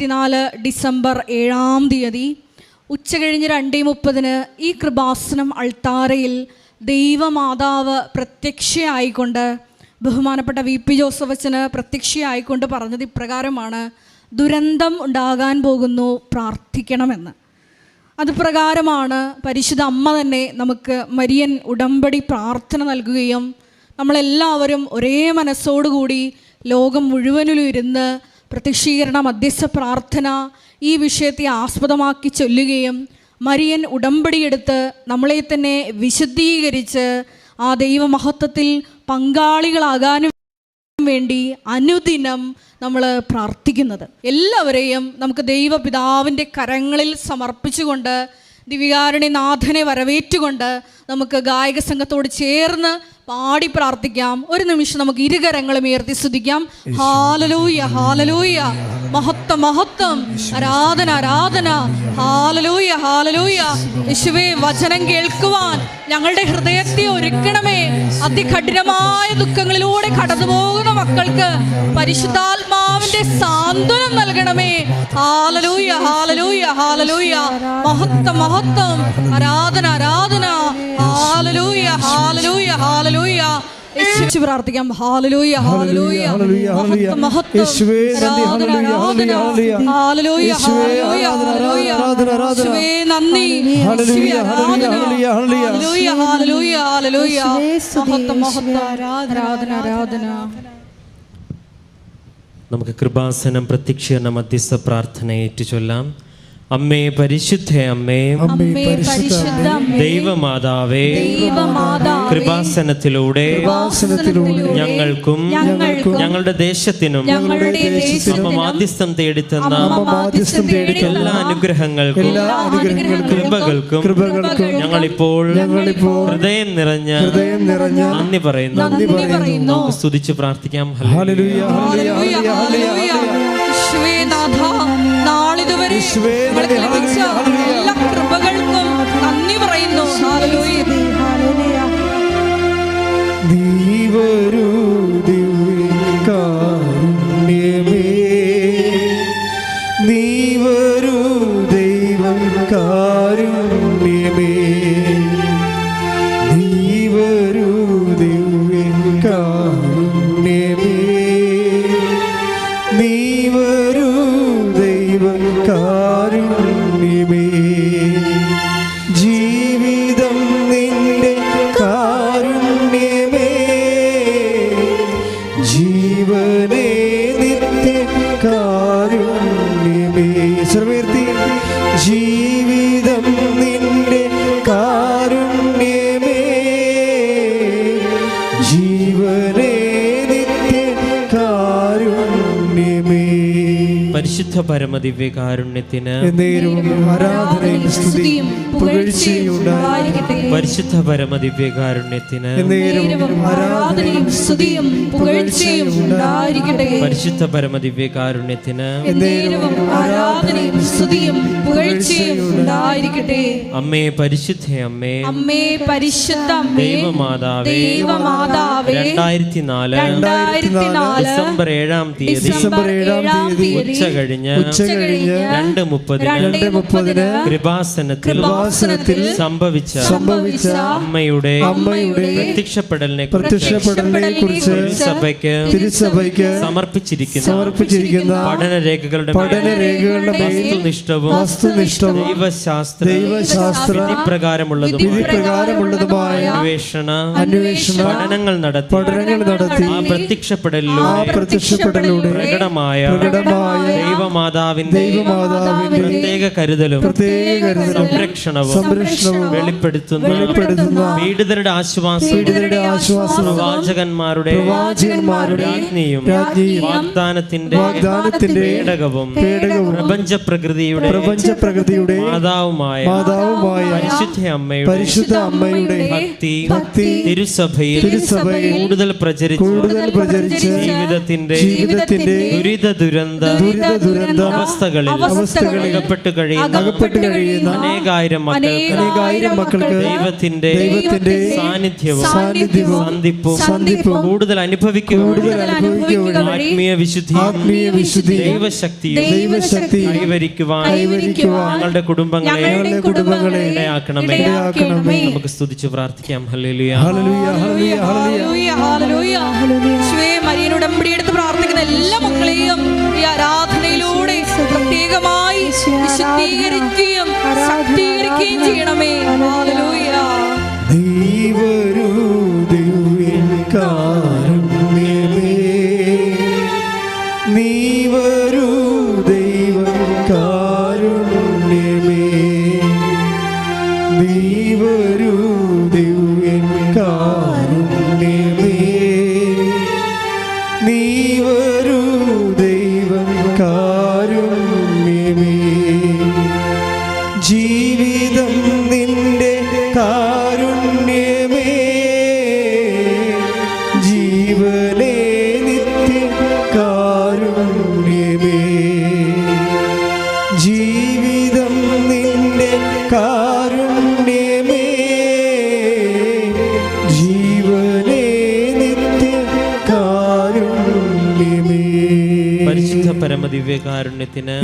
2024 December 7 ഉച്ചകഴിഞ്ഞ് 2:30 ഈ കൃപാസനം അൾത്താരയിൽ ദൈവമാതാവ് പ്രത്യക്ഷയായിക്കൊണ്ട് ബഹുമാനപ്പെട്ട VP ജോസഫ് അച്ഛന് പ്രത്യക്ഷയായിക്കൊണ്ട് പറഞ്ഞത് ഇപ്രകാരമാണ്: ദുരന്തം ഉണ്ടാകാൻ പോകുന്നു, പ്രാർത്ഥിക്കണമെന്ന്. അതുപ്രകാരമാണ് പരിശുദ്ധ അമ്മ തന്നെ നമുക്ക് മരിയൻ ഉടമ്പടി പ്രാർത്ഥന നൽകുകയും നമ്മളെല്ലാവരും ഒരേ മനസ്സോടുകൂടി ലോകം മുഴുവനിലും ഇരുന്ന് പ്രത്യക്ഷീകരണ മധ്യസ്ഥ പ്രാർത്ഥന ഈ വിഷയത്തെ ആസ്പദമാക്കി ചൊല്ലുകയും മരിയൻ ഉടമ്പടിയെടുത്ത് നമ്മളെ തന്നെ വിശുദ്ധീകരിച്ച് ആ ദൈവമഹത്വത്തിൽ പങ്കാളികളാകാനും വേണ്ടി അനുദിനം നമ്മൾ പ്രാർത്ഥിക്കുന്നത്. എല്ലാവരെയും നമുക്ക് ദൈവപിതാവിൻ്റെ കരങ്ങളിൽ സമർപ്പിച്ചുകൊണ്ട് ദിവികാരുണ്യനാഥനെ വരവേറ്റുകൊണ്ട് നമുക്ക് ഗായക സംഘത്തോട് ചേർന്ന് പാടി പ്രാർത്ഥിക്കാം. ഒരു നിമിഷം നമുക്ക് ഇരുകരങ്ങളും ഉയർത്തി സ്തുതിക്കാം. ഹാലലൂയ, ഹാലലൂയ, മഹത്വം, മഹത്വം, ആരാധന, ആരാധന. Hallelujah, hallelujah. യേശുവേ, വചനം കേൾക്കുവാൻ ഞങ്ങളുടെ ഹൃദയത്തെ ഒരുക്കണമേ. അതികഠിനമായ ദുഃഖങ്ങളിലൂടെ കടന്നു പോകുന്ന മക്കൾക്ക് പരിശുദ്ധാത്മാവിന്റെ സാന്ത്വനം നൽകണമേ. Hallelujah, hallelujah, hallelujah. മഹത്വം, മഹത്വം, ആരാധന, ആരാധന. Hallelujah, hallelujah, hallelujah. പ്രാർത്ഥിക്കാം. ഹാലലൂയ, ഹാലലൂയ, മഹത്വം, മഹത്വം, ആരാധന, ആരാധന. Hallelujah, hallelujah, hallelujah. യേശുവേ നന്ദി. Hallelujah, hallelujah, hallelujah, hallelujah. മഹത്വം, മഹത്വം, ആരാധന, ആരാധന. നമുക്ക് കൃപാസനം പ്രത്യക്ഷീകരണ മധ്യസ്ഥ പ്രാർത്ഥന ഏറ്റുചൊല്ലാം. അമ്മേ, പരിശുദ്ധ അമ്മേ, ദൈവമാതാവേ, കൃപാസനത്തിലൂടെ ഞങ്ങൾക്കും ഞങ്ങളുടെ ദേശത്തിനും മാധ്യസ്ഥം തേടിത്തന്ന എല്ലാ അനുഗ്രഹങ്ങൾക്കും കൃപകൾക്കും ഞങ്ങളിപ്പോൾ ഹൃദയം നിറഞ്ഞ നന്ദി പറയുന്നു. നമുക്ക് സ്തുതിച്ച് പ്രാർത്ഥിക്കാം. നാളിതുവരെ ലഭിച്ച എല്ലാ കൃപകൾക്കും നന്ദി പറയുന്നു. നീ വരൂ ദിവ്യകാരുണ്യമേ, നീ വരൂ ദൈവം കാരുണ്യമേ, നീ വരൂ ദിവ്യകാരുണ്യമേ, നീ വരൂ ദൈവം കാരുണ്യമേ. ജീവിതം നിന്റെ കാരുണ്യമേ, ജീവനേ നിത്യ കാരുണ്യമേ. സർവേർത്തി ജീവിതം നിന്റെ കാരുണ്യമേ, ജീവനേ നിത്യ കാരുണ്യമേ. പരിശുദ്ധ പരമദിവ്യ കാരുണ്യത്തിന് ആരാധനയും സ്തുതിയും പുകഴ്ചയും ഉണ്ടായിരിക്കട്ടെ. പരിശുദ്ധ പരമദിവ്യ കാരുണ്യത്തിന് ആരാധനയും സ്തുതിയും പുകഴ്ചയും ഉണ്ടായിരിക്കട്ടെ. പരിശുദ്ധ പരമദിവ്യ കാരുണ്യത്തിന് ആരാധനയും സ്തുതിയും പുകഴ്ചയും ഉണ്ടായിരിക്കട്ടെ. അമ്മേ, പരിശുദ്ധ അമ്മേ, അമ്മേ, പരിശുദ്ധ അമ്മേ, ദൈവമാതാവേ, 2024 ഡിസംബർ 7 തീയതി ഉച്ചകഴിഞ്ഞ് 2:30 കൃപാസനത്തിൽ സംഭവിച്ച അമ്മയുടെ പ്രത്യക്ഷപ്പെടലിനെ കുറിച്ച് തിരുസഭയ്ക്ക് സമർപ്പിച്ചിരിക്കുന്ന പഠനരേഖകളുടെ വസ്തുനിഷ്ഠവും ദൈവശാസ്ത്ര വിധിപ്രകാരമുള്ളതുമായ അന്വേഷണ പഠനങ്ങൾ നടത്തി ആ പ്രത്യക്ഷപ്പെടലിലൂടെ പ്രകടമായ ദൈവമാതാവിന്റെ പ്രത്യേക കരുതലും സംരക്ഷണവും വെളിപ്പെടുത്തുന്ന പീഡിതരുടെ ആശ്വാസം പ്രവാചകന്മാരുടെ രാജ്ഞിയും വാഗ്ദാനത്തിന്റെ പേടകവും പ്രപഞ്ചപ്രകൃതിയുടെ മാതാവുമായ പരിശുദ്ധ അമ്മയുടെ ഭക്തി തിരുസഭയിൽ കൂടുതൽ പ്രചരിച്ച് ജീവിതത്തിന്റെ ദുരിത ദുരന്ത കിടന്ന അവസ്ഥകളിൽ അകപ്പെട്ട് കഴിയുന്ന അനേകായിരം മക്കൾക്ക് ദൈവത്തിന്റെ സാന്നിധ്യവും സന്ധിപ്പും കൂടുതൽ അനുഭവിക്കുക ആത്മീയ വിശുദ്ധി ദൈവശക്തി കൈവരിക്കുവാൻ ഞങ്ങളുടെ കുടുംബങ്ങളെ ഇടയാക്കണമേ. നമുക്ക് സ്തുതിച്ച് പ്രാർത്ഥിക്കാം. ഹല്ലേലൂയ. മരിയൻ ഉടമ്പടി എടുത്ത് പ്രാർത്ഥിക്കുന്ന എല്ലാ മക്കളെയും ഈ ആരാധനയിലൂടെ പ്രത്യേകമായി വിശുദ്ധീകരിക്കുകയും ശക്തീകരിക്കുകയും ചെയ്യണമേ. ഹല്ലേലൂയ. ജീവിതം നിന്റെ കാരുണ്യമേ, ജീവനേ നിത്യ കാരുണ്യമേ, ജീവിതം നിന്റെ കാരുണ്യമേ, ജീവനേ നിത്യ കാരുണ്യമേ. പരിശുദ്ധ പരമദിവ്യകാരുണ്യത്തിന്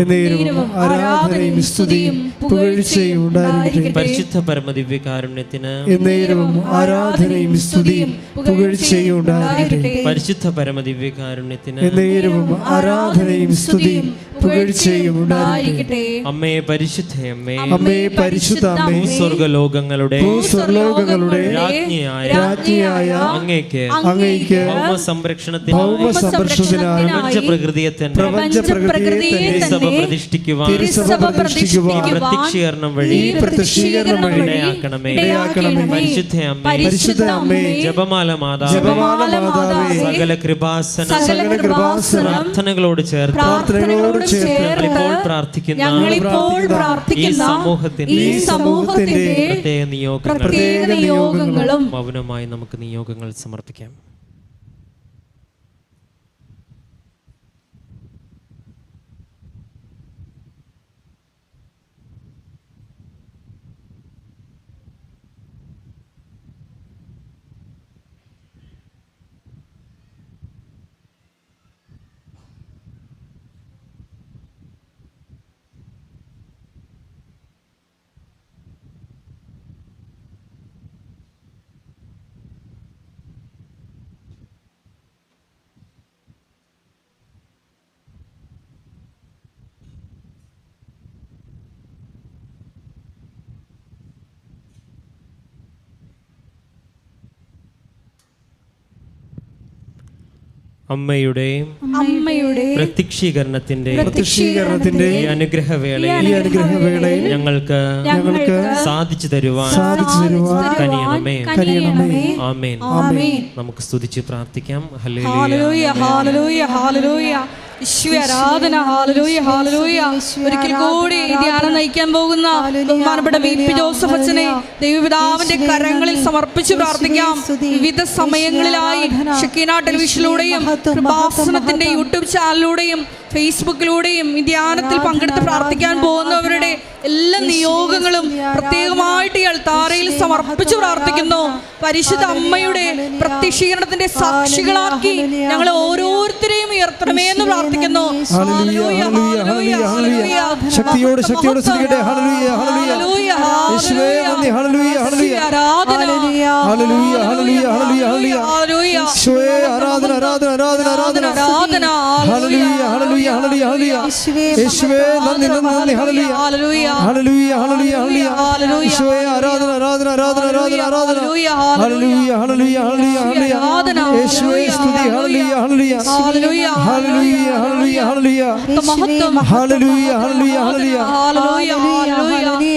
ആരാധനയും സ്തുതിയും പുകഴ്ചയും ഉണ്ടായിരിക്കട്ടെ. പരിശുദ്ധ പരമദിവ്യകാരുണ്യത്തിന് എന്നേരവും ആരാധനയും സ്തുതിയും പുകഴ്ചയും ഉണ്ടായിരിക്കട്ടെ. പരിശുദ്ധ പരമദിവ്യകാരുണ്യത്തിന് എന്നേരവും ആരാധനയും സ്തുതിയും പുകഴ്ചയും ഉണ്ടായിരിക്കട്ടെ. അമ്മേ പരിശുദ്ധയമ്മേ, അമ്മേ പരിശുദ്ധ അമ്മേ, ഭൂസ്വർഗ്ഗലോകങ്ങളുടെ രാജ്ഞിയായ അങ്ങേക്ക് ഭൗമസംരക്ഷണത്തിനായി പ്രപഞ്ചപ്രകൃതിയെ തന്നെ തിരുസഭ പ്രതിഷ്ഠിക്കുവാൻ പ്രത്യക്ഷീകരണം വഴി ഇടയാക്കണമേ. പരിശുദ്ധ അമ്മേ, ജപമാല മാതാവേ, സകല കൃപാസന പ്രാർത്ഥനകളോട് ചേർത്ത് ഞങ്ങളിപ്പോൾ പ്രാർത്ഥിക്കുന്ന ഈ സമൂഹത്തിന്റെ പ്രത്യേക നിയോഗങ്ങളും മൗനമായി നമുക്ക് നിയോഗങ്ങൾ സമർപ്പിക്കാം. അമ്മയുടെ പ്രത്യക്ഷീകരണത്തിന്റെ ഈ അനുഗ്രഹവേളയിൽ ഞങ്ങൾക്ക് സാധിച്ചു തരുവാൻ കനിയണമേ. ആമേൻ. നമുക്ക് സ്തുതിച്ച് പ്രാർത്ഥിക്കാം. ഹല്ലേലൂയ, ഹല്ലേലൂയ, ഹല്ലേലൂയ. ഈശോയെ ആരാധന. ഹല്ലേലൂയ, ഹല്ലേലൂയ. ഒരിക്കൽ കൂടി ഈ ധ്യാനം നയിക്കാൻ പോകുന്ന ബഹുമാനപ്പെട്ട വി.പി. ജോസഫ് അച്ഛനെ ദൈവപിതാവിന്റെ കരങ്ങളിൽ സമർപ്പിച്ച് പ്രാർത്ഥിക്കാം. വിവിധ സമയങ്ങളിലായി ഷക്കീന ടെലിവിഷനിലൂടെയും കൃപാസനത്തിന്റെ യൂട്യൂബ് ചാനലിലൂടെയും ഫേസ്ബുക്കിലൂടെയും ഈ ധ്യാനത്തിൽ പങ്കെടുത്ത് പ്രാർത്ഥിക്കാൻ പോകുന്നവരുടെ എല്ലാ നിയോഗങ്ങളും പ്രത്യേകമായിട്ട് ഈ അൾത്താരയിൽ സമർപ്പിച്ചു പ്രാർത്ഥിക്കുന്നു. പരിശുദ്ധ അമ്മയുടെ പ്രത്യക്ഷീകരണത്തിന്റെ സാക്ഷികളാക്കി ഞങ്ങളെ ഓരോരുത്തരെയും ഉയർത്തണമേ എന്ന് പ്രാർത്ഥിക്കുന്നു. ശക്തിയോട് സ്തുതിക്കട്ടെ. ഹല്ലേലൂയ, ഹല്ലേലൂയ. യേശുവേ നന്ദി. ഹല്ലേലൂയ, ഹല്ലേലൂയ. ആരാധന. ഹല്ലേലൂയ, ഹല്ലേലൂയ, ഹല്ലേലൂയ, ഹല്ലേലൂയ. യേശുവേ ആരാധന, ആരാധന, ആരാധന, ആരാധന, ആരാധന. ഹല്ലേലൂയ, ഹല്ലേലൂയ, ഹല്ലേലൂയ, ഹല്ലേലൂയ. യേശുവേ നന്ദി, നന്ദി. ഹല്ലേലൂയ, ഹല്ലേലൂയ, ഹല്ലേലൂയ, ഹല്ലേലൂയ. യേശുവേ ആരാധന, ആരാധന, ആരാധന, ആരാധന, ആരാധന. ഹല്ലേലൂയ, ഹല്ലേലൂയ, ഹല്ലേലൂയ, ഹല്ലേലൂയ. യേശുവേ സ്തുതി. ഹല്ലേലൂയ, ഹല്ലേലൂയ, ഹല്ലേലൂയ, ഹല്ലേലൂയ, ഹല്ലേലൂയ, ഹല്ലേലൂയ. ഹല്ലേലൂയ, ഹല്ലേലൂയ, ഹല്ലേലൂയ.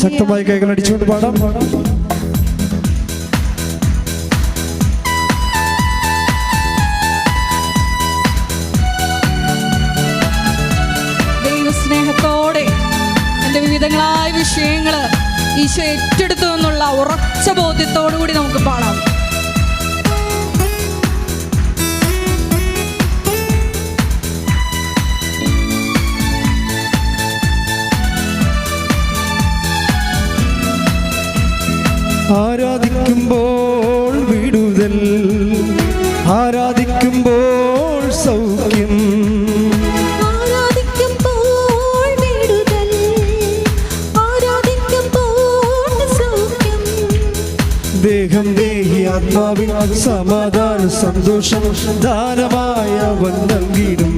ശക്തമായി കൈകൾ അടിച്ചുകൊണ്ട് പാടാം. ഈശോ ഏറ്റെടുത്തു എന്നുള്ള ഉറച്ച ബോധ്യത്തോടു കൂടി നമുക്ക് പാടാം. ആരാധിക്കുമ്പോൾ വിടുതൽ, ആരാധിക്കുമ്പോൾ സൗഖ്യം, ആരാധിക്കുമ്പോൾ വിടുതൽ, ആരാധിക്കുമ്പോൾ സൗഖ്യം. ദേഹം ദേഹി ആത്മാവിൽ സമാധാന സന്തോഷം ദാനമായ അവൻ നൽകിയിടും.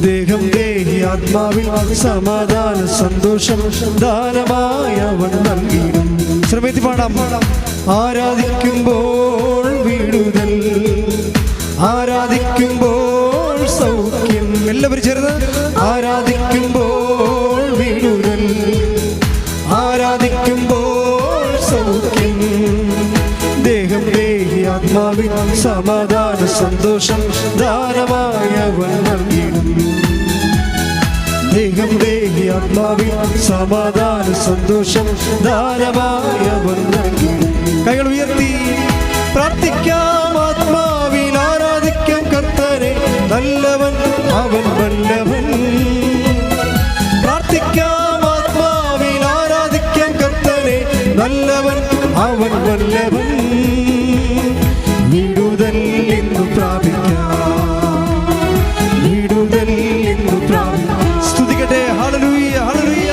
ദേഹം ദേഹി ആത്മാവിൽ സമാധാന സന്തോഷം ദാനമായ അവൻ നൽകിയിടും. ശ്രമിച്ച് പാടാം. ആരാധിക്കുമ്പോൾ വിടുതൽ, ആരാധിക്കുമ്പോൾ സൗഖ്യം. എല്ലാവരും ചേർന്ന് ആരാധിക്കുമ്പോൾ വിടുതൽ, ആരാധിക്കുമ്പോൾ സൗഖ്യം. ദേഹം ദേഹി ആത്മാവിൽ സമാധാന സന്തോഷം ദാനമായ അവൻ നൽകിയിടും. ദേഹം ദേഹി ആത്മാവിൽ സമാധാന സന്തോഷം ദാനമായ അവൻ നൽകിയിടും. കൈകൾ ഉയർത്തി പ്രാർത്ഥിക്കാം. ആത്മാവിൽ ആരാധിക്കാം കർത്താനെ, നല്ലവൻ അവൻ വല്ലവൻ. പ്രാർത്ഥിക്കാം. ആത്മാവിൽ ആരാധിക്കാം കർത്താനെ, നല്ലവൻ അവൻ വല്ലവൻ. വിടുതൽ ഇന്നു പ്രാപിക്കാം, വിടുതൽ ഇന്നു പ്രാപിക്കാം. സ്തുതിക്കട്ടെ. ഹല്ലേലൂയ, ഹല്ലേലൂയ.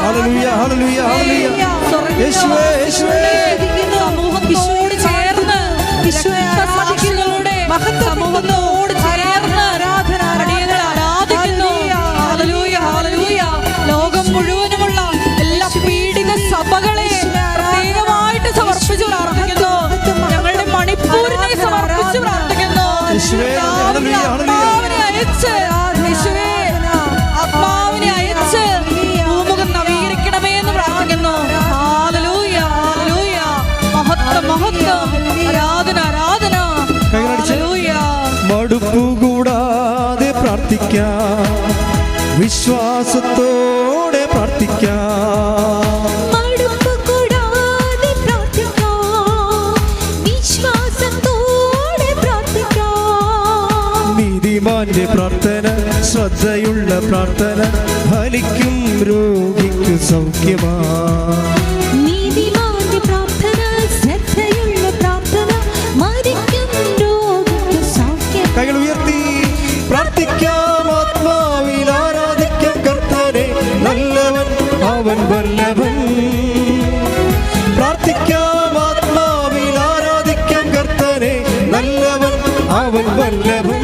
ഹല്ലേലൂയ, ഹല്ലേലൂയ, ഹല്ലേലൂയ. യേശുവേ, യേശുവേ. സമൂഹത്തോട് ചേർന്ന് രക്തസാക്ഷികളുടെ സമൂഹത്തോട് ചേർന്ന് അടിയങ്ങൾ ആരാധിക്കുന്നു. ഹല്ലേലൂയ, ഹല്ലേലൂയ. ലോകം മുഴുവനുമുള്ള എല്ലാ പീഡിത സഭകളെ പ്രത്യേകമായിട്ട് സമർപ്പിച്ച് പ്രാർത്ഥിക്കുന്നു. ഞങ്ങളുടെ മണിപ്പൂരിനെ സമർപ്പിച്ച് പ്രാർത്ഥിക്കുന്നു. ആത്മാവിനെ അയച്ച് യേശുവേ, ആത്മാവിനെ അയച്ച് ഭൂമുഖം നവീകരിക്കണമേ എന്ന് പ്രാർത്ഥിക്കുന്നു. ഹല്ലേലൂയ, ഹല്ലേലൂയ. മഹത്വം, മഹത്വം. ആരാധന, ആരാധന. ഹല്ലേലൂയ. മടുപ്പുകൂടാതെ പ്രാർത്ഥിക്കാം, വിശ്വാസത്തോടെ പ്രാർത്ഥിക്കാം. മടുപ്പുകൂടാതെ പ്രാർത്ഥിക്കാം, വിശ്വാസത്തോടെ പ്രാർത്ഥിക്കാം. നീതിമാന്റെ പ്രാർത്ഥന, ശ്രദ്ധയുള്ള പ്രാർത്ഥന ഫലിക്കും, രോഗിക്ക് സൗഖ്യമാ. നീതിമാന്റെ പ്രാർത്ഥന, ശ്രദ്ധയുള്ള പ്രാർത്ഥന മരിക്കും, രോഗിക്ക് സൗഖ്യം. കൈകൾ ഉയർത്തി പ്രാർത്ഥിക്കാം. ആത്മാവിൽ ആരാധിക്കാം കർത്താനെ, നല്ലവൻ അവൻ വല്ലവൻ. പ്രാർത്ഥിക്കാം. ആത്മാവിൽ ആരാധിക്കാം കർത്താനെ, നല്ലവൻ അവൻ വല്ലവൻ.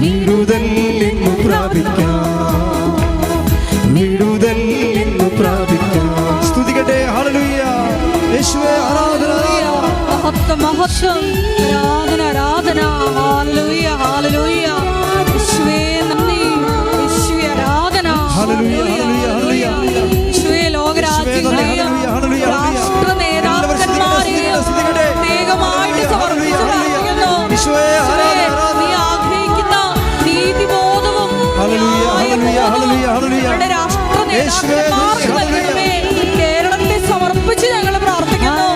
വിടുതൽ ഇന്നു പ്രാപിക്കാം, വിടുതൽ ഇന്നു പ്രാപിക്കാം. സ്തുതിക്കട്ടെ. ഹല്ലേലൂയ. യേശുവേ, ആരാധന, മഹത്വം, മഹത്വം. ആരാധന, ആരാധന. ഹല്ലേലൂയ, ഹല്ലേലൂയ. യേശുവേ നന്ദി. യേശുവേ ആരാധന. ഹല്ലേലൂയ, ഹല്ലേലൂയ, ഹല്ലേലൂയ. യേശുവേ ലോകരാജ്യങ്ങളെയും രാഷ്ട്ര നേതാക്കന്മാരെയും പ്രത്യേകമായിട്ട് സമർപ്പിച്ച് പ്രാർത്ഥിക്കുന്നു. യേശുവേ, നീ ആഗ്രഹിക്കുന്ന നീതിബോധവും ഞങ്ങളുടെ രാഷ്ട്ര നേതാക്കന്മാർക്ക് നൽകണമേ. കേരളത്തെ സമർപ്പിച്ച് ഞങ്ങൾ പ്രാർത്ഥിക്കുന്നു.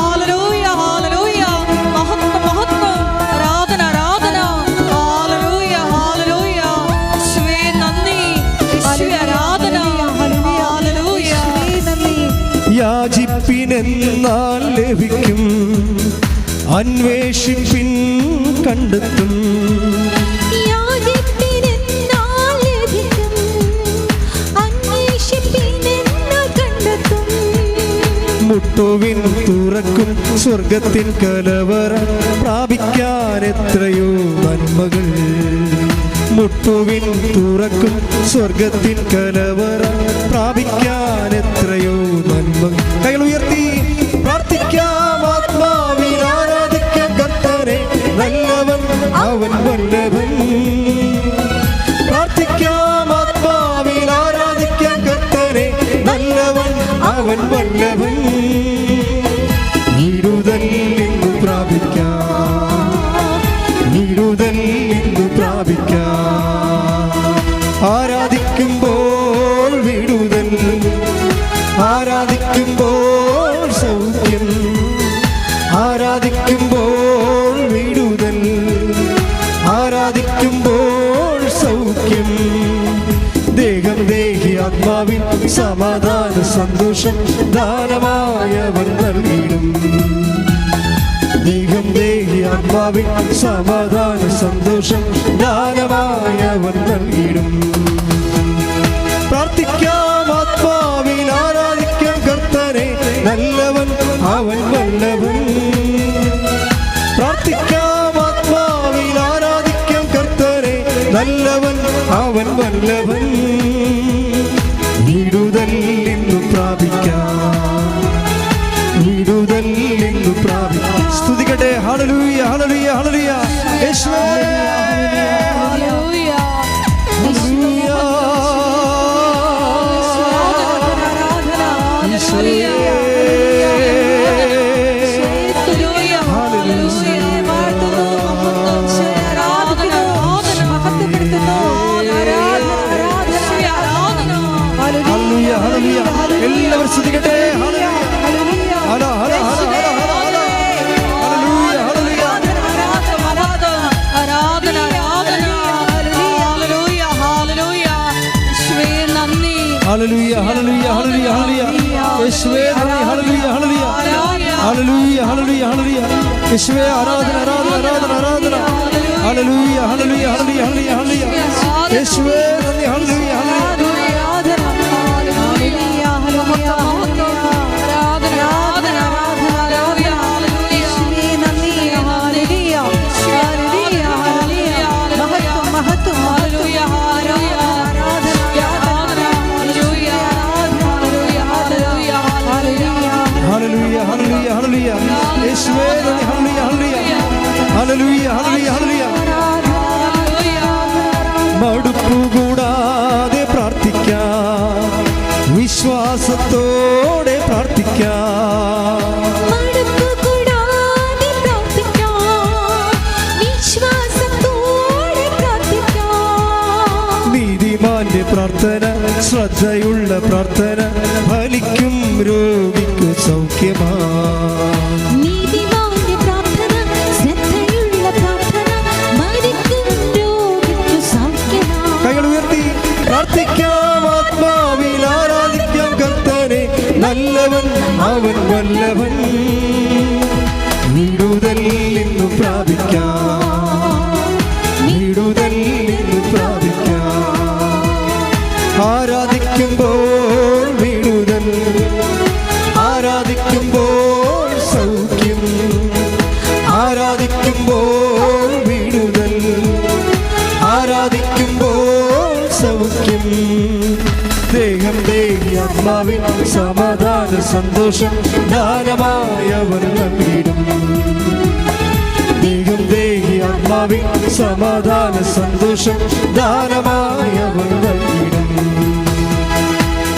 ഹല്ലേലൂയ, ഹല്ലേലൂയ. മഹത്വം, മഹത്വം. ആരാധന, ആരാധന. ഹല്ലേലൂയ, ഹല്ലേലൂയ. യേശുവേ നന്ദി. യേശുവേ ആരാധന. ഹല്ലേലൂയ. യാചിപ്പിനെന്നാൽ ലഭിക്കും, അന്വേഷിപ്പിൻ കണ്ടെത്തും. യാചിപ്പിനെന്നാൽ ലഭിക്കും, അന്വേഷിപ്പിനെന്നാൽ കണ്ടെത്തും. മുട്ടുവിൻ തുറക്കും, സ്വർഗത്തിൻ കലവറ പ്രാപിക്കാൻ എത്രയോ നന്മകൾ. മുട്ടുവിൻ തുറക്കും, സ്വർഗത്തിൻ കലവറ പ്രാപിക്കാൻ എത്രയോ നന്മകൾ. കൈകൾ ഉയർത്തി പ്രാർത്ഥിക്കാം. ആത്മാവിൽ ആരാധിക്കാം കർത്താനെ, നല്ലവൻ അവൻ വല്ലവൻ. പ്രാർത്ഥിക്കാം. ആത്മാവിൽ ആരാധിക്കാം കർത്താനെ, നല്ലവൻ അവൻ വല്ലവൻ. വിടുതൽ ഇന്നു പ്രാപിക്കാം, ആത്മാവിൻ സമാധാന സന്തോഷം ദാനമായവൻ നൽകിയിടും. ദേഹം ദേഹി ആത്മാവിൻ സമാധാന സന്തോഷം ദാനമായവൻ നൽകിയിടും. പ്രാർത്ഥിക്കാം ആത്മാവിൽ ആരാധിക്കാം കർത്തനെ, നല്ലവൻ അവൻ വല്ലവൻ. പ്രാർത്ഥിക്കാം ആത്മാവിൽ ആരാധിക്കാം കർത്തനെ, നല്ലവൻ അവൻ വല്ലവൻ. വിടുതൽ ഇന്നു പ്രാപിക്കാം, വിടുതൽ ഇന്നു പ്രാപിക്കാം. സ്തുതിക്കട്ടെ. ഹല്ലേലൂയ ഹല്ലേലൂയ ഹല്ലേലൂയ. യേശുവേ ഹല്ലേലൂയ. എല്ലാവരും ശ്രദ്ധിക്കട്ടെ. ഹല്ലേലൂയ ഹല്ലേലൂയ ഹല്ലേലൂയ ഹല്ലേലൂയ. യേശുവേ നന്ദി. ഹല്ലേലൂയ ഹല്ലേലൂയ ഹല്ലേലൂയ ഹല്ലേലൂയ ഹല്ലേലൂയ. യേശുവേ ആരാധന ആരാധന ആരാധന ആരാധന. ഹല്ലേലൂയ ഹല്ലേലൂയ ഹല്ലേലൂയ ഹല്ലേലൂയ ഹല്ലേലൂയ. യേശുവേ നന്ദി. ഹല്ലേലൂയ ഹല്ലേലൂയ. ഹല്ലേലൂയ ഹല്ലേലൂയ ഹല്ലേലൂയ. യേശുവേ നന്ദി. ഹല്ലേലൂയ ഹല്ലേലൂയ ഹല്ലേലൂയ ഹല്ലേലൂയ. മടുപ്പുകൂടാതെ പ്രാർത്ഥിക്കാം, വിശ്വാസത്തോടെ പ്രാർത്ഥിക്കാം. നീതിമാന്റെ പ്രാർത്ഥന, ശ്രദ്ധയുള്ള പ്രാർത്ഥന ഫലിക്കും, രോഗിക്ക് സൗഖ്യമാ. കൈകൾ ഉയർത്തി പ്രാർത്ഥിക്കാം ആത്മാവിൽ ആരാധിക്കാം കർത്തനെ, നല്ലവൻ അവൻ വല്ലവൻ. വിടുതൽ ഇന്നു പ്രാപിക്കാം, വിടുതൽ ഇന്നു പ്രാപിക്കാം. ആരാധിക്കുമ്പോൾ വിടുതൽ, ആരാധിക്കുമ്പോൾ സൗഖ്യം, ആരാധിക്കുമ്പോൾ വിടുതൽ, ആരാധിക്കുമ്പോൾ സൗഖ്യം. ദേഹം ദേഹി ആത്മാവിൻ സമാധാന സന്തോഷം ദാനമായവൻ നൽകിയിടും. ദേഹം ദേഹി ആത്മാവിൻ സമാധാന സന്തോഷം ദാനമായവൻ നൽകിയിടും.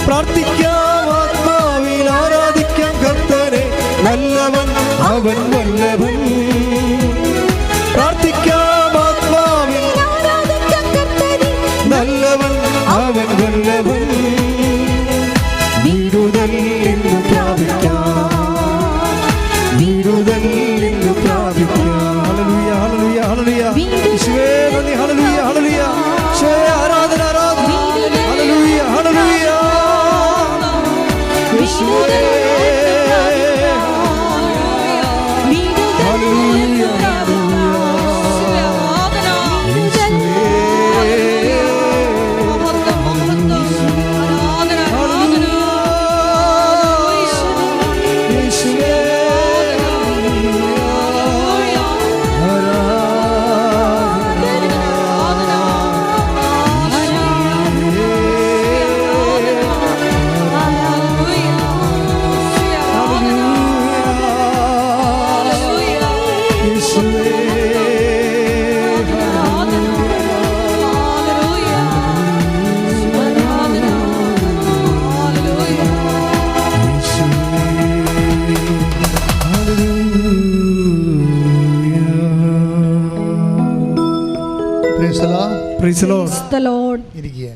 പ്രാർത്ഥിക്കാം ആത്മാവിൽ ആരാധിക്കാം കർത്തനെ, നല്ലവൻ അവൻ വല്ലവൻ. പ്രാർത്ഥിക്കാം ആത്മാവിൽ നല്ലവൻ അവൻ വല്ലവൻ. വിടുതൽ ഇന്നു പ്രാപിക്കാം, വിടുതൽ ഇന്നു പ്രാപിക്കാം. ഹല്ലേലൂയ ഹല്ലേലൂയ ഹല്ലേലൂയ. യേശുവേ നന്ദി. ഹല്ലേലൂയ ഹല്ലേലൂയ. യേശുവേ ആരാധന ആരാധന. ഹല്ലേലൂയ ഹല്ലേലൂയ. യേശുവേ hallelujah. Praise the Lord. Praise the Lord. ഇരിക്കുക.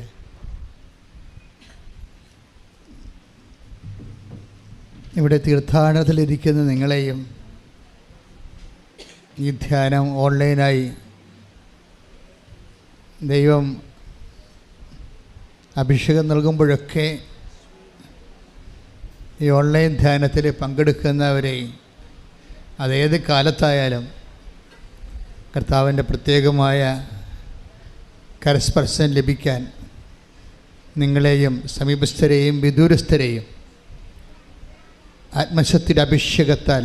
ഇവിടെ തീർത്ഥാടനത്തിലിരിക്കുന്ന നിങ്ങളെയും ഈ ധ്യാനം ഓൺലൈനായി ദൈവം അഭിഷേകം നൽകുമ്പോഴൊക്കെ ഈ ഓൺലൈൻ ധ്യാനത്തിൽ പങ്കെടുക്കുന്നവരെ അതേത് കാലത്തായാലും കർത്താവിൻ്റെ പ്രത്യേകമായ കരസ്പർശനം ലഭിക്കാൻ നിങ്ങളെയും സമീപസ്ഥരെയും വിദൂരസ്ഥരെയും ആത്മശക്തിയുടെ അഭിഷേകത്താൽ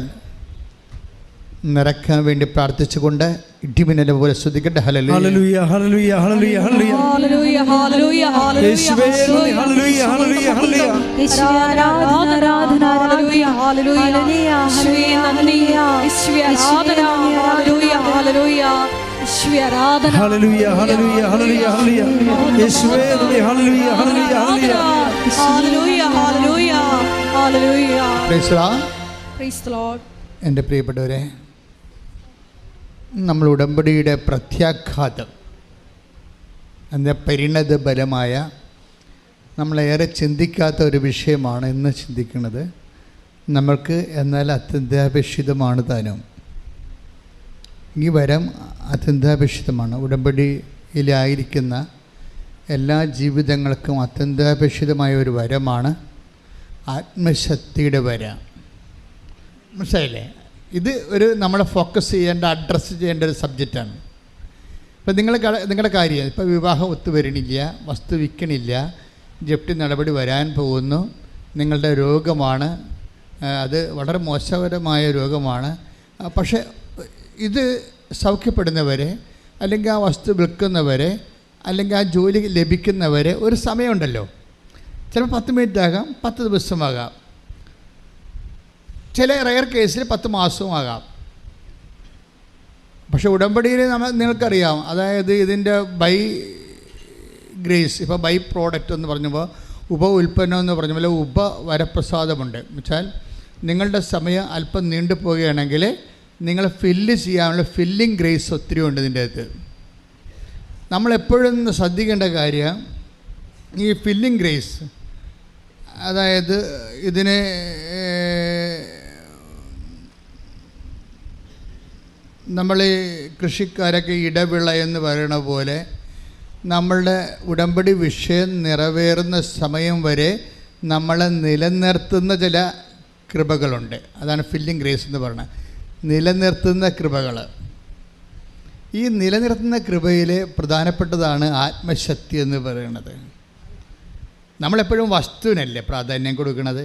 നിറയ്ക്കാൻ വേണ്ടി പ്രാർത്ഥിച്ചുകൊണ്ട് ഇടിമിന്നലെ പോലെ ശ്രദ്ധിക്കട്ടെ. ഹല്ലേലൂയ ഹല്ലേലൂയ ഹല്ലേലൂയ ഹല്ലേലൂയ ഹല്ലേലൂയ ഹല്ലേലൂയ ഹല്ലേലൂയ യേശുവേ നന്ദി. ഹല്ലേലൂയ ഹല്ലേലൂയ ഹല്ലേലൂയ യേശുവേ ആരാധന ആരാധന ഹല്ലേലൂയ ഹല്ലേലൂയ യേശുവേ നന്ദി യേശുവേ ആരാധന ഹല്ലേലൂയ ഹല്ലേലൂയ യേശുവേ ആരാധന ഹല്ലേലൂയ ഹല്ലേലൂയ ഹല്ലേലൂയ ഹല്ലേലൂയ യേശുവേ നന്ദി. ഹല്ലേലൂയ ഹല്ലേലൂയ ഹല്ലേലൂയ ഹല്ലേലൂയ ഹല്ലേലൂയ hallelujah praise the Lord. Praise the Lord. എൻ്റെ പ്രിയപ്പെട്ടവരെ, നമ്മൾ ഉടമ്പടിയുടെ പ്രത്യാഘാതം എന്ന പരിണത ബലമായ നമ്മളേറെ ചിന്തിക്കാത്ത ഒരു വിഷയമാണ് ഇന്ന് ചിന്തിക്കുന്നത്. നമ്മൾക്ക് എന്നാൽ അത്യന്താപേക്ഷിതമാണ് താനും. ഈ വരം അത്യന്താപേക്ഷിതമാണ്. ഉടമ്പടിയിലായിരിക്കുന്ന എല്ലാ ജീവിതങ്ങൾക്കും അത്യന്താപേക്ഷിതമായ ഒരു വരമാണ് ആത്മശക്തിയുടെ വരം. മനസ്സിലായില്ലേ? ഇത് ഒരു നമ്മളെ ഫോക്കസ് ചെയ്യേണ്ട, അഡ്രസ്സ് ചെയ്യേണ്ട ഒരു സബ്ജക്റ്റാണ്. ഇപ്പം നിങ്ങളുടെ കാര്യം ഇപ്പോൾ വിവാഹം ഒത്തുവരണില്ല, വസ്തു വിൽക്കണില്ല, ജപ്തി നടപടി വരാൻ പോകുന്നു, നിങ്ങളുടെ രോഗമാണ്, അത് വളരെ മോശകരമായ രോഗമാണ്. പക്ഷേ ഇത് സൗഖ്യപ്പെടുന്നവരെ, അല്ലെങ്കിൽ ആ വസ്തു വിൽക്കുന്നവരെ, അല്ലെങ്കിൽ ആ ജോലി ലഭിക്കുന്നവരെ ഒരു സമയമുണ്ടല്ലോ. ചിലപ്പോൾ 10 മിനിറ്റ് ആകാം, 10 ദിവസമാകാം, ചില റെയർ കേസിൽ 10 മാസവും ആകാം. പക്ഷെ ഉടമ്പടിയിൽ നിങ്ങൾക്കറിയാം, അതായത് ഇതിൻ്റെ ബൈ ഗ്രേസ്, ഇപ്പോൾ ബൈ പ്രോഡക്റ്റ് എന്ന് പറഞ്ഞപ്പോൾ ഉപ ഉൽപ്പന്നം എന്ന് പറഞ്ഞ പോലെ ഉപവരപ്രസാദമുണ്ട്. എന്നുവെച്ചാൽ നിങ്ങളുടെ സമയം അല്പം നീണ്ടു പോവുകയാണെങ്കിൽ നിങ്ങൾ ഫില്ല് ചെയ്യാനുള്ള ഫില്ലിംഗ് ഗ്രേസ് ഒത്തിരി ഉണ്ട് ഇതിൻ്റെ അകത്ത്. നമ്മളെപ്പോഴും ശ്രദ്ധിക്കേണ്ട കാര്യം ഈ ഫില്ലിംഗ് ഗ്രേസ്, അതായത് ഇതിനെ നമ്മൾ കൃഷിക്കാരൊക്കെ ഇടവിള എന്ന് പറയുന്ന പോലെ നമ്മളുടെ ഉടമ്പടി വിഷയം നിറവേറുന്ന സമയം വരെ നമ്മളെ നിലനിർത്തുന്ന ചില കൃപകളുണ്ട്. അതാണ് ഫില്ലിംഗ് ഗ്രേസ് എന്ന് പറയുന്നത്. നിലനിർത്തുന്ന കൃപകൾ. ഈ നിലനിർത്തുന്ന കൃപയിൽ പ്രധാനപ്പെട്ടതാണ് ആത്മശക്തി എന്ന് പറയുന്നത്. നമ്മളെപ്പോഴും വസ്തുവിനല്ലേ പ്രാധാന്യം കൊടുക്കുന്നത്,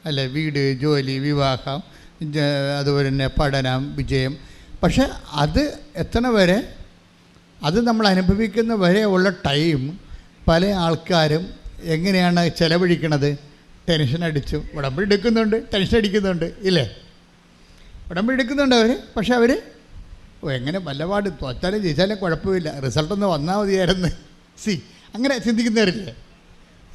അല്ലേ? വീട്, ജോലി, വിവാഹം, അതുപോലെ തന്നെ പഠനം, വിജയം. പക്ഷെ അത് എത്തണ വരെ, അത് നമ്മൾ അനുഭവിക്കുന്ന വരെ ഉള്ള ടൈം പല ആൾക്കാരും എങ്ങനെയാണ് ചെലവഴിക്കണത്? ടെൻഷൻ അടിച്ചു. ഉടമ്പടി എടുക്കുന്നുണ്ട്, ടെൻഷൻ അടിക്കുന്നുണ്ട്, ഇല്ലേ? ഉടമ്പടി എടുക്കുന്നുണ്ട് അവർ. പക്ഷെ അവർ എങ്ങനെ വല്ലപാട് തോറ്റാലും ജയിച്ചാലും കുഴപ്പമില്ല, റിസൾട്ടൊന്ന് വന്നാൽ മതിയായിരുന്നു. അങ്ങനെ ചിന്തിക്കുന്നവരില്ലേ?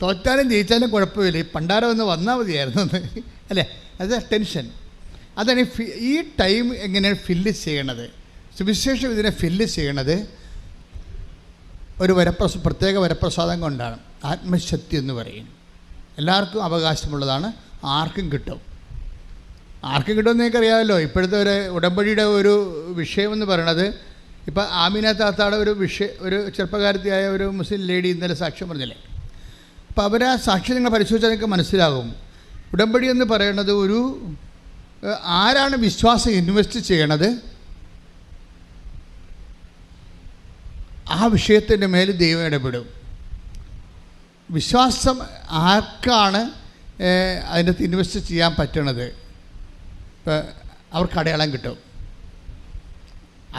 തോറ്റാലും ജയിച്ചാലും കുഴപ്പമില്ല, ഈ പണ്ടാരം ഒന്ന് വന്നാൽ മതിയായിരുന്നു എന്ന്, അല്ലേ? അത് ടെൻഷൻ. അതാണ് ഈ ടൈം എങ്ങനെയാണ് ഫില്ല് ചെയ്യണത്. സുവിശേഷം ഇതിനെ ഫില്ല് ചെയ്യണത് ഒരു പ്രത്യേക വരപ്രസാദം കൊണ്ടാണ്. ആത്മശക്തി എന്ന് പറയും. എല്ലാവർക്കും അവകാശമുള്ളതാണ്, ആർക്കും കിട്ടും. ആർക്കും കിട്ടുമെന്ന് നിങ്ങൾക്കറിയാമല്ലോ. ഇപ്പോഴത്തെ ഒരു ഉടമ്പടിയുടെ ഒരു വിഷയമെന്ന് പറയണത്, ഇപ്പം ആമിന താത്താടെ ഒരു ചെറുപ്പക്കാരത്തിയായ ഒരു മുസ്ലിം ലേഡി ഇന്നലെ സാക്ഷ്യം പറഞ്ഞില്ലേ? അപ്പോൾ അവർ ആ സാക്ഷ്യം നിങ്ങൾ പരിശോധിച്ചാൽ നിങ്ങൾക്ക് മനസ്സിലാകും. ഉടമ്പടി എന്ന് പറയുന്നത് ആരാണ് വിശ്വാസം ഇൻവെസ്റ്റ് ചെയ്യണത്, ആ വിഷയത്തിൻ്റെ മേൽ ദൈവം ഇടപെടും. വിശ്വാസം ആർക്കാണ് അതിനകത്ത് ഇൻവെസ്റ്റ് ചെയ്യാൻ പറ്റണത്, ഇപ്പോൾ അവർക്ക് അടയാളം കിട്ടും.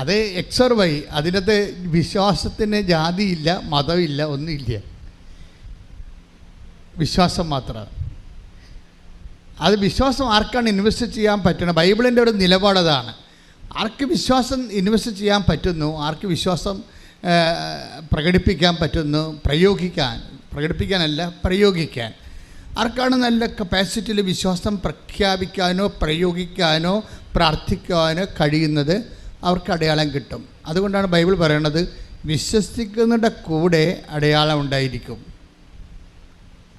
അത് എക്സ് ഓർ വൈ, അതിനകത്ത് വിശ്വാസത്തിന് ജാതിയില്ല, മതമില്ല, ഒന്നുമില്ല. വിശ്വാസം മാത്രമാണ്. അത് വിശ്വാസം ആർക്കാണ് ഇൻവെസ്റ്റ് ചെയ്യാൻ പറ്റണം. ബൈബിളിൻ്റെ ഒരു നിലപാടതാണ്. ആർക്ക് വിശ്വാസം ഇൻവെസ്റ്റ് ചെയ്യാൻ പറ്റുന്നു, ആർക്ക് വിശ്വാസം പ്രകടിപ്പിക്കാൻ പറ്റുന്നു, പ്രകടിപ്പിക്കാനല്ല പ്രയോഗിക്കാൻ, ആർക്കാണ് നല്ല കപ്പാസിറ്റിയിൽ വിശ്വാസം പ്രഖ്യാപിക്കാനോ പ്രയോഗിക്കാനോ പ്രാർത്ഥിക്കാനോ കഴിയുന്നത്, അവർക്ക് അടയാളം കിട്ടും. അതുകൊണ്ടാണ് ബൈബിൾ പറയണത്, വിശ്വസിക്കുന്നതിൻ്റെ കൂടെ അടയാളം ഉണ്ടായിരിക്കും.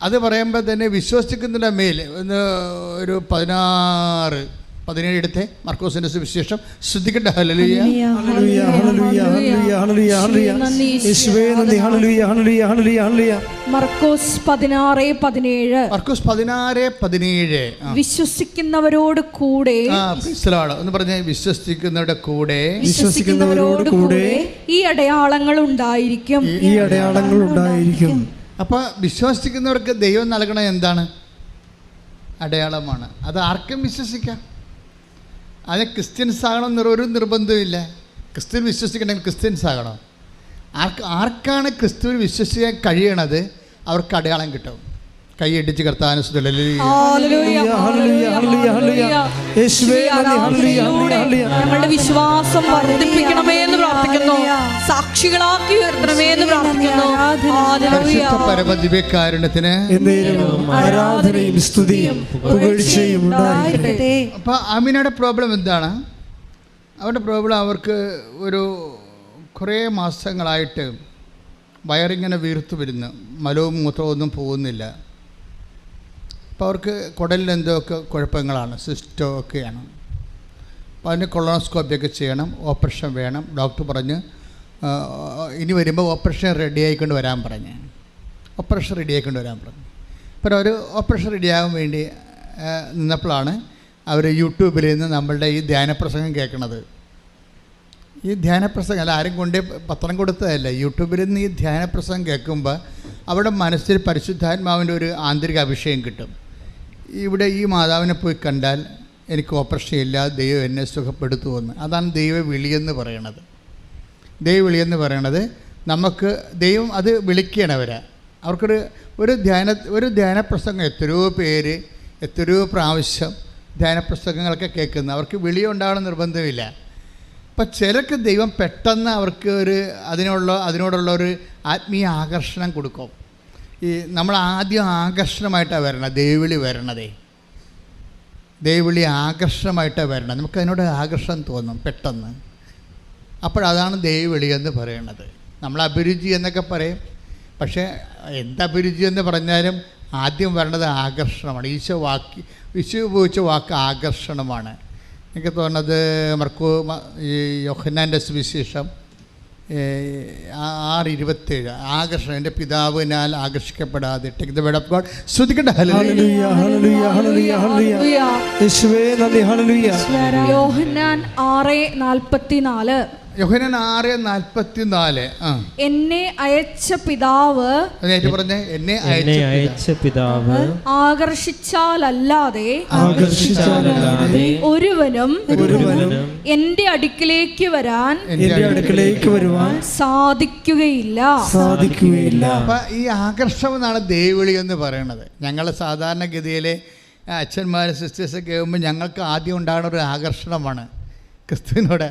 അത് പറയുമ്പോൾ തന്നെ വിശ്വസിക്കുന്നതിൻ്റെ മേൽ ഒരു 16 17 എടുത്തേ, മർക്കോസിന്റെ സുവിശേഷം. ശ്രദ്ധിക്കട്ടെ. ഹല്ലേലൂയ, ഹല്ലേലൂയ, ഹല്ലേലൂയ, ഹല്ലേലൂയ, ഹല്ലേലൂയ, ഹല്ലേലൂയ. യേശുവേ നന്ദി. ഹല്ലേലൂയ, ഹല്ലേലൂയ, ഹല്ലേലൂയ, ഹല്ലേലൂയ. മർക്കോസ് 16:17. മർക്കോസ് 16:17. വിശ്വസിക്കുന്നവരോട് കൂടെ, ഒന്ന് പറഞ്ഞേ, വിശ്വസിക്കുന്നവരുടെ കൂടെ, വിശ്വസിക്കുന്നവരോട് കൂടെ ഈ അടയാളങ്ങൾ ഉണ്ടായിരിക്കും. ഈ അടയാളങ്ങൾ ഉണ്ടായിരിക്കും. അപ്പൊ വിശ്വസിക്കുന്നവർക്ക് ദൈവം നൽകണ എന്താണ്? അടയാളമാണ്. അത് ആർക്കും വിശ്വസിക്കാം. അത് ക്രിസ്ത്യൻസ് ആകണമെന്നൊരു ഒരു നിർബന്ധമില്ല. ക്രിസ്ത്യൻ വിശ്വസിക്കണമെങ്കിൽ ക്രിസ്ത്യൻസ് ആകണം. ആർക്കാണ് ക്രിസ്തുവിൽ വിശ്വസിക്കാൻ കഴിയണത് അവർക്ക് അടയാളം കിട്ടും. കൈയടിച്ച് കർത്താവിനെ സ്തുതിക്കുന്നു. ഞങ്ങളുടെ വിശ്വാസം വർദ്ധിപ്പിക്കണമേ എന്ന് പ്രാർത്ഥിക്കുന്നു. സാക്ഷികളാക്കി ഉയർത്തണമേ എന്ന് പ്രാർത്ഥിക്കുന്നു. പരമദിവ്യകാരുണ്യത്തിന് ആരാധനയും സ്തുതിയും പുകഴ്ചയും ഉണ്ടായിരിക്കട്ടെ. അപ്പൊ ആമിനയുടെ പ്രോബ്ലം എന്താണ്? അവരുടെ പ്രോബ്ലം, അവർക്ക് ഒരു കുറേ മാസങ്ങളായിട്ട് വയറിങ്ങനെ വീർത്തു വരുന്നു, മലവും മൂത്രവും ഒന്നും പോകുന്നില്ല. അപ്പോൾ അവർക്ക് കുടലിൽ എന്തൊക്കെ കുഴപ്പങ്ങളാണ്, സിസ്റ്റോ ഒക്കെയാണ്. അപ്പോൾ അതിന് കൊളോണോസ്കോപ്പിയൊക്കെ ചെയ്യണം, ഓപ്പറേഷൻ വേണം. ഡോക്ടർ പറഞ്ഞ് ഇനി വരുമ്പോൾ ഓപ്പറേഷൻ റെഡി ആയിക്കൊണ്ട് വരാൻ പറഞ്ഞു. അപ്പോൾ അവർ ഓപ്പറേഷൻ റെഡിയാകാൻ വേണ്ടി നിന്നപ്പോഴാണ് അവർ യൂട്യൂബിൽ നിന്ന് നമ്മളുടെ ഈ ധ്യാനപ്രസംഗം കേൾക്കണത്. ഈ ധ്യാനപ്രസംഗം അല്ല, ആരും കൊണ്ടേ പത്രം കൊടുത്തതല്ല, യൂട്യൂബിൽ നിന്ന് ഈ ധ്യാനപ്രസംഗം കേൾക്കുമ്പോൾ അവിടെ മനസ്സിൽ പരിശുദ്ധാത്മാവിൻ്റെ ഒരു ആന്തരിക അഭിഷേകം കിട്ടും. ഇവിടെ ഈ മാതാവിനെ പോയി കണ്ടാൽ എനിക്ക് ഓപ്പറേഷൻ ഇല്ല, ദൈവം എന്നെ സുഖപ്പെടുത്തുമെന്ന്. അതാണ് ദൈവവിളിയെന്ന് പറയണത്. ദൈവവിളിയെന്ന് പറയണത് നമുക്ക് ദൈവം അത് വിളിക്കണവരാ. ഒരു ധ്യാനപ്രസംഗം എത്രയോ പ്രാവശ്യം ധ്യാനപ്രസംഗങ്ങളൊക്കെ കേൾക്കുന്ന അവർക്ക് വിളിയുണ്ടാകണം നിർബന്ധമില്ല. അപ്പം ചിലർക്ക് ദൈവം പെട്ടെന്ന് അവർക്ക് അതിനോടുള്ള ഒരു ആത്മീയ ആകർഷണം കൊടുക്കും. ഈ നമ്മൾ ആദ്യം ആകർഷണമായിട്ടാണ് വരണത്, ദൈവവിളി ആകർഷണമായിട്ടാണ് വരണത്. നമുക്കതിനോട് ആകർഷണം തോന്നും പെട്ടെന്ന്. അപ്പോഴതാണ് ദൈവവിളി എന്ന് പറയണത്. നമ്മൾ അഭിരുചി എന്നൊക്കെ പറയും. പക്ഷേ എന്തഭിരുചി എന്ന് പറഞ്ഞാലും ആദ്യം വരണത് ആകർഷണമാണ്. ഈശോ ഉപയോഗിച്ച വാക്ക് ആകർഷണമാണ്. എനിക്ക് തോന്നുന്നത് യോഹന്നാൻ്റെ സുവിശേഷം 6:27 ആകർഷണം. എൻ്റെ പിതാവിനാൽ ആകർഷിക്കപ്പെടാതെ take the word of God. ശ്രദ്ധിക്കട്ടെ. ഹല്ലേലൂയ, ഹല്ലേലൂയ, ഹല്ലേലൂയ, ഹല്ലേലൂയ. യേശുവേ നന്ദി. ഹല്ലേലൂയ. യോഹന്നാൻ 6:44. യോഹന്നാൻ 6:44. എന്നെ അയച്ച പിതാവ്, പറഞ്ഞേ, എന്നെ അയച്ച പിതാവ് ആകർഷിച്ചാലല്ലാതെ ഒരുവനും എന്റെ അടുക്കിലേക്ക് വരാൻ സാധിക്കുകയില്ല. അപ്പൊ ഈ ആകർഷണം എന്നാണ് ദൈവവിളി എന്ന് പറയണത്. ഞങ്ങൾ സാധാരണഗതിയിലെ അച്ഛന്മാരും സിസ്റ്റേഴ്സൊക്കെ ആകുമ്പോൾ ഞങ്ങൾക്ക് ആദ്യം ഉണ്ടാകുന്ന ഒരു ആകർഷണമാണ് ക്രിസ്തുവിനോട്.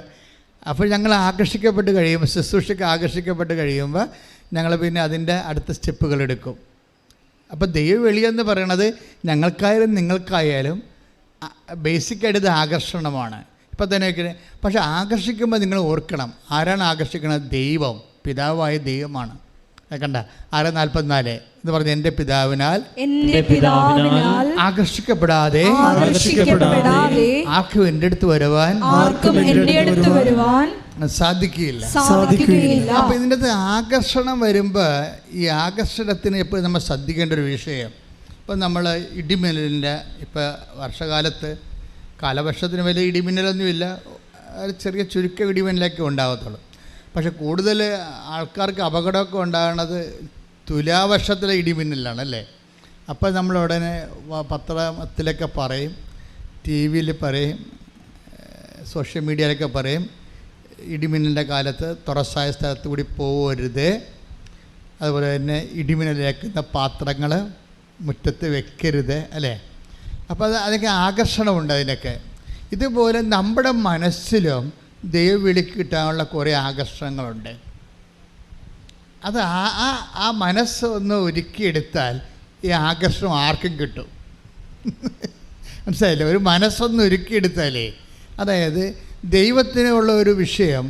അപ്പോൾ ഞങ്ങൾ ആകർഷിക്കപ്പെട്ട് കഴിയുമ്പോൾ, ശുശ്രൂഷയ്ക്ക് ആകർഷിക്കപ്പെട്ട് കഴിയുമ്പോൾ ഞങ്ങൾ പിന്നെ അതിൻ്റെ അടുത്ത സ്റ്റെപ്പുകൾ എടുക്കും. അപ്പോൾ ദൈവവിളിയെന്ന് പറയണത് ഞങ്ങൾക്കായാലും നിങ്ങൾക്കായാലും ബേസിക്കായിട്ട് ഇത് ആകർഷണമാണ്. ഇപ്പം തന്നെ പക്ഷെ ആകർഷിക്കുമ്പോൾ നിങ്ങൾ ഓർക്കണം, ആരാണ് ആകർഷിക്കുന്നത്? ദൈവം, പിതാവായ ദൈവമാണ്. കണ്ട 6:44 എന്ന് പറഞ്ഞ എൻ്റെ പിതാവിനാൽ ആകർഷിക്കപ്പെടാതെ ആർക്കും എൻ്റെ അടുത്ത് വരുവാൻ സാധിക്കുകയില്ല. അപ്പം ഇതിൻ്റെ അകത്ത് ആകർഷണം വരുമ്പോൾ ഈ ആകർഷണത്തിന് ഇപ്പോൾ നമ്മൾ ശ്രദ്ധിക്കേണ്ട ഒരു വിഷയം, ഇപ്പം നമ്മൾ ഇടിമിന്നലിൻ്റെ ഇപ്പോൾ വർഷകാലത്ത് കാലവർഷത്തിന് വലിയ ഇടിമിന്നലൊന്നുമില്ല, ചെറിയ ചുരുക്കം ഇടിമിന്നലൊക്കെ ഉണ്ടാകത്തുള്ളൂ. പക്ഷെ കൂടുതൽ ആൾക്കാർക്ക് അപകടമൊക്കെ ഉണ്ടാകുന്നത് തുലാവർഷത്തിലെ ഇടിമിന്നലാണ് അല്ലേ. അപ്പോൾ നമ്മൾ ഉടനെ പത്രത്തിലൊക്കെ പറയും, ടി വിയിൽ പറയും, സോഷ്യൽ മീഡിയയിലൊക്കെ പറയും, ഇടിമിന്നലിൻ്റെ കാലത്ത് തുറസായ സ്ഥലത്ത് കൂടി പോകരുത്. അതുപോലെ തന്നെ ഇടിമിന്നലേക്കുന്ന പാത്രങ്ങൾ മുറ്റത്ത് വെക്കരുത് അല്ലേ. അപ്പോൾ അതൊക്കെ ആകർഷണമുണ്ട് അതിനൊക്കെ. ഇതുപോലെ നമ്മുടെ മനസ്സിലും ദൈവവിളിക്ക് കിട്ടാനുള്ള കുറേ ആകർഷണങ്ങളുണ്ട്. അത് ആ മനസ്സ് ഒന്ന് ഒരുക്കിയെടുത്താൽ ഈ ആകർഷണം ആർക്കും കിട്ടും. മനസ്സിലായില്ലേ? ഒരു മനസ്സൊന്ന് ഒരുക്കിയെടുത്താലേ, അതായത് ദൈവത്തിനുള്ള ഒരു വിഷയം,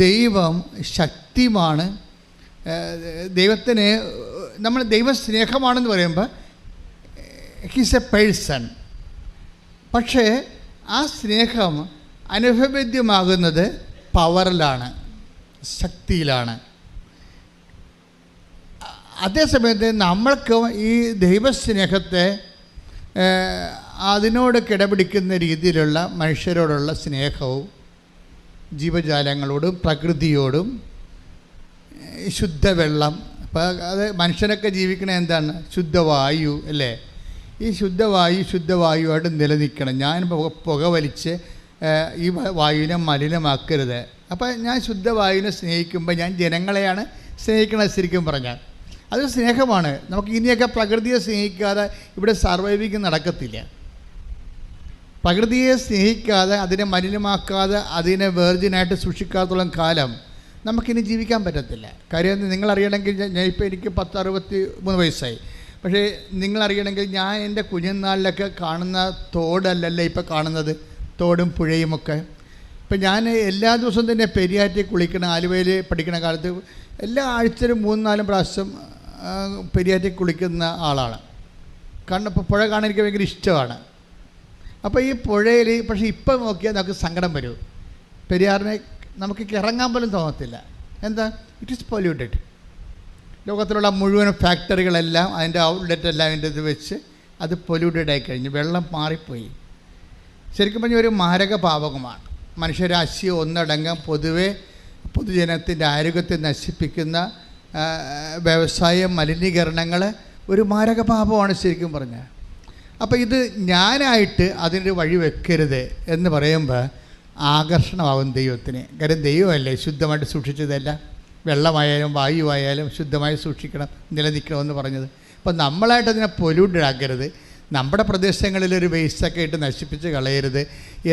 ദൈവം ശക്തിമാണ്, ദൈവത്തിന് നമ്മൾ ദൈവസ്നേഹമാണെന്ന് പറയുമ്പോൾ ഹീസ് എ പേഴ്സൺ. പക്ഷേ ആ സ്നേഹം അനുഭവേദ്യമാകുന്നത് പവറിലാണ്, ശക്തിയിലാണ്. അതേസമയത്ത് നമ്മൾക്ക് ഈ ദൈവസ്നേഹത്തെ അതിനോട് കിടപിടിക്കുന്ന രീതിയിലുള്ള മനുഷ്യരോടുള്ള സ്നേഹവും ജീവജാലങ്ങളോടും പ്രകൃതിയോടും ശുദ്ധവെള്ളം, ഇപ്പോൾ അത് മനുഷ്യനൊക്കെ ജീവിക്കണ എന്താണ്? ശുദ്ധവായു അല്ലേ? ഈ ശുദ്ധവായുവായിട്ട് നിലനിൽക്കണം. ഞാൻ പുക വലിച്ച് ഈ വായുവിനെ മലിനമാക്കരുത്. അപ്പോൾ ഞാൻ ശുദ്ധവായുവിനെ സ്നേഹിക്കുമ്പോൾ ഞാൻ ജനങ്ങളെയാണ് സ്നേഹിക്കണത്. ശരിക്കും പറഞ്ഞാൽ അത് സ്നേഹമാണ്. നമുക്ക് ഇനിയൊക്കെ പ്രകൃതിയെ സ്നേഹിക്കാതെ ഇവിടെ സർവൈവിങ് നടക്കത്തില്ല. പ്രകൃതിയെ സ്നേഹിക്കാതെ, അതിനെ മലിനമാക്കാതെ, അതിനെ വെർജിനായിട്ട് സൂക്ഷിക്കാത്തോളം കാലം നമുക്കിനി ജീവിക്കാൻ പറ്റത്തില്ല. കാര്യം നിങ്ങളറിയണമെങ്കിൽ, ഇപ്പോൾ എനിക്ക് 63 വയസ്സായി. പക്ഷേ നിങ്ങളറിയണമെങ്കിൽ ഞാൻ എൻ്റെ കുഞ്ഞുനാളിലൊക്കെ കാണുന്ന തോടല്ലല്ലേ ഇപ്പോൾ കാണുന്നത്, തോടും പുഴയുമൊക്കെ. ഇപ്പം ഞാൻ എല്ലാ ദിവസവും തന്നെ പെരിയാറ്റിൽ കുളിക്കണം. ആലുവയിൽ പഠിക്കുന്ന കാലത്ത് എല്ലാ ആഴ്ചയിലും 3-4 പ്രാവശ്യം പെരിയാറ്റിൽ കുളിക്കുന്ന ആളാണ്. കാരണം ഇപ്പോൾ പുഴ കാണാൻ എനിക്ക് ഭയങ്കര ഇഷ്ടമാണ്. അപ്പോൾ ഈ പുഴയിൽ പക്ഷേ ഇപ്പം നോക്കിയാൽ നമുക്ക് സങ്കടം വരും. പെരിയാറിനെ നമുക്ക് ഇറങ്ങാൻ പോലും തോന്നത്തില്ല. എന്താ? It is polluted. ലോകത്തിലുള്ള മുഴുവൻ ഫാക്ടറികളെല്ലാം അതിൻ്റെ ഔട്ട്ലെറ്റ് എല്ലാം അതിൻ്റെ ഇത് വെച്ച് അത് പൊല്യൂട്ടഡ് ആയി കഴിഞ്ഞു. വെള്ളം മാറിപ്പോയി. ശരിക്കും പറഞ്ഞാൽ ഒരു മാരക പാപകമാണ്. മനുഷ്യരാശി ഒന്നടങ്കം പൊതുവെ പൊതുജനത്തിൻ്റെ ആരോഗ്യത്തെ നശിപ്പിക്കുന്ന വ്യവസായ മലിനീകരണങ്ങൾ ഒരു മാരക പാപമാണ് ശരിക്കും പറഞ്ഞാൽ. അപ്പോൾ ഇത് ഞാനായിട്ട് അതിനൊരു വഴി വെക്കരുത് എന്ന് പറയുമ്പോൾ ആകർഷണമാകും ദൈവത്തിന്. കാര്യം ദൈവമല്ലേ ശുദ്ധമായിട്ട് സൂക്ഷിച്ചതല്ല. വെള്ളമായാലും വായുവായാലും ശുദ്ധമായി സൂക്ഷിക്കണം, നിലനിൽക്കണമെന്ന് പറഞ്ഞത്. അപ്പോൾ നമ്മളായിട്ട് അതിനെ പൊല്യൂട്ടഡ് ആക്കരുത്, നമ്മുടെ പ്രദേശങ്ങളിലൊരു വേസ്റ്റൊക്കെ ഇട്ട് നശിപ്പിച്ച് കളയരുത്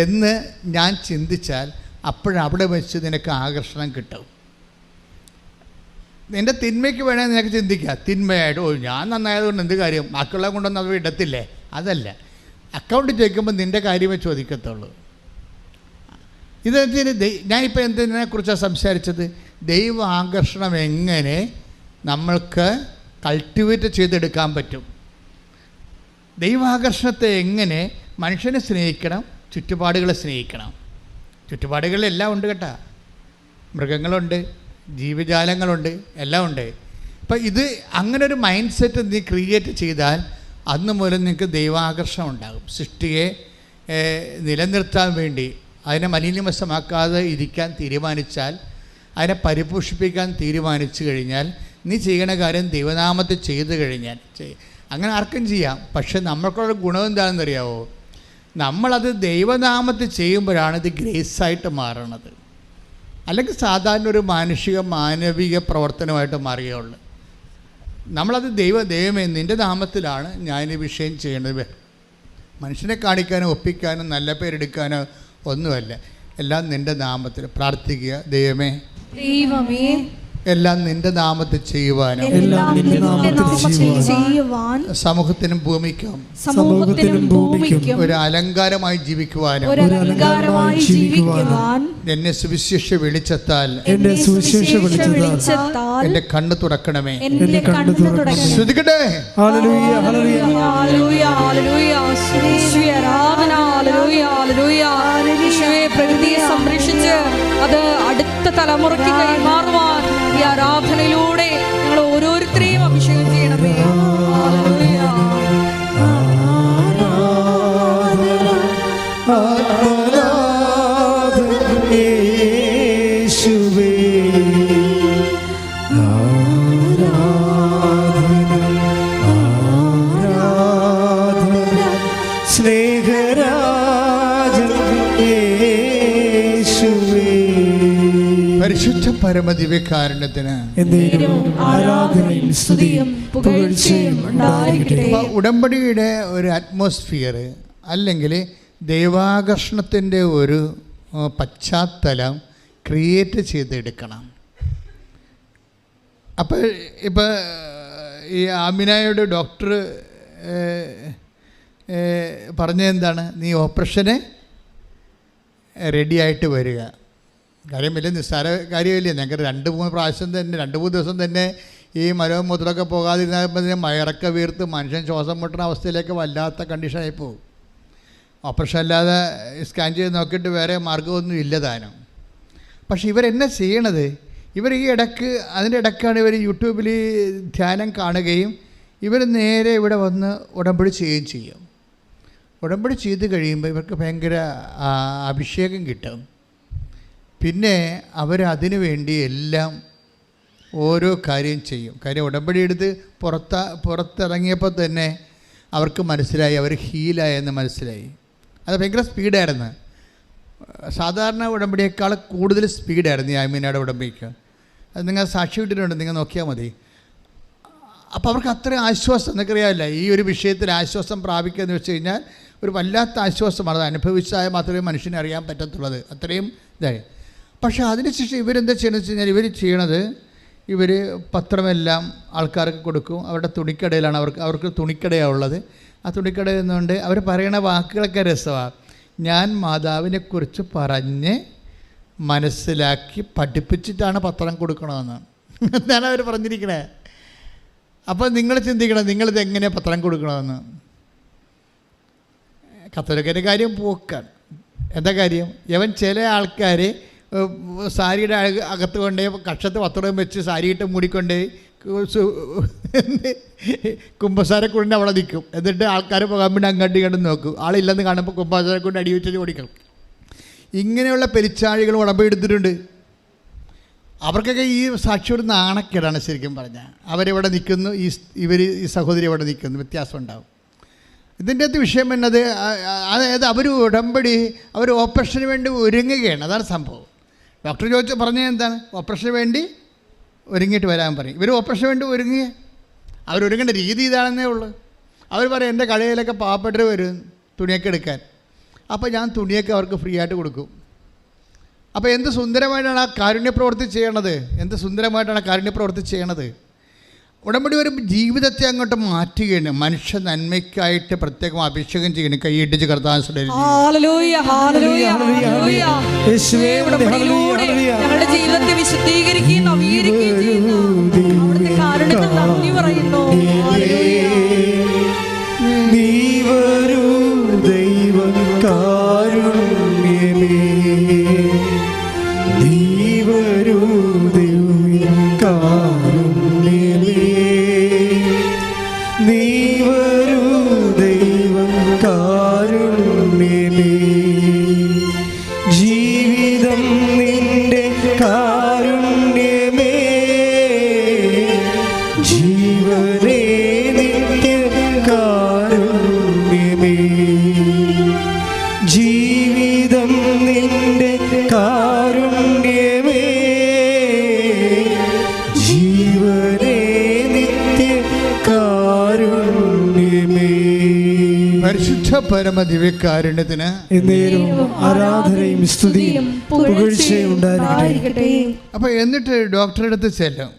എന്ന് ഞാൻ ചിന്തിച്ചാൽ അപ്പോഴവിടെ വെച്ച് നിനക്ക് ആകർഷണം കിട്ടും. നിൻ്റെ തിന്മയ്ക്ക് വേണേൽ നിനക്ക് ചിന്തിക്കുക. തിന്മയായിട്ട് ഞാൻ നന്നായതുകൊണ്ട് എന്ത് കാര്യം, ബാക്കിയുള്ള കൊണ്ടൊന്നും അത് ഇടത്തില്ലേ? അതല്ല, അക്കൗണ്ട് ചോദിക്കുമ്പോൾ നിൻ്റെ കാര്യമേ ചോദിക്കത്തുള്ളൂ. ഇതെന്തിന് ഞാനിപ്പോൾ എന്തിനെക്കുറിച്ചാണ് സംസാരിച്ചത്? ദൈവ ആകർഷണം എങ്ങനെ നമ്മൾക്ക് കൾട്ടിവേറ്റ് ചെയ്തെടുക്കാൻ പറ്റും, ദൈവാകർഷണത്തെ എങ്ങനെ മനുഷ്യനെ സ്നേഹിക്കണം, ചുറ്റുപാടുകളെ സ്നേഹിക്കണം. ചുറ്റുപാടുകളിലെല്ലാം ഉണ്ട് കേട്ടോ, മൃഗങ്ങളുണ്ട്, ജീവജാലങ്ങളുണ്ട്, എല്ലാം ഉണ്ട്. അപ്പം ഇത് അങ്ങനെ ഒരു മൈൻഡ് സെറ്റ് നീ ക്രിയേറ്റ് ചെയ്താൽ അന്ന് മുതൽ നിങ്ങൾക്ക് ദൈവാകർഷണം ഉണ്ടാകും. സൃഷ്ടിയെ നിലനിർത്താൻ വേണ്ടി, അതിനെ മലിനവശമാക്കാതെ ഇരിക്കാൻ തീരുമാനിച്ചാൽ, അതിനെ പരിപോഷിപ്പിക്കാൻ തീരുമാനിച്ചു കഴിഞ്ഞാൽ, നീ ചെയ്യണ കാര്യം ദൈവനാമത്തിൽ ചെയ്തു കഴിഞ്ഞാൽ, അങ്ങനെ ആർക്കും ചെയ്യാം. പക്ഷെ നമ്മൾക്കുള്ള ഗുണം എന്താണെന്നറിയാവോ? നമ്മളത് ദൈവനാമത്തിൽ ചെയ്യുമ്പോഴാണ് ഇത് ഗ്രേസായിട്ട് മാറണത്. അല്ലെങ്കിൽ സാധാരണ ഒരു മാനവിക പ്രവർത്തനമായിട്ട് മാറുകയുള്ളു. നമ്മളത് ദൈവമേ നിൻ്റെ നാമത്തിലാണ് ഞാൻ ഈ വിഷയം ചെയ്യേണ്ടത്. മനുഷ്യനെ കാണിക്കാനോ ഒപ്പിക്കാനോ നല്ല പേരെടുക്കാനോ ഒന്നുമല്ല, എല്ലാം നിൻ്റെ നാമത്തിൽ പ്രാർത്ഥിക്കുക. ദൈവമേ എല്ലാം നിന്റെ നാമത്തിൽ ചെയ്യുവാനും സമൂഹത്തിനും ഭൂമിക്കും ഒരു അലങ്കാരമായി ജീവിക്കുവാനും എന്നെ സുവിശേഷ വെളിച്ചത്താൽ എന്റെ കണ്ണ് തുറക്കണമേ. ശ്രദ്ധിക്കട്ടെ. പ്രകൃതിയെ സംരക്ഷിച്ച് അത് അടുത്ത തലമുറയ്ക്ക് കൈമാറുവാൻ ഈ ആരാധനയിലൂടെ ഞങ്ങൾ ഓരോരുത്തരെയും അഭിഷേകം ചെയ്യണമേ. പരിശുദ്ധ പരമദിവ്യകാരുണ്യത്തിന് ഉടമ്പടിയുടെ ഒരു അറ്റ്മോസ്ഫിയർ അല്ലെങ്കിൽ ദൈവാകർഷണത്തിൻ്റെ ഒരു പശ്ചാത്തലം ക്രിയേറ്റ് ചെയ്തെടുക്കണം. അപ്പോൾ ഇപ്പോൾ ഈ ആമിനയുടെ ഡോക്ടർ പറഞ്ഞതെന്താണ്? നീ ഓപ്പറേഷന് റെഡിയായിട്ട് വരിക. കാര്യം വലിയ നിസ്സാര കാര്യമില്ല. ഞങ്ങൾക്ക് 2-3 പ്രാവശ്യം തന്നെ 2-3 ദിവസം തന്നെ ഈ മരവും മുദ്രമൊക്കെ പോകാതിരുന്നപ്പോൾ മയറൊക്കെ വീർത്ത് മനുഷ്യൻ ശ്വാസം മുട്ടുന്ന അവസ്ഥയിലേക്ക് വല്ലാത്ത കണ്ടീഷനായി പോകും. ഓപ്പറേഷൻ അല്ലാതെ സ്കാൻ ചെയ്ത് നോക്കിയിട്ട് വേറെ മാർഗ്ഗമൊന്നും ഇല്ല താനും. പക്ഷേ ഇവരെന്നെ ചെയ്യണത്, ഇവർ ഈ ഇടയ്ക്ക് അതിൻ്റെ ഇടയ്ക്കാണ് ഇവർ യൂട്യൂബിൽ ധ്യാനം കാണുകയും ഇവർ നേരെ ഇവിടെ വന്ന് ഉടമ്പടി ചെയ്യുകയും ചെയ്യും. ഉടമ്പടി ചെയ്ത് കഴിയുമ്പോൾ ഇവർക്ക് ഭയങ്കര അഭിഷേകം കിട്ടും. പിന്നെ അവരതിനു വേണ്ടി എല്ലാം ഓരോ കാര്യം ചെയ്യും. കാര്യം ഉടമ്പടി എടുത്ത് പുറത്തിറങ്ങിയപ്പോൾ തന്നെ അവർക്ക് മനസ്സിലായി, അവർ ഹീലായെന്ന് മനസ്സിലായി. അത് ഭയങ്കര സ്പീഡായിരുന്നു. സാധാരണ ഉടമ്പടിയേക്കാൾ കൂടുതൽ സ്പീഡായിരുന്നു ഈ ആമീനയുടെ ഉടമ്പടിക്ക്. അത് നിങ്ങൾ സാക്ഷി വിട്ടിട്ടുണ്ട്, നിങ്ങൾ നോക്കിയാൽ മതി. അപ്പോൾ അവർക്ക് അത്രയും ആശ്വാസം, നിങ്ങൾക്കറിയാമല്ല, ഈ ഒരു വിഷയത്തിൽ ആശ്വാസം പ്രാപിക്കുക എന്ന് വെച്ച് കഴിഞ്ഞാൽ ഒരു വല്ലാത്ത ആശ്വാസമാണ്. അത് അനുഭവിച്ചാൽ മാത്രമേ മനുഷ്യനെ അറിയാൻ പറ്റത്തുള്ളത്, അത്രയും ഇതായി. പക്ഷേ അതിനുശേഷം ഇവരെന്താ ചെയ്യണമെന്ന് വെച്ച് കഴിഞ്ഞാൽ ഇവർ ചെയ്യണത്, ഇവർ പത്രമെല്ലാം ആൾക്കാർക്ക് കൊടുക്കും. അവരുടെ തുണിക്കടയിലാണ്, അവർക്ക് തുണിക്കടയാണ് ഉള്ളത്. ആ തുണിക്കടയിൽ നിന്നുകൊണ്ട് അവർ പറയണ വാക്കുകളൊക്കെ രസമാണ്. ഞാൻ മാതാവിനെക്കുറിച്ച് പറഞ്ഞ് മനസ്സിലാക്കി പഠിപ്പിച്ചിട്ടാണ് പത്രം കൊടുക്കണമെന്ന്. എന്താണ് അവർ പറഞ്ഞിരിക്കണേ? അപ്പോൾ നിങ്ങൾ ചിന്തിക്കണം, നിങ്ങളിത് എങ്ങനെ പത്രം കൊടുക്കണമെന്ന്. കത്തോലിക്കൻ്റെ കാര്യം പോക്കാണ്. എന്താ കാര്യം? ഇവൻ ചില ആൾക്കാർ സാരിയുടെ അകത്ത് കൊണ്ടേ കക്ഷത്ത് പത്രം വെച്ച് സാരിയിട്ട് മൂടിക്കൊണ്ട് കുമ്പസാരക്കുണ്ടിൻ്റെ അവിടെ നിൽക്കും. എന്നിട്ട് ആൾക്കാർ പോകാൻ വേണ്ടി അങ്ങോട്ട് ഇങ്ങോട്ട് നോക്കും. ആളില്ലെന്ന് കാണുമ്പോൾ കുമ്പസാരക്കുണ്ട് അടി വെച്ച് ഓടിക്കണം. ഇങ്ങനെയുള്ള പെരിച്ചാഴികൾ ഉടമ്പടി എടുത്തിട്ടുണ്ട്. അവർക്കൊക്കെ ഈ സാക്ഷി ഒരു നാണക്കേടാണ് ശരിക്കും പറഞ്ഞാൽ. അവരെവിടെ നിൽക്കുന്നു, ഈ സഹോദരി എവിടെ നിൽക്കുന്നു, വ്യത്യാസം ഉണ്ടാവും. ഇതിൻ്റെ അകത്ത് വിഷയം എന്നത്, അതായത് അവർ ഉടമ്പടി, അവർ ഓപ്പറേഷന് വേണ്ടി ഒരുങ്ങുകയാണ്. അതാണ് സംഭവം. ഡോക്ടർ പറഞ്ഞത് എന്താണ്? ഓപ്പറേഷന് വേണ്ടി ഒരുങ്ങിയിട്ട് വരാൻ പറയും. ഇവർ ഓപ്പറേഷന് വേണ്ടി ഒരുങ്ങുക. അവരൊരുങ്ങേണ്ട രീതി ഇതാണെന്നേ ഉള്ളൂ. അവർ പറയും, എൻ്റെ കടയിലൊക്കെ പാവപ്പെട്ടവർ വരും തുണിയൊക്കെ എടുക്കാൻ. അപ്പോൾ ഞാൻ തുണിയൊക്കെ അവർക്ക് ഫ്രീ ആയിട്ട് കൊടുക്കും. അപ്പോൾ എന്ത് സുന്ദരമായിട്ടാണ് ആ കാരുണ്യപ്രവൃത്തി ചെയ്യണത്, എന്ത് സുന്ദരമായിട്ടാണ് കാരുണ്യപ്രവൃത്തി ചെയ്യണത്. ഉടമ്പടി ഒരു ജീവിതത്തെ അങ്ങോട്ട് മാറ്റുകയാണ്. മനുഷ്യ നന്മയ്ക്കായിട്ട് പ്രത്യേകം അഭിഷേകം ചെയ്യണം. കൈയിട്ടിച്ച് കർത്താവിനെ ഞങ്ങളുടെ ജീവിതത്തെ വിശുദ്ധീകരിക്കുകയും നവീകരിക്കുകയും ചെയ്യുന്നു. അവിടുത്തെ കാരുണ്യത്തിൽ നന്ദി പറയുന്നു. നീ വരൂ ദൈവം കാരുണ്യമേ, നീ വരൂ ദൈവം കാരുണ്യമേ, നീ വരൂ ദൈവം കാരുണ്യമേ, ജീവിതം നിന്റെ കാരുണ്യമേ, ജീവനേ നിത്യ കാരുണ്യമേ, ജീവിതം നിന്റെ കാരുണ്യമേ, ജീവനേ നിത്യ കാരുണ്യമേ. പരിശുദ്ധ പരമ ദിവ്യകാരുണ്യത്തിന് എന്നേരവും ആരാധനയും സ്തുതിയും പുകഴ്ചയും ഉണ്ടായിരിക്കട്ടെ. അപ്പോൾ എന്നിട്ട് ഡോക്ടറുടെ അടുത്ത് ചെല്ലും.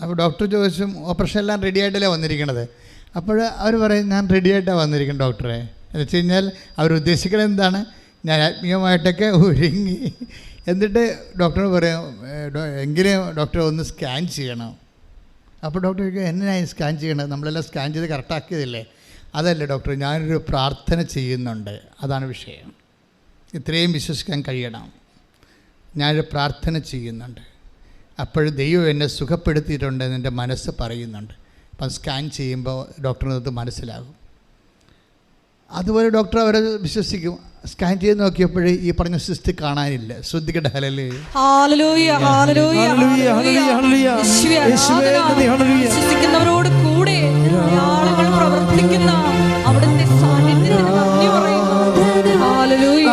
അപ്പോൾ ഡോക്ടർ ചോദിച്ചും, ഓപ്പറേഷൻ എല്ലാം റെഡി ആയിട്ടല്ലേ വന്നിരിക്കണത്? അപ്പോൾ അവർ പറയും, ഞാൻ റെഡി ആയിട്ടാണ് വന്നിരിക്കുന്നത് ഡോക്ടറെ. എന്ന് വെച്ച് കഴിഞ്ഞാൽ അവരുദ്ദേശിക്കുന്നത് എന്താണ്? ഞാൻ ആത്മീയമായിട്ടൊക്കെ ഒരുങ്ങി. എന്നിട്ട് ഡോക്ടറിന് പറയും, എങ്കിലും ഡോക്ടർ ഒന്ന് സ്കാൻ ചെയ്യണം. അപ്പോൾ ഡോക്ടർ ചോദിക്കും, എന്നായി സ്കാൻ ചെയ്യണം? നമ്മളെല്ലാം സ്കാൻ ചെയ്ത് കറക്റ്റാക്കിയതല്ലേ? അതല്ല ഡോക്ടർ, ഞാനൊരു പ്രാർത്ഥന ചെയ്യുന്നുണ്ട്, അതാണ് വിഷയം. ഇത്രയും വിശ്വസിക്കാൻ കഴിയണം. ഞാനൊരു പ്രാർത്ഥന ചെയ്യുന്നുണ്ട്, അപ്പോൾ ദൈവം എന്നെ സുഖപ്പെടുത്തിയിട്ടുണ്ടെന്ന് എൻ്റെ മനസ്സ് പറയുന്നുണ്ട്. അപ്പം സ്കാൻ ചെയ്യുമ്പോൾ ഡോക്ടറിനത് മനസ്സിലാകും. അതുപോലെ ഡോക്ടർ അവരെ വിശ്വസിക്കും. സ്കാൻ ചെയ്ത് നോക്കിയപ്പോഴേ ഈ പറഞ്ഞ സിസ്റ്റ് കാണാനില്ല. ശ്രദ്ധിക്കട്ടെ. വിശ്വസിക്കുന്നവരോട് കൂടെ ആളുകൾ പ്രവർത്തിക്കുന്ന അവിടുത്തെ സാന്നിധ്യത്തിന് നന്ദി പറയുന്നു. ഹല്ലേലൂയ.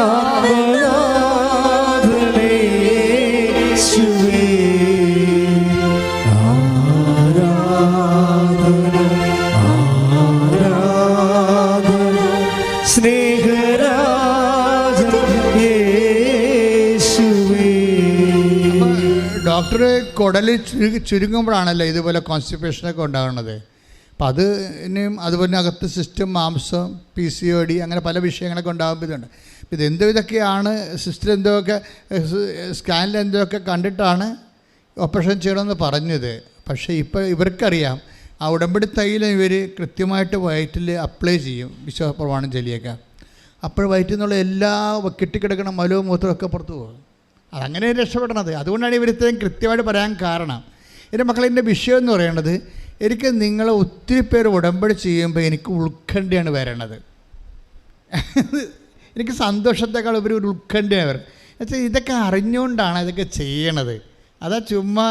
ഡോക്ടർ കുടൽ ചുരുങ്ങുമ്പോഴാണല്ലോ ഇതുപോലെ കോൺസ്റ്റിപ്പേഷനൊക്കെ ഉണ്ടാകുന്നത്. അപ്പം അത് ഇനിയും അതുപോലെ അകത്ത് സിസ്റ്റം, മാംസം, PCOD, അങ്ങനെ പല വിഷയങ്ങളൊക്കെ ഉണ്ടാകുമ്പോഴുണ്ട്. ഇതൊക്കെയാണ് സിസ്റ്റർ എന്തൊക്കെ സ്കാനിൽ എന്തൊക്കെ കണ്ടിട്ടാണ് ഓപ്പറേഷൻ ചെയ്യണമെന്ന് പറഞ്ഞത്. പക്ഷേ ഇപ്പോൾ ഇവർക്കറിയാം, ആ ഉടമ്പടി തൈലം ഇവർ കൃത്യമായിട്ട് വയറ്റിൽ അപ്ലൈ ചെയ്യും, വിശ്വാസപ്രമാണം ചൊല്ലിയൊക്കെ. അപ്പോൾ വയറ്റിൽ നിന്നുള്ള എല്ലാ കെട്ടിക്കിടക്കണ മലവും മൂത്രവും ഒക്കെ പുറത്തു പോകും. അതങ്ങനെ രക്ഷപ്പെടണത്. അതുകൊണ്ടാണ് ഇവർ ഇത്രയും കൃത്യമായിട്ട് പറയാൻ കാരണം. എൻ്റെ മക്കളെ, എൻ്റെ വിഷയം എന്ന് പറയുന്നത്, എനിക്ക് നിങ്ങളെ ഒത്തിരി പേര് ഉടമ്പടി ചെയ്യുമ്പോൾ എനിക്ക് ഉത്കണ്ഠയാണ് വരണത്. എനിക്ക് സന്തോഷത്തെക്കാൾ ഒരു ഉത്കണ്ഠയാണ് വരുന്നത്. എന്നുവെച്ചാൽ ഇതൊക്കെ അറിഞ്ഞുകൊണ്ടാണ് ഇതൊക്കെ ചെയ്യണത്. അതാ ചുമ്മാ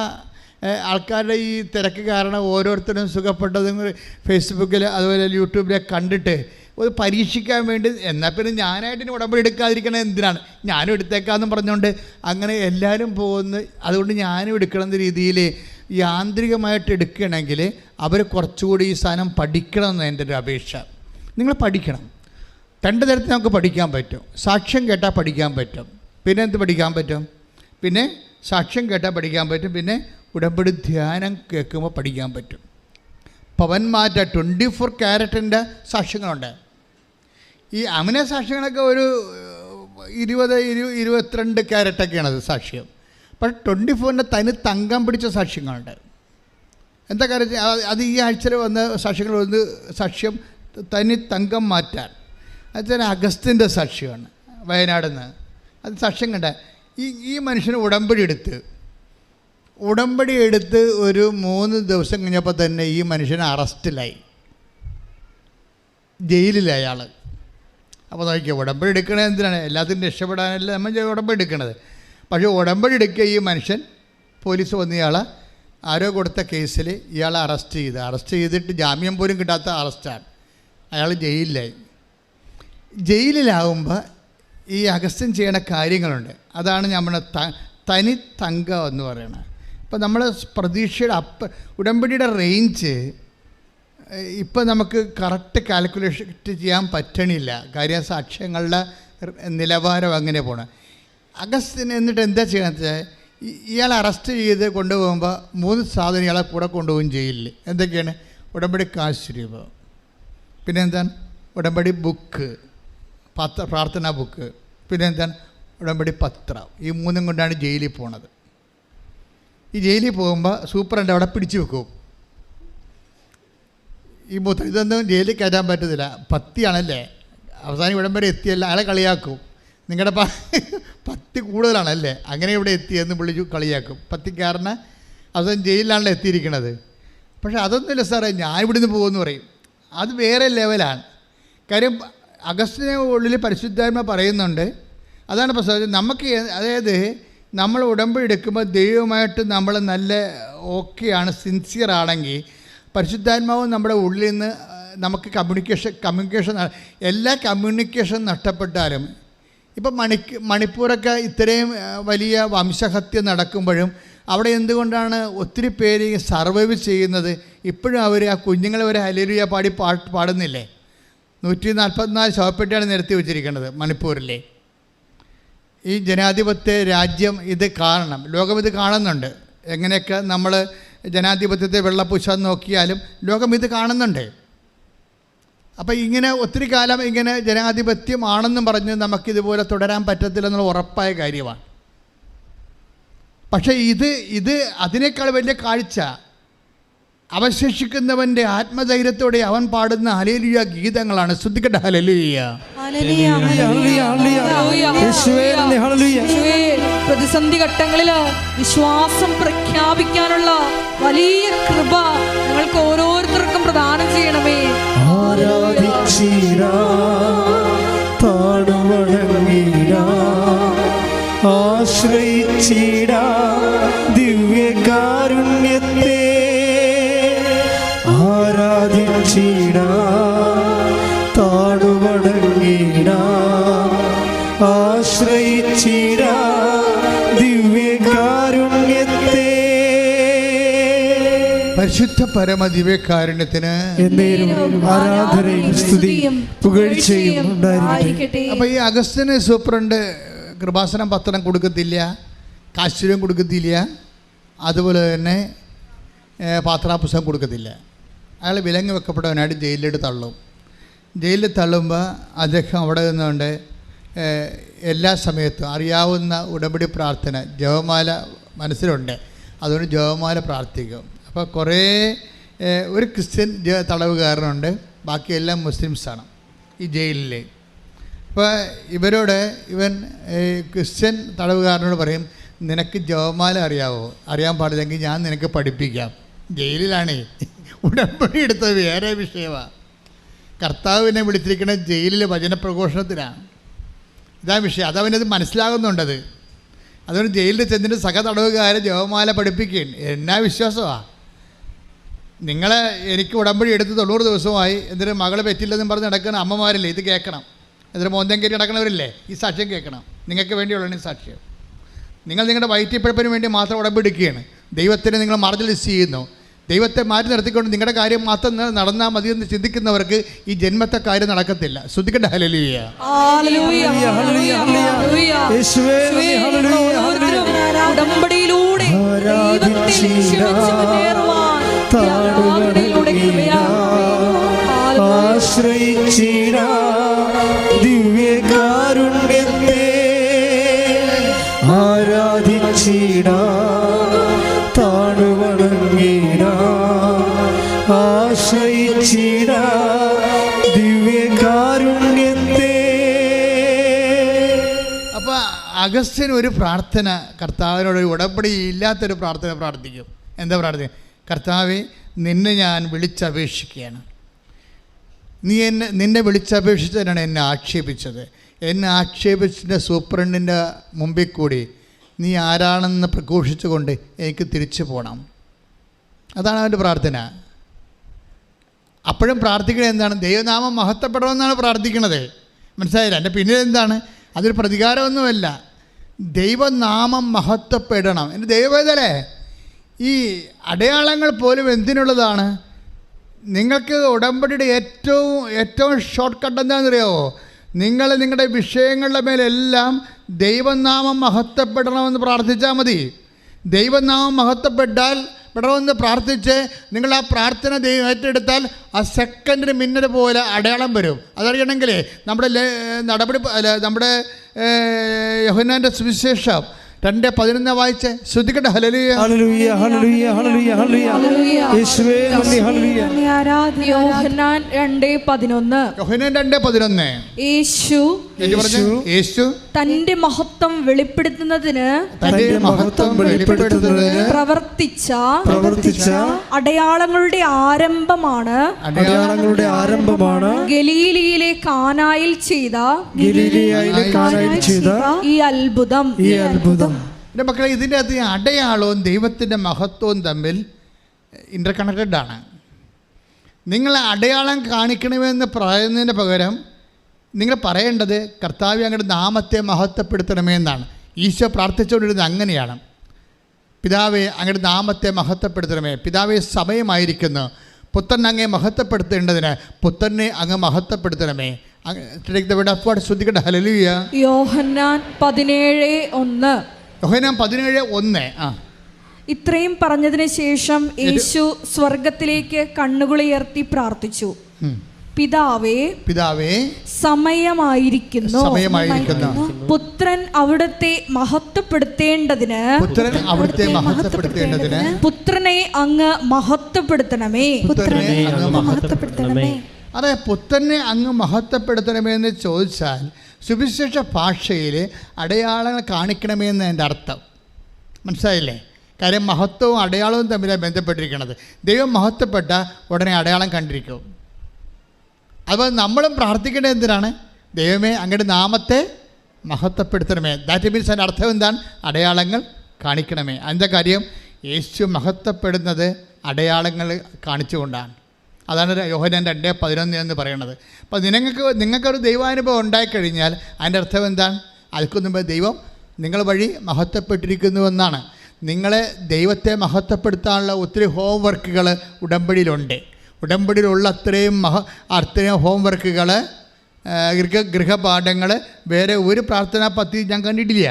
ആൾക്കാരുടെ ഈ തിരക്ക് കാരണം ഓരോരുത്തരും സുഖപ്പെട്ടതും ഫേസ്ബുക്കിൽ അതുപോലെ യൂട്യൂബിലൊക്കെ കണ്ടിട്ട് ഒരു പരീക്ഷിക്കാൻ വേണ്ടി, എന്നാൽ പിന്നെ ഞാനായിട്ട് ഉടമ്പടി എടുക്കാതിരിക്കണത് എന്തിനാണ്, ഞാനും എടുത്തേക്കാമെന്നും പറഞ്ഞുകൊണ്ട് അങ്ങനെ എല്ലാവരും പോകുന്നു. അതുകൊണ്ട് ഞാനും എടുക്കണമെന്ന രീതിയിൽ യാന്ത്രികമായിട്ട് എടുക്കണമെങ്കിൽ അവർ കുറച്ചുകൂടി ഈ സാധനം പഠിക്കണമെന്ന് എൻ്റെ ഒരു അപേക്ഷ. നിങ്ങൾ പഠിക്കണം. 2 തരത്തിൽ നമുക്ക് പഠിക്കാൻ പറ്റും. സാക്ഷ്യം കേട്ടാൽ പഠിക്കാൻ പറ്റും. പിന്നെ എന്ത് പഠിക്കാൻ പറ്റും? പിന്നെ സാക്ഷ്യം കേട്ടാൽ പഠിക്കാൻ പറ്റും. പിന്നെ ഉടമ്പടി ധ്യാനം കേൾക്കുമ്പോൾ പഠിക്കാൻ പറ്റും. പവന്മാറ്റ 24 ക്യാരറ്റിൻ്റെ സാക്ഷ്യങ്ങളുണ്ട്. ഈ അമിന സാക്ഷ്യങ്ങളൊക്കെ ഒരു 20-22 ക്യാരറ്റൊക്കെയാണത് സാക്ഷ്യം. പക്ഷേ 24ൻ്റെ തനി തങ്കം പിടിച്ച സാക്ഷ്യങ്ങളുണ്ട്. എന്താ കാര്യം? അത് ഈ ആഴ്ചയിൽ വന്ന സാക്ഷ്യങ്ങൾ ഒന്ന് സാക്ഷ്യം തനി തങ്കം മാറ്റാൻ. അതുവെച്ചാൽ അഗസ്റ്റിൻ്റെ സാക്ഷ്യമാണ് വയനാട് നിന്ന്. അത് സാക്ഷ്യം കണ്ട ഈ മനുഷ്യന് ഉടമ്പടി എടുത്ത് ഒരു 3 ദിവസം കഴിഞ്ഞപ്പോൾ തന്നെ ഈ മനുഷ്യന് അറസ്റ്റിലായി, ജയിലിലായി അയാൾ. അപ്പോൾ നോക്കിയാൽ ഉടമ്പടി എടുക്കണത് എന്തിനാണ്? എല്ലാത്തിനും രക്ഷപ്പെടാനല്ല നമ്മൾ ഉടമ്പടി എടുക്കണത്. പക്ഷേ ഉടമ്പടി എടുക്കുക ഈ മനുഷ്യൻ, പോലീസ് വന്ന് ഇയാളെ ആരോ കൊടുത്ത കേസിൽ ഇയാളെ അറസ്റ്റ് ചെയ്തിട്ട് ജാമ്യം പോലും കിട്ടാത്ത അറസ്റ്റാണ്. അയാൾ ജയിലിലാവുമ്പോൾ ഈ അഗസ്റ്റിൻ ചെയ്യണ കാര്യങ്ങളുണ്ട്. അതാണ് നമ്മൾ തനി തങ്കം എന്ന് പറയുന്നത്. ഇപ്പം നമ്മൾ പ്രതീക്ഷയുടെ ഉടമ്പടിയുടെ റേഞ്ച് ഇപ്പം നമുക്ക് കറക്റ്റ് കാൽക്കുലേഷൻ ചെയ്യാൻ പറ്റണില്ല. കാര്യം സാക്ഷ്യങ്ങളുടെ നിലവാരം അങ്ങനെ പോകണം. അഗസ്റ്റിന് എന്നിട്ട് എന്താ ചെയ്യണമെന്ന് വെച്ചാൽ, ഇയാളെ അറസ്റ്റ് ചെയ്ത് കൊണ്ടുപോകുമ്പോൾ 3 സാധനം ഇയാളെ കൂടെ കൊണ്ടുപോകും ജയിലിൽ. എന്തൊക്കെയാണ്? ഉടമ്പടി കാശ് രൂപ, പിന്നെ എന്താണ് ഉടമ്പടി ബുക്ക്, പ്രാർത്ഥനാ ബുക്ക്, പിന്നെ എന്താണ് ഉടമ്പടി പത്രം. ഈ 3 കൊണ്ടാണ് ജയിലിൽ പോണത്. ഈ ജയിലിൽ പോകുമ്പോൾ സൂപ്രണ്ട് അവിടെ പിടിച്ചു വെക്കും. ഈ ഇതൊന്നും ജയിലിൽ കയറ്റാൻ പറ്റത്തില്ല, പത്തിയാണല്ലേ. അവസാനം ഉടമ്പടി എത്തിയല്ല, അയാളെ കളിയാക്കും. നിങ്ങളുടെ പത്തി കൂടുതലാണല്ലേ, അങ്ങനെ ഇവിടെ എത്തിയെന്ന് വിളിച്ചു കളിയാക്കും. പത്തിക്കാരന് അവസാനം ജയിലിലാണല്ലോ എത്തിയിരിക്കണത്. പക്ഷേ അതൊന്നുമില്ല സാറേ, ഞാനിവിടെ നിന്ന് പോകുമെന്ന് പറയും. അത് വേറെ ലെവലാണ്. കാര്യം അഗസ്റ്റിന് ഉള്ളിൽ പരിശുദ്ധാത്മ പറയുന്നുണ്ട്. അതാണ് പ്രശ്നം. നമുക്ക് അതായത് നമ്മൾ ഉടമ്പടി എടുക്കുമ്പോൾ ദൈവമായിട്ട് നമ്മൾ നല്ല ഓക്കെയാണ്, സിൻസിയർ ആണെങ്കിൽ പരിശുദ്ധാത്മാവും നമ്മുടെ ഉള്ളിൽ നിന്ന് നമുക്ക് കമ്മ്യൂണിക്കേഷൻ എല്ലാ കമ്മ്യൂണിക്കേഷൻ നഷ്ടപ്പെട്ടാലും, ഇപ്പം മണിപ്പൂരൊക്കെ ഇത്രയും വലിയ വംശഹത്യ നടക്കുമ്പോഴും അവിടെ എന്തുകൊണ്ടാണ് ഒത്തിരി പേര് സർവൈവ് ചെയ്യുന്നത്? ഇപ്പോഴും അവർ ആ കുഞ്ഞുങ്ങളെ ഒരു ഹല്ലേലൂയ പാടുന്നില്ലേ? 144 ശവപ്പെട്ടിയാണ് നിരത്തി വെച്ചിരിക്കുന്നത് മണിപ്പൂരിലെ. ഈ ജനാധിപത്യ രാജ്യം ഇത് കാണണം, ലോകം ഇത് കാണുന്നുണ്ട്. എങ്ങനെയൊക്കെ നമ്മൾ ജനാധിപത്യത്തെ വെള്ളപ്പൂശാൻ നോക്കിയാലും ലോകം ഇത് കാണുന്നുണ്ട്. അപ്പോൾ ഇങ്ങനെ ഒത്തിരി കാലം ഇങ്ങനെ ജനാധിപത്യമാണെന്നും പറഞ്ഞ് നമുക്കിതുപോലെ തുടരാൻ പറ്റത്തില്ലെന്നുള്ള ഉറപ്പായ കാര്യമാണ്. പക്ഷേ ഇത് അതിനേക്കാൾ വലിയ കാഴ്ച അവശേഷിക്കുന്നവൻ്റെ ആത്മധൈര്യത്തോടെ അവൻ പാടുന്ന ഹല്ലേലൂയ ഗീതങ്ങളാണ്. ശ്രദ്ധിക്കട്ടെ, ഹല്ലേലൂയ. പ്രതിസന്ധി ഘട്ടങ്ങളിൽ വിശ്വാസം പ്രഖ്യാപിക്കാനുള്ള വലിയ കൃപ ഞങ്ങൾക്ക് ഓരോരുത്തർക്കും പ്രദാനം ചെയ്യണമേ. ആശ്രയിച്ചിടാ ദിവ്യകാരുണ്യത്തെ, ആരാധിച്ചിടാ താണുവണങ്ങിടാ, ആശ്രയിച്ചിടാ ദിവ്യകാരുണ്യത്തെ. പരിശുദ്ധ പരമ ദിവ്യകാരുണ്യത്തിന് ആരാധനയും സ്തുതിയും പുകഴ്ചയും ഉണ്ടായിരിക്കട്ടെ. അപ്പോൾ ഈ അഗസ്റ്റിന് സൂപ്രണ്ട് കൃപാസനം പത്രം കൊടുക്കത്തില്ല, കാശ്വര്യം കൊടുക്കത്തില്ല, അതുപോലെ തന്നെ പാത്രാപുസ്തകം കൊടുക്കത്തില്ല. അയാൾ വിലങ്ങ് വെക്കപ്പെട്ടവനായിട്ട് ജയിലിലിട്ട് തള്ളും. ജയിലിൽ തള്ളുമ്പോൾ അദ്ദേഹം അവിടെ നിന്നുകൊണ്ട് എല്ലാ സമയത്തും അറിയാവുന്ന ഉടമ്പടി പ്രാർത്ഥന ജപമാല മനസ്സിലുണ്ട്, അതുകൊണ്ട് ജപമാല പ്രാർത്ഥിക്കും. അപ്പോൾ കുറേ ഒരു ക്രിസ്ത്യൻ തടവുകാരനുണ്ട്, ബാക്കിയെല്ലാം മുസ്ലിംസാണ് ഈ ജയിലിൽ. ഇപ്പോൾ ഇവരോട് ക്രിസ്ത്യൻ തടവുകാരനോട് പറയും, നിനക്ക് ജപമാല അറിയാവോ? അറിയാൻ പാടില്ലെങ്കിൽ ഞാൻ നിനക്ക് പഠിപ്പിക്കാം. ജയിലിലാണേ. ഉടമ്പടി എടുത്തത് വേറെ വിഷയമാണ്. കർത്താവിനെ വിളിച്ചിരിക്കുന്ന ജയിലിൽ വചനപ്രഘോഷണത്തിനാണ്. ഇതാ വിഷയം. അതവനത് മനസ്സിലാകുന്നുണ്ടത്. അതുകൊണ്ട് ജയിലിൽ ചെന്നിട്ട് സഹ തടവുകാരെ ജപമാല പഠിപ്പിക്കുകയും എന്നാ വിശ്വാസമാണ്. എനിക്ക് ഉടമ്പടി എടുത്ത് 90 ദിവസമായി, എന്നിട്ട് മകളെ പറ്റില്ലെന്നും പറഞ്ഞ് നടക്കുന്ന അമ്മമാരില്ലേ, ഇത് കേൾക്കണം. എന്നിട്ട് മോന്തം കയറ്റി നടക്കുന്നവരില്ലേ, ഈ സാക്ഷ്യം കേൾക്കണം. നിങ്ങൾക്ക് വേണ്ടിയുള്ളതാണ് ഈ സാക്ഷ്യം. നിങ്ങൾ നിങ്ങളുടെ വയറ്റിപ്പിഴപ്പിന് വേണ്ടി മാത്രം ഉടമ്പെടുക്കുകയാണ്. ദൈവത്തിന് നിങ്ങൾ മാർജിനലൈസ് ചെയ്യുന്നു. ദൈവത്തെ മാറ്റി നിർത്തിക്കൊണ്ട് നിങ്ങളുടെ കാര്യം മാത്രം നടന്നാൽ മതി എന്ന് ചിന്തിക്കുന്നവർക്ക് ഈ ജന്മത്തെ കാര്യം നടക്കത്തില്ല. ശ്രദ്ധിക്കട്ടെ. ഹല്ലേലൂയ. ഉടമ്പടിയിലൂടെ ആശ്രയിച്ചിട ദിവ്യകാരുണ്യത്തെ ആരാധിച്ചിട താണുവണങ്ങിട ആശ്രയിച്ചിട ദിവ്യകാരുണ്യത്തെ. അപ്പോൾ അഗസ്ത്യൻ ഒരു പ്രാർത്ഥന കർത്താവിനോട്, ഉടമ്പടി ഇല്ലാത്തൊരു പ്രാർത്ഥന പ്രാർത്ഥിക്കും. എന്താ പ്രാർത്ഥന? കർത്താവെ, നിന്നെ ഞാൻ വിളിച്ചപേക്ഷിക്കുകയാണ്. നിന്നെ വിളിച്ചപേക്ഷിച്ചതിനാണ് എന്നെ ആക്ഷേപിച്ചത്. എന്നെ ആക്ഷേപിച്ചതിൻ്റെ സൂപ്രണ്ടിൻ്റെ മുമ്പിൽ കൂടി നീ ആരാണെന്ന് പ്രഘോഷിച്ചുകൊണ്ട് എനിക്ക് തിരിച്ചു പോകണം. അതാണ് അവൻ്റെ പ്രാർത്ഥന. അപ്പോഴും പ്രാർത്ഥിക്കുന്നത് എന്താണ്? ദൈവനാമം മഹത്വപ്പെടണമെന്നാണ് പ്രാർത്ഥിക്കുന്നത്. മനസ്സിലായില്ല? എൻ്റെ പിന്നിൽ എന്താണ്? അതൊരു പ്രതികാരമൊന്നുമല്ല. ദൈവനാമം മഹത്വപ്പെടണം. എൻ്റെ ദൈവവേദനേ, ഈ അടയാളങ്ങൾ പോലും എന്തിനുള്ളതാണ്? നിങ്ങൾക്ക് ഉടമ്പടിയുടെ ഏറ്റവും ഷോർട്ട് കട്ട് എന്താണെന്നറിയാമോ? നിങ്ങൾ നിങ്ങളുടെ വിഷയങ്ങളുടെ മേലെല്ലാം ദൈവനാമം മഹത്വപ്പെടണമെന്ന് പ്രാർത്ഥിച്ചാൽ മതി. ദൈവനാമം മഹത്വപ്പെടണമെന്ന് പ്രാർത്ഥിച്ച് നിങ്ങൾ ആ പ്രാർത്ഥന ഏറ്റെടുത്താൽ ആ സെക്കൻഡിന് മിന്നൽ പോലെ അടയാളം വരും. അതറിയണമെങ്കിൽ നമ്മുടെ യോഹന്നാൻ്റെ സുവിശേഷം 2:11 വായിച്ച് ശ്രദ്ധിക്കട്ടെ. ഹല്ലേലൂയ ഹല്ലേലൂയ ഹല്ലേലൂയ ഹല്ലേലൂയ ഹല്ലേലൂയ. യേശുവേ നന്ദി. ഹല്ലേലൂയ. യോഹന്നാൻ 2:11. യോഹന്നാൻ 2:11. യേശു തന്റെ മഹത്വം വെളിപ്പെടുത്തുന്നതിന് പ്രവർത്തിച്ച അടയാളങ്ങളുടെ ആരംഭമാണ് ഗലീലയിലെ കാനായിൽ ചെയ്ത ഈ അത്ഭുതം. എൻ്റെ മക്കളെ, ഇതിൻ്റെ അകത്ത് അടയാളവും ദൈവത്തിൻ്റെ മഹത്വവും തമ്മിൽ ഇൻ്റർകണക്റ്റഡ് ആണ്. നിങ്ങൾ അടയാളം കാണിക്കണമെന്ന് പറയുന്നതിന് പകരം നിങ്ങൾ പറയേണ്ടത് കർത്താവേ, അങ്ങയുടെ നാമത്തെ മഹത്വപ്പെടുത്തണമേ എന്നാണ്. ഈശോ പ്രാർത്ഥിച്ചുകൊണ്ടിരുന്നത് അങ്ങനെയാണ്. പിതാവേ, അങ്ങയുടെ നാമത്തെ മഹത്വപ്പെടുത്തണമേ. പിതാവേ, സമയമായിരിക്കുന്നു. പുത്രൻ അങ്ങേ മഹത്വപ്പെടുത്തേണ്ടതിന് പുത്രനെ അങ്ങ് മഹത്വപ്പെടുത്തണമേ. ശ്രദ്ധിക്കട്ടെ. ഹല്ലേലൂയ. യോഹന്നാൻ 17:1. യോഹന്നാൻ 17:1. ഇത്രയും പറഞ്ഞതിന് ശേഷം യേശു സ്വർഗത്തിലേക്ക് കണ്ണുകളുയർത്തി പ്രാർത്ഥിച്ചു, പിതാവേ, സമയമായിരിക്കുന്നു. പുത്രൻ അവിടുത്തെ മഹത്വപ്പെടുത്തേണ്ടതിന് പുത്രനെ അങ്ങ് മഹത്വപ്പെടുത്തണമേ. അതെ, പുത്രനെ അങ്ങ് മഹത്വപ്പെടുത്തണമേ എന്ന് ചോദിച്ചാൽ സുവിശേഷ ഭാഷയിൽ അടയാളങ്ങൾ കാണിക്കണമേ എന്ന് എൻ്റെ അർത്ഥം. മനസ്സിലായില്ലേ? കാര്യം മഹത്വവും അടയാളവും തമ്മിലാണ് ബന്ധപ്പെട്ടിരിക്കുന്നത്. ദൈവം മഹത്വപ്പെട്ട ഉടനെ അടയാളം കണ്ടിരിക്കും. അപ്പോൾ നമ്മളും പ്രാർത്ഥിക്കേണ്ടത് എന്തിനാണ്? ദൈവമേ, അങ്ങയുടെ നാമത്തെ മഹത്വപ്പെടുത്തണമേ. ദാറ്റ് മീൻസ് അതിൻ്റെ അർത്ഥം എന്താണ്? അടയാളങ്ങൾ കാണിക്കണമേ. അതിൻ്റെ കാര്യം യേശു മഹത്വപ്പെടുന്നത് അടയാളങ്ങൾ കാണിച്ചുകൊണ്ടാണ്. അതാണ് യോഹന്നാൻ 2:11 എന്ന് പറയുന്നത്. അപ്പോൾ നിങ്ങൾക്കൊരു ദൈവാനുഭവം ഉണ്ടായിക്കഴിഞ്ഞാൽ അതിൻ്റെ അർത്ഥം എന്താണ്? അതിന് മുമ്പ് ദൈവം നിങ്ങൾ വഴി മഹത്വപ്പെട്ടിരിക്കുന്നുവെന്നാണ്. നിങ്ങളെ ദൈവത്തെ മഹത്വപ്പെടുത്താനുള്ള ഒത്തിരി ഹോം വർക്കുകൾ ഉടമ്പടിയിലുണ്ട്. ഉടമ്പടിയിലുള്ള അത്രയും ഹോം വർക്കുകൾ, ഗൃഹപാഠങ്ങൾ വേറെ ഒരു പ്രാർത്ഥനാ പദ്ധതി ഞാൻ കണ്ടിട്ടില്ല.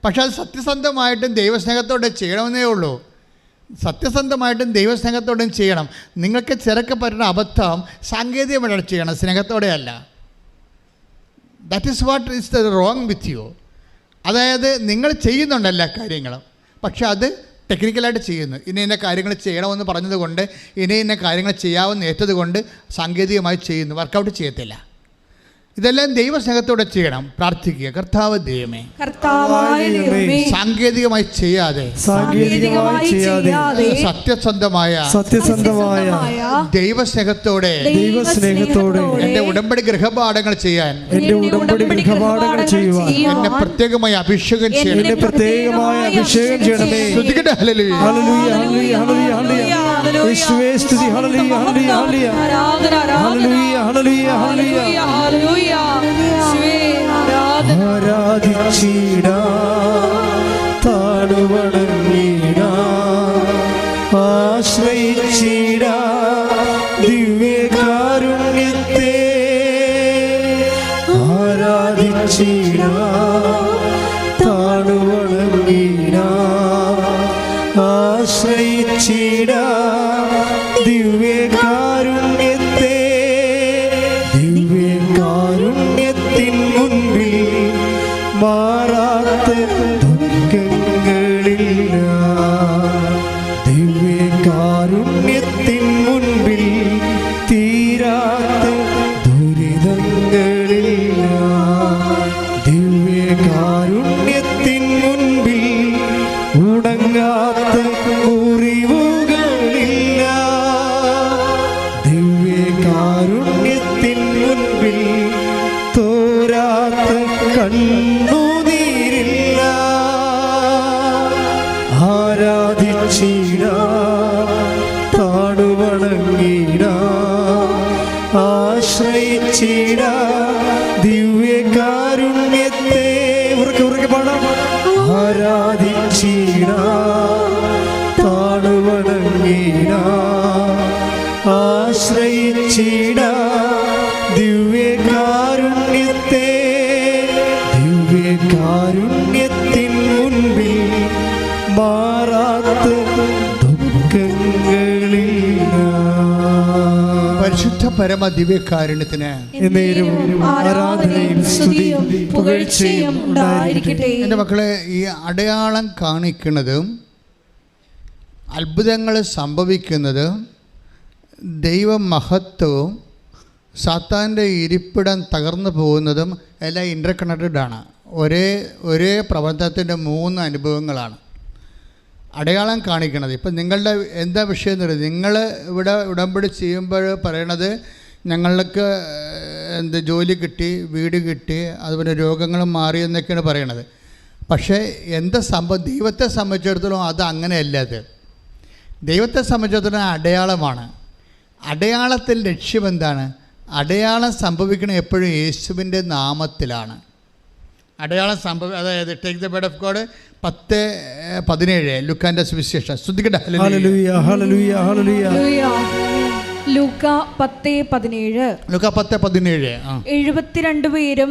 പക്ഷെ അത് സത്യസന്ധമായിട്ടും ദൈവസ്നേഹത്തോടെ ചെയ്യണമെന്നേ ഉള്ളൂ. സത്യസന്ധമായിട്ടും ദൈവസ്നേഹത്തോടെയും ചെയ്യണം. നിങ്ങൾക്ക് ചിലക്ക് പറ്റുന്ന അബദ്ധം സാങ്കേതികമായിട്ട് ചെയ്യണം, സ്നേഹത്തോടെയല്ല. That is what is the wrong with you. അതായത് നിങ്ങൾ ചെയ്യുന്നുണ്ട് എല്ലാ കാര്യങ്ങളും, പക്ഷെ അത് ടെക്നിക്കലായിട്ട് ചെയ്യുന്നു. ഇന്ന കാര്യങ്ങൾ ചെയ്യണമെന്ന് പറഞ്ഞതുകൊണ്ട് ഇന്ന കാര്യങ്ങൾ ചെയ്യാമെന്ന് ഏറ്റതുകൊണ്ട് സാങ്കേതികമായി ചെയ്യുന്നു, വർക്കൗട്ട് ചെയ്യത്തില്ല. ഇതെല്ലാം ദൈവസ്നേഹത്തോടെ ചെയ്യണം. പ്രാർത്ഥിക്കുക, കർത്താവ് ദൈവമേ, കർത്താവായ ദൈവമേ, സാങ്കേതികമായി ചെയ്യാതെ സത്യസന്ധമായ ദൈവസ്നേഹത്തോടെ എന്റെ ഉടമ്പടി ഗൃഹപാഠങ്ങൾ ചെയ്യാൻ എന്നെ പ്രത്യേകമായി അഭിഷേകം ചെയ്യണമേ. ശ്രദ്ധിക്കട്ടെ. ഹല്ലേലൂയ. ആശ്രയിച്ചിടാ ദിവ്യകാരുണ്യത്തെ, ആരാധിച്ചിടാ താണുവണങ്ങിടാ, ആശ്രയിച്ചിടാ ദിവ്യകാരുണ്യത്തെ. ദിവ്യകാരുണ്യത്തിൻ മുൻപിൽ മാറാത്ത ദുഃഖങ്ങളില്ല, ദിവ്യകാരുണ്യത്തിൻ മുൻപിൽ തീരാത്ത ദുരിതങ്ങളില്ല, ദിവ്യകാരുണ്യത്തിൻ മുൻപിൽ ഉണങ്ങാത്ത മുറിവുകളില്ല, ദിവ്യകാരുണ്യത്തിൻ മുൻപിൽ തോരാത്ത കണ്ണുനീരില്ല. ആരാധിച്ചിടാ താണുവണങ്ങിടാ, ആശ്രയിച്ചിടാ ദിവ്യകാരുണ്യത്തെ. ഉറക്കെ പാടാം. ആരാധിച്ചിടാ താണുവണങ്ങിടാ, ആശ്രയിച്ചിടാ ദിവ്യകാരുണ്യത്തെ. ദിവ്യകാരുണ്യത്തിൻ മുൻപിൽ മാറാത്ത ദുഃഖങ്ങളില്ല. പരിശുദ്ധ പരമ ദിവ്യകാരുണ്യത്തിന് ആരാധനയും സ്തുതിയും പുകഴ്ചയും ഉണ്ടായിരിക്കട്ടെ. എൻ്റെ മക്കളെ, ഈ അടയാളം കാണിക്കുന്നതും അത്ഭുതങ്ങൾ സംഭവിക്കുന്നതും ദൈവമഹത്വവും സാത്താൻ്റെ ഇരിപ്പിടം തകർന്നു പോകുന്നതും എല്ലാം ഇൻ്റർ കണക്റ്റഡ് ആണ്. ഒരേ പ്രബന്ധത്തിൻ്റെ 3 അനുഭവങ്ങളാണ് അടയാളം കാണിക്കണത്. ഇപ്പം നിങ്ങളുടെ എന്താ വിഷയം എന്ന് പറയുന്നത്, നിങ്ങൾ ഇവിടെ ഉടമ്പടി ചെയ്യുമ്പോൾ പറയണത് ഞങ്ങൾക്ക് ജോലി കിട്ടി, വീട് കിട്ടി, അതുപോലെ രോഗങ്ങൾ മാറി എന്നൊക്കെയാണ് പറയണത്. പക്ഷേ ദൈവത്തെ സംബന്ധിച്ചിടത്തോളം അത് അങ്ങനെയല്ല. അത് ദൈവത്തെ സംബന്ധിച്ചിടത്തോളം അടയാളമാണ്. അടയാളത്തിൽ ലക്ഷ്യം എന്താണ്? അടയാളം സംഭവിക്കണം എപ്പോഴും യേശുവിൻ്റെ നാമത്തിലാണ്. അടയാളം അതായത് take the word of God 10:17 ലൂക്കാന്റെ സുവിശേഷം. ശ്രദ്ധിക്കട്ടെ. ഹല്ലേലൂയ, ഹല്ലേലൂയ, ഹല്ലേലൂയ. ലൂക്ക 10:17. 72 പേരും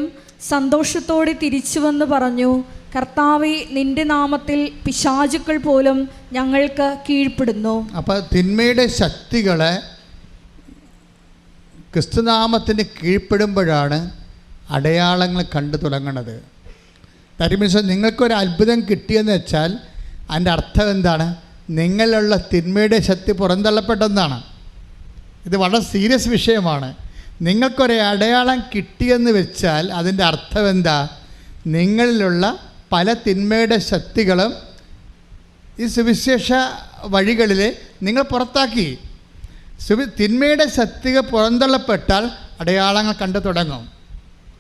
സന്തോഷത്തോടെ തിരിച്ചു വന്ന് പറഞ്ഞു, കർത്താവേ, നിന്റെ നാമത്തിൽ പിശാചുക്കൾ പോലും ഞങ്ങൾക്ക് കീഴ്പ്പെടുന്നു. അപ്പം തിന്മയുടെ ശക്തികളെ ക്രിസ്തുനാമത്തിന് കീഴ്പ്പെടുമ്പോഴാണ് അടയാളങ്ങൾ കണ്ടു തുടങ്ങുന്നത്. ദാറ്റ് മീൻസ് നിങ്ങൾക്കൊരു അത്ഭുതം കിട്ടിയെന്ന് വെച്ചാൽ അതിൻ്റെ അർത്ഥം എന്താണ്? നിങ്ങളിലുള്ള തിന്മയുടെ ശക്തി പുറന്തള്ളപ്പെട്ടെന്നാണ്. ഇത് വളരെ സീരിയസ് വിഷയമാണ്. നിങ്ങൾക്കൊരു അടയാളം കിട്ടിയെന്ന് വെച്ചാൽ അതിൻ്റെ അർത്ഥം എന്താ? നിങ്ങളിലുള്ള പല തിന്മയുടെ ശക്തികളും ഈ സുവിശേഷ വഴികളിൽ നിങ്ങൾ പുറത്താക്കി. തിന്മയുടെ ശക്തികൾ പുറന്തള്ളപ്പെട്ടാൽ അടയാളങ്ങൾ കണ്ടു തുടങ്ങും.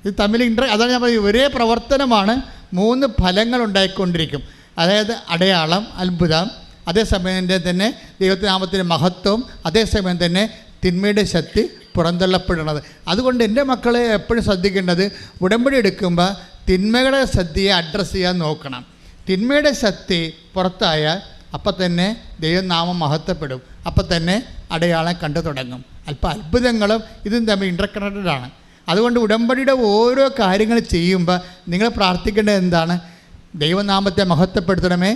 ഇത് തമ്മിൽ അതാണ് ഞാൻ പറയുന്നത്, ഒരേ പ്രവർത്തനമാണ്, 3 ഫലങ്ങൾ ഉണ്ടായിക്കൊണ്ടിരിക്കും. അതായത് അടയാളം, അത്ഭുതം, അതേസമയം തന്നെ ദൈവനാമത്തിൻ്റെ മഹത്വം, അതേസമയം തന്നെ തിന്മയുടെ ശക്തി പുറന്തള്ളപ്പെടുന്നത്. അതുകൊണ്ട് എൻ്റെ മക്കളെ എപ്പോഴും ശ്രദ്ധിക്കേണ്ടത്, ഉടമ്പടി എടുക്കുമ്പോൾ തിന്മയുടെ ശക്തിയെ അഡ്രസ്സ് ചെയ്യാൻ നോക്കണം. തിന്മയുടെ ശക്തി പുറത്തായാൽ അപ്പം തന്നെ ദൈവനാമം മഹത്വപ്പെടും, അപ്പം തന്നെ അടയാളം കണ്ടു തുടങ്ങും. അത്ഭുതങ്ങളും ഇതും തമ്മിൽ ഇൻ്റർകണക്റ്റഡ് ആണ്. അതുകൊണ്ട് ഉടമ്പടിയുടെ ഓരോ കാര്യങ്ങൾ ചെയ്യുമ്പോൾ നിങ്ങൾ പ്രാർത്ഥിക്കേണ്ടത് എന്താണ്? ദൈവനാമത്തെ മഹത്വപ്പെടുത്തണമേ,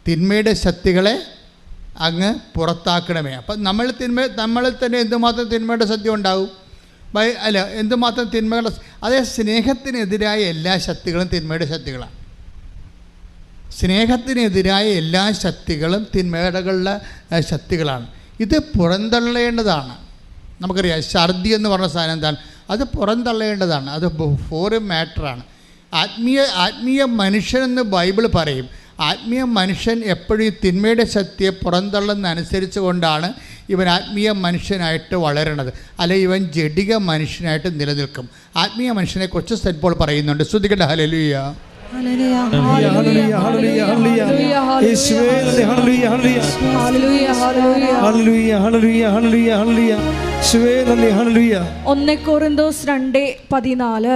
തിന്മയുടെ ശക്തികളെ അങ്ങ് പുറത്താക്കണമേ. അപ്പം നമ്മളിൽ തന്നെ എന്തുമാത്രം തിന്മയുടെ ശക്തി ഉണ്ടാവും? എന്തുമാത്രം തിന്മകളുടെ, അതേ സ്നേഹത്തിനെതിരായ എല്ലാ ശക്തികളും തിന്മയുടെ ശക്തികളാണ്. സ്നേഹത്തിനെതിരായ എല്ലാ ശക്തികളും തിന്മകളുടെ ശക്തികളാണ്. ഇത് പുറന്തള്ളേണ്ടതാണ്. നമുക്കറിയാം ഛർദി എന്ന് പറഞ്ഞ സാധനം എന്താണ്? അത് പുറന്തള്ളേണ്ടതാണ്, അത് ഫോറിൻ മാറ്ററാണ്. ആത്മീയ മനുഷ്യനെന്ന് ബൈബിൾ പറയും. ആത്മീയ മനുഷ്യൻ എപ്പോഴും ഈ തിന്മയുടെ ശക്തിയെ പുറന്തള്ളുന്നതനുസരിച്ച് കൊണ്ടാണ് ഇവൻ ആത്മീയ മനുഷ്യനായിട്ട് വളരണത്. അല്ലെങ്കിൽ ഇവൻ ജഡിക മനുഷ്യനായിട്ട് നിലനിൽക്കും. ആത്മീയ മനുഷ്യനെക്കുറിച്ച് സെന്റ് പോൾ പറയുന്നുണ്ട്. ശ്രദ്ധിക്കട്ടെ. ഹല്ലേലൂയ. ഒന്ന് കൊറിന്തോസ് 2:14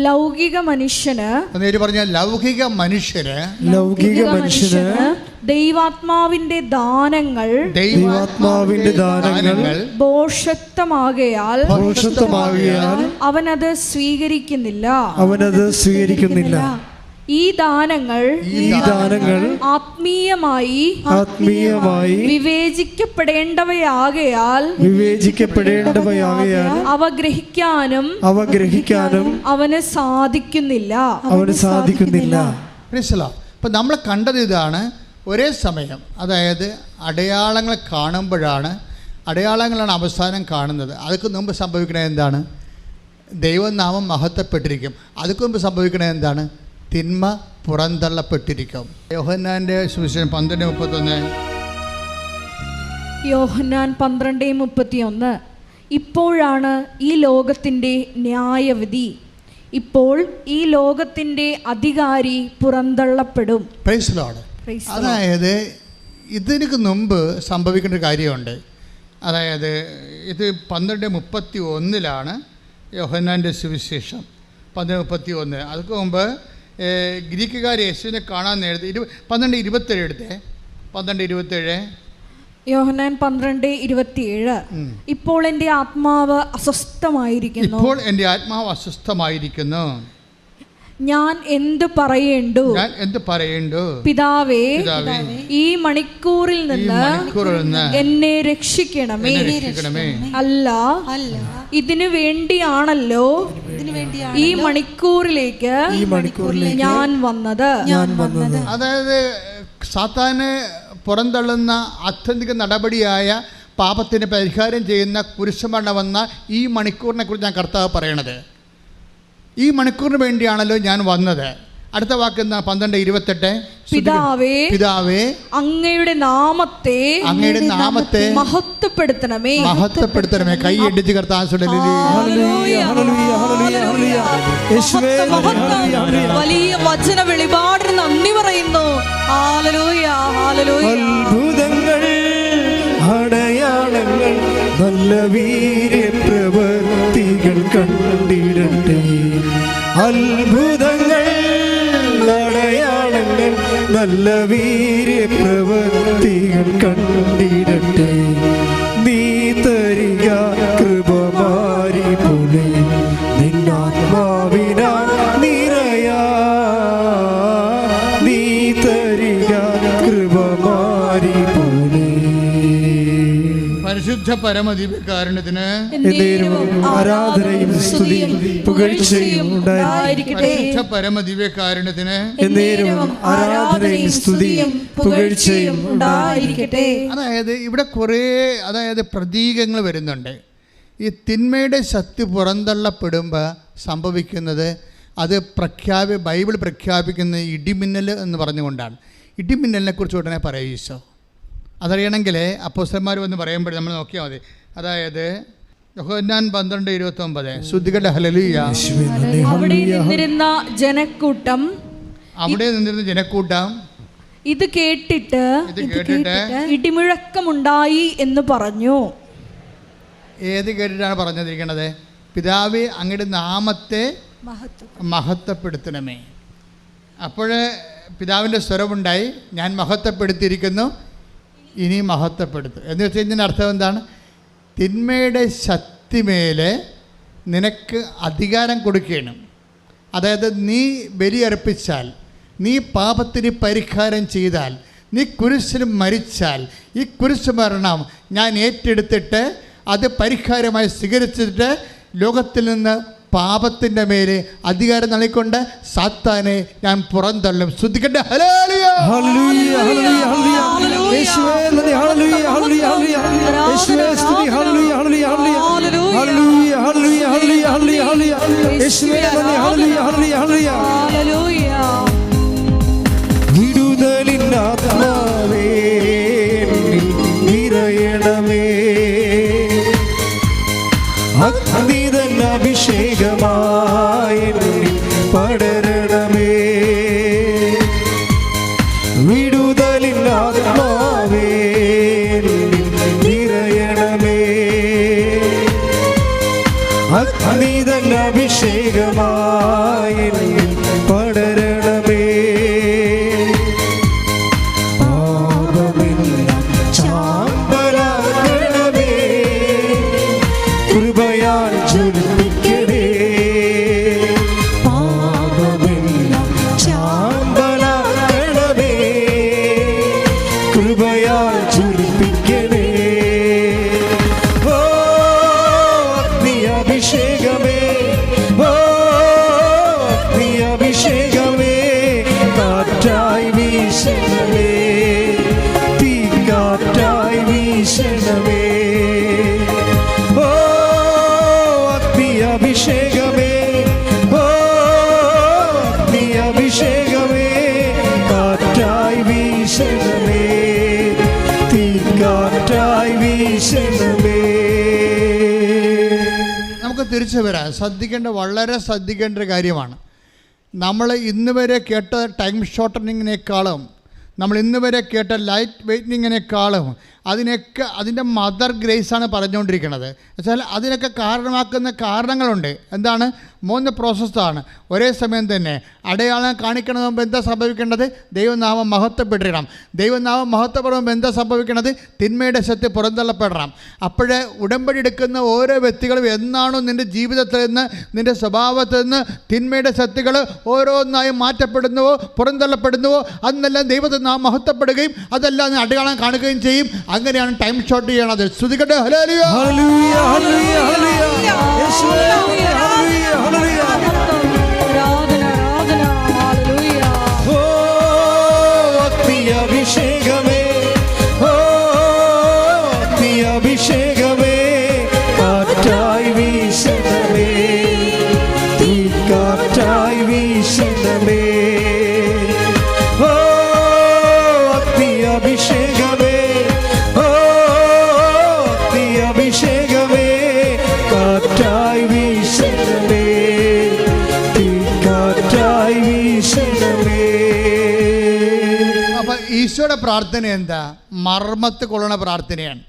ലൗകിക മനുഷ്യന് പറഞ്ഞ ലൗകിക മനുഷ്യന് ദൈവാത്മാവിന്റെ ദാനങ്ങൾ ഭോഷത്വമാകയാൽ അവനത് സ്വീകരിക്കുന്നില്ല. ഈ ദാനങ്ങൾ ആത്മീയമായി വിവേചിക്കപ്പെടേണ്ടവയാകയാൽ അവ ഗ്രഹിക്കാനും അവന് സാധിക്കുന്നില്ല. ഇപ്പം നമ്മൾ കണ്ടത് ഇതാണ്. ഒരേ സമയം, അതായത് അടയാളങ്ങൾ കാണുമ്പോഴാണ്, അടയാളങ്ങളാണ് അവസാനം കാണുന്നത്. അതൊക്കെ മുമ്പ് സംഭവിക്കണത് എന്താണ്? ദൈവനാമം മഹത്വപ്പെട്ടിരിക്കും. അതൊക്കെ മുമ്പ് സംഭവിക്കണത് എന്താണ്? തിന്മ പുറന്തള്ളപ്പെട്ടിരിക്കും. യോഹന്നാൻ്റെ സുവിശേഷം 12:31. യോഹന്നാൻ 12:31. ഇപ്പോഴാണ് ഈ ലോകത്തിൻ്റെ ന്യായവിധി. ഇപ്പോൾ ഈ ലോകത്തിൻ്റെ അധികാരി പുറന്തള്ളപ്പെടും. Praise Lord. അതായത് ഇതിനു മുമ്പ് സംഭവിക്കേണ്ട ഒരു കാര്യമുണ്ട്. അതായത് ഇത് 12:31 യോഹന്നാൻ്റെ സുവിശേഷം 12:31. അതൊക്കെ മുമ്പ് ഗ്രീക്കുകാർ യേശുവിനെ കാണാൻ നേരത്തെ 12:27 എടുത്തേ. 12:27. യോഹന്നാൻ 12:27. ഇപ്പോൾ എൻ്റെ ആത്മാവ് അസ്വസ്ഥമായിരിക്കുന്നു. ഞാൻ എന്ത് പറയേണ്ടു? പിതാവേ, ഈ മണിക്കൂറിൽ നിന്ന് എന്നെ രക്ഷിക്കണമേ. അല്ല, ഇതിനു വേണ്ടിയാണല്ലോ ഈ മണിക്കൂറിലേക്ക് ഞാൻ വന്നത്. അതായത് സാത്താനെ പുറന്തള്ളുന്ന ആത്യന്തിക നടപടിയായ പാപത്തിന് പരിഹാരം ചെയ്യുന്ന കുരിശുമരണം വന്ന ഈ മണിക്കൂറിനെ കുറിച്ച് ഞാൻ കർത്താവ് പറയണത്. ഈ മണിക്കൂറിന് വേണ്ടിയാണല്ലോ ഞാൻ വന്നത്. അടുത്ത വാക്ക് എന്താ? 12:28. പിതാവേ, അങ്ങയുടെ നാമത്തെ മഹത്വപ്പെടുത്തണമേ. കൈ ഇടിച്ച് കർത്താവ് വലിയ വചന വെളിപാടിന് നന്ദി പറയുന്നു. അത്ഭുതങ്ങൾ, അടയാളങ്ങൾ, നല്ല വീര്യപ്രവൃത്തികൾ കണ്ടിടട്ടെ. അത്ഭുതങ്ങൾ, അടയാളങ്ങൾ, നല്ല വീര്യപ്രവൃത്തികൾ കണ്ടിടട്ടെ. നീ തരിക കൃപമാരി പോലെ നിന്നാത്മാവിനാ നിറയാ. നീ തരിക കൃപമാരി പോലെ. പരിശുദ്ധ പരമദിവ്യകാരുണ്യത്തിന് ആരാധനയും സ്തുതിയും പുകഴ്ചയും ഉണ്ടായിരിക്കട്ടെ. പരിശുദ്ധ പരമദിവ്യകാരുണ്യത്തിന് ആരാധനയും സ്തുതിയും പുകഴ്ചയും ഉണ്ടായിരിക്കട്ടെ. അതായത് ഇവിടെ കുറേ പ്രതീകങ്ങൾ വരുന്നുണ്ട്. ഈ തിന്മയുടെ ശക്തി പുറന്തള്ളപ്പെടുമ്പോൾ സംഭവിക്കുന്നത് അത് ബൈബിൾ പ്രഖ്യാപിക്കുന്ന ഇടിമിന്നൽ എന്ന് പറഞ്ഞുകൊണ്ടാണ്. ഇടിമിന്നലിനെ കുറിച്ച് ഉടനെ പറയും ഈശോ. അതറിയണമെങ്കിൽ അപ്പോസ്തലന്മാർ വന്ന് പറയുമ്പോൾ നമ്മൾ നോക്കിയാൽ മതി. അതായത് യോഹന്നാൻ 12:29. ശ്രുതികട്ടെ. ഹല്ലേലൂയ. അവിടെ നിന്നിരുന്ന ജനക്കൂട്ടം ഇത് കേട്ടിട്ട് ഇടിമുഴക്കമുണ്ടായി എന്ന് പറഞ്ഞു. ഏത് കേട്ടിട്ടാണ് പറഞ്ഞിരിക്കുന്നത്? പിതാവേ, അങ്ങയുടെ നാമത്തെ മഹത്വപ്പെടുത്തണമേ. അപ്പോൾ പിതാവിൻ്റെ സ്വരമുണ്ടായി, ഞാൻ മഹത്വപ്പെടുത്തിയിരിക്കുന്നു, ഇനി മഹത്വപ്പെടുത്തും എന്ന് വെച്ച് കഴിഞ്ഞാൽ അർത്ഥം എന്താണ്? തിന്മയുടെ ശക്തിമേലെ നിനക്ക് അധികാരം കൊടുക്കുകയാണ്. അതായത് നീ ബലിയർപ്പിച്ചാൽ, നീ പാപത്തിന് പരിഹാരം ചെയ്താൽ, നീ കുരിശിൽ മരിച്ചാൽ, ഈ കുരിശ് മരണം ഞാൻ ഏറ്റെടുത്തിട്ട് അത് പരിഹാരമായി സ്വീകരിച്ചിട്ട് ലോകത്തിൽ നിന്ന് പാപത്തിൻ്റെ മേലെ അധികാരം നൽകിക്കൊണ്ട് സാത്താനെ ഞാൻ പുറന്തള്ളും. ശ്രദ്ധിക്കട്ടെ. ഹല്ലേലൂയ. യേശുവേ നന്ദി. ഹല്ലേലൂയ ഹല്ലേലൂയ ഹല്ലേലൂയ. യേശുവേ സ്തുതി. ഹല്ലേലൂയ ഹല്ലേലൂയ ഹല്ലേലൂയ. ഹല്ലേലൂയ ഹല്ലേലൂയ ഹല്ലേലൂയ ഹല്ലേലൂയ. യേശുവേ നന്ദി. ഹല്ലേലൂയ ഹല്ലേലൂയ ഹല്ലേലൂയ. ഹല്ലേലൂയ. വിടുതലിൻ ആത്മാവേ എന്നിൽ നിറയണമേ. അഗ്നിതൻ അഭിഷേകമായി എന്നിൽ പടരണമേ. വിടുതലിൻ ആത്മാവേ എന്നിൽ നിറയണമേ. അഗ്നിതൻ അഭിഷേകമായി എന്നിൽ പടരണമേ. പാപമെല്ലാം ചാമ്പലാക്കണമേ. കൃപയാൽ ജ്വലിപ്പിക്കണേ. പാപമെല്ലാം ചാമ്പലാക്കണമേ. കൃപയാൽ ജ്വലിപ്പിക്കണേ. ഓ അഗ്നി അഭിഷേകമേ. ഓ അഗ്നി അഭിഷേകമേ. കാറ്റായി വീശണമേ. തീക്കാറ്റായി വീശണമേ. ഓ അഗ്നി അഭിഷേകമേ. ഓ അഗ്നി അഭിഷേകമേ. കാറ്റായി വീശണമേ. തീക്കാറ്റായി വീശണമേ. നമുക്ക് തിരിച്ചു വരാം. വളരെ ശ്രദ്ധിക്കേണ്ട ഒരു കാര്യമാണ്. നമ്മൾ ഇന്ന് വരെ കേട്ട ടൈം ഷോർട്ടനിങ്ങിനേക്കാളും നമ്മൾ ഇന്ന് വരെ കേട്ട ലൈറ്റ് വെയ്റ്റിങ്ങിനേക്കാളും അതിൻ്റെ മദർ ഗ്രേസാണ് പറഞ്ഞുകൊണ്ടിരിക്കുന്നത്. വെച്ചാൽ അതിനൊക്കെ കാരണമാക്കുന്ന കാരണങ്ങളുണ്ട്. എന്താണ്? 3 പ്രോസസ്സാണ്. ഒരേ സമയം തന്നെ അടയാളം കാണിക്കണമെന്ന് മുമ്പ് എന്താ സംഭവിക്കേണ്ടത്? ദൈവനാമം മഹത്വപ്പെട്ടിരണം. ദൈവനാമം മഹത്വപ്പെടുമ്പോൾ എന്താ സംഭവിക്കേണ്ടത്? തിന്മയുടെ ശക്തി പുറന്തള്ളപ്പെടണം. അപ്പോഴേ ഉടമ്പടി എടുക്കുന്ന ഓരോ വ്യക്തികളും എന്നാണോ നിൻ്റെ ജീവിതത്തിൽ നിന്ന് നിൻ്റെ സ്വഭാവത്തിൽ നിന്ന് തിന്മയുടെ ശക്തികൾ ഓരോന്നായി മാറ്റപ്പെടുന്നുവോ പുറന്തള്ളപ്പെടുന്നുവോ അന്നെല്ലാം ദൈവത്തെ നാം മഹത്വപ്പെടുകയും അതെല്ലാം അടയാളം കാണുകയും ചെയ്യും. അങ്ങനെയാണ് ടൈം ഷോർട്ട് ചെയ്യണത്. ശ്രുതികട്ടെ. ഹല്ലേലൂയ ഹല്ലേലൂയ ഹല്ലേലൂയ ഹല്ലേലൂയ. യേശുവേ ഹല്ലേലൂയ ഹല്ലേലൂയ. ആരാധന ആരാധന. ഹല്ലേലൂയ. ഓ അഗ്നി അഭിഷേകമേ. ഓ അഗ്നി അഭിഷേകമേ. കാറ്റായി വീശണമേ. തീക്കാറ്റായി വീശണമേ. ഓ അഗ്നി അഭിഷേകമേ. ഓ അഗ്നി അഭിഷേകമേ. കാറ്റായി വീശണമേ. തീക്കാറ്റായി വീശണമേ. അപ്പം ഈശോയുടെ പ്രാർത്ഥന എന്താ? മർമ്മത്ത് കൊള്ളണ പ്രാർത്ഥനയാണ്.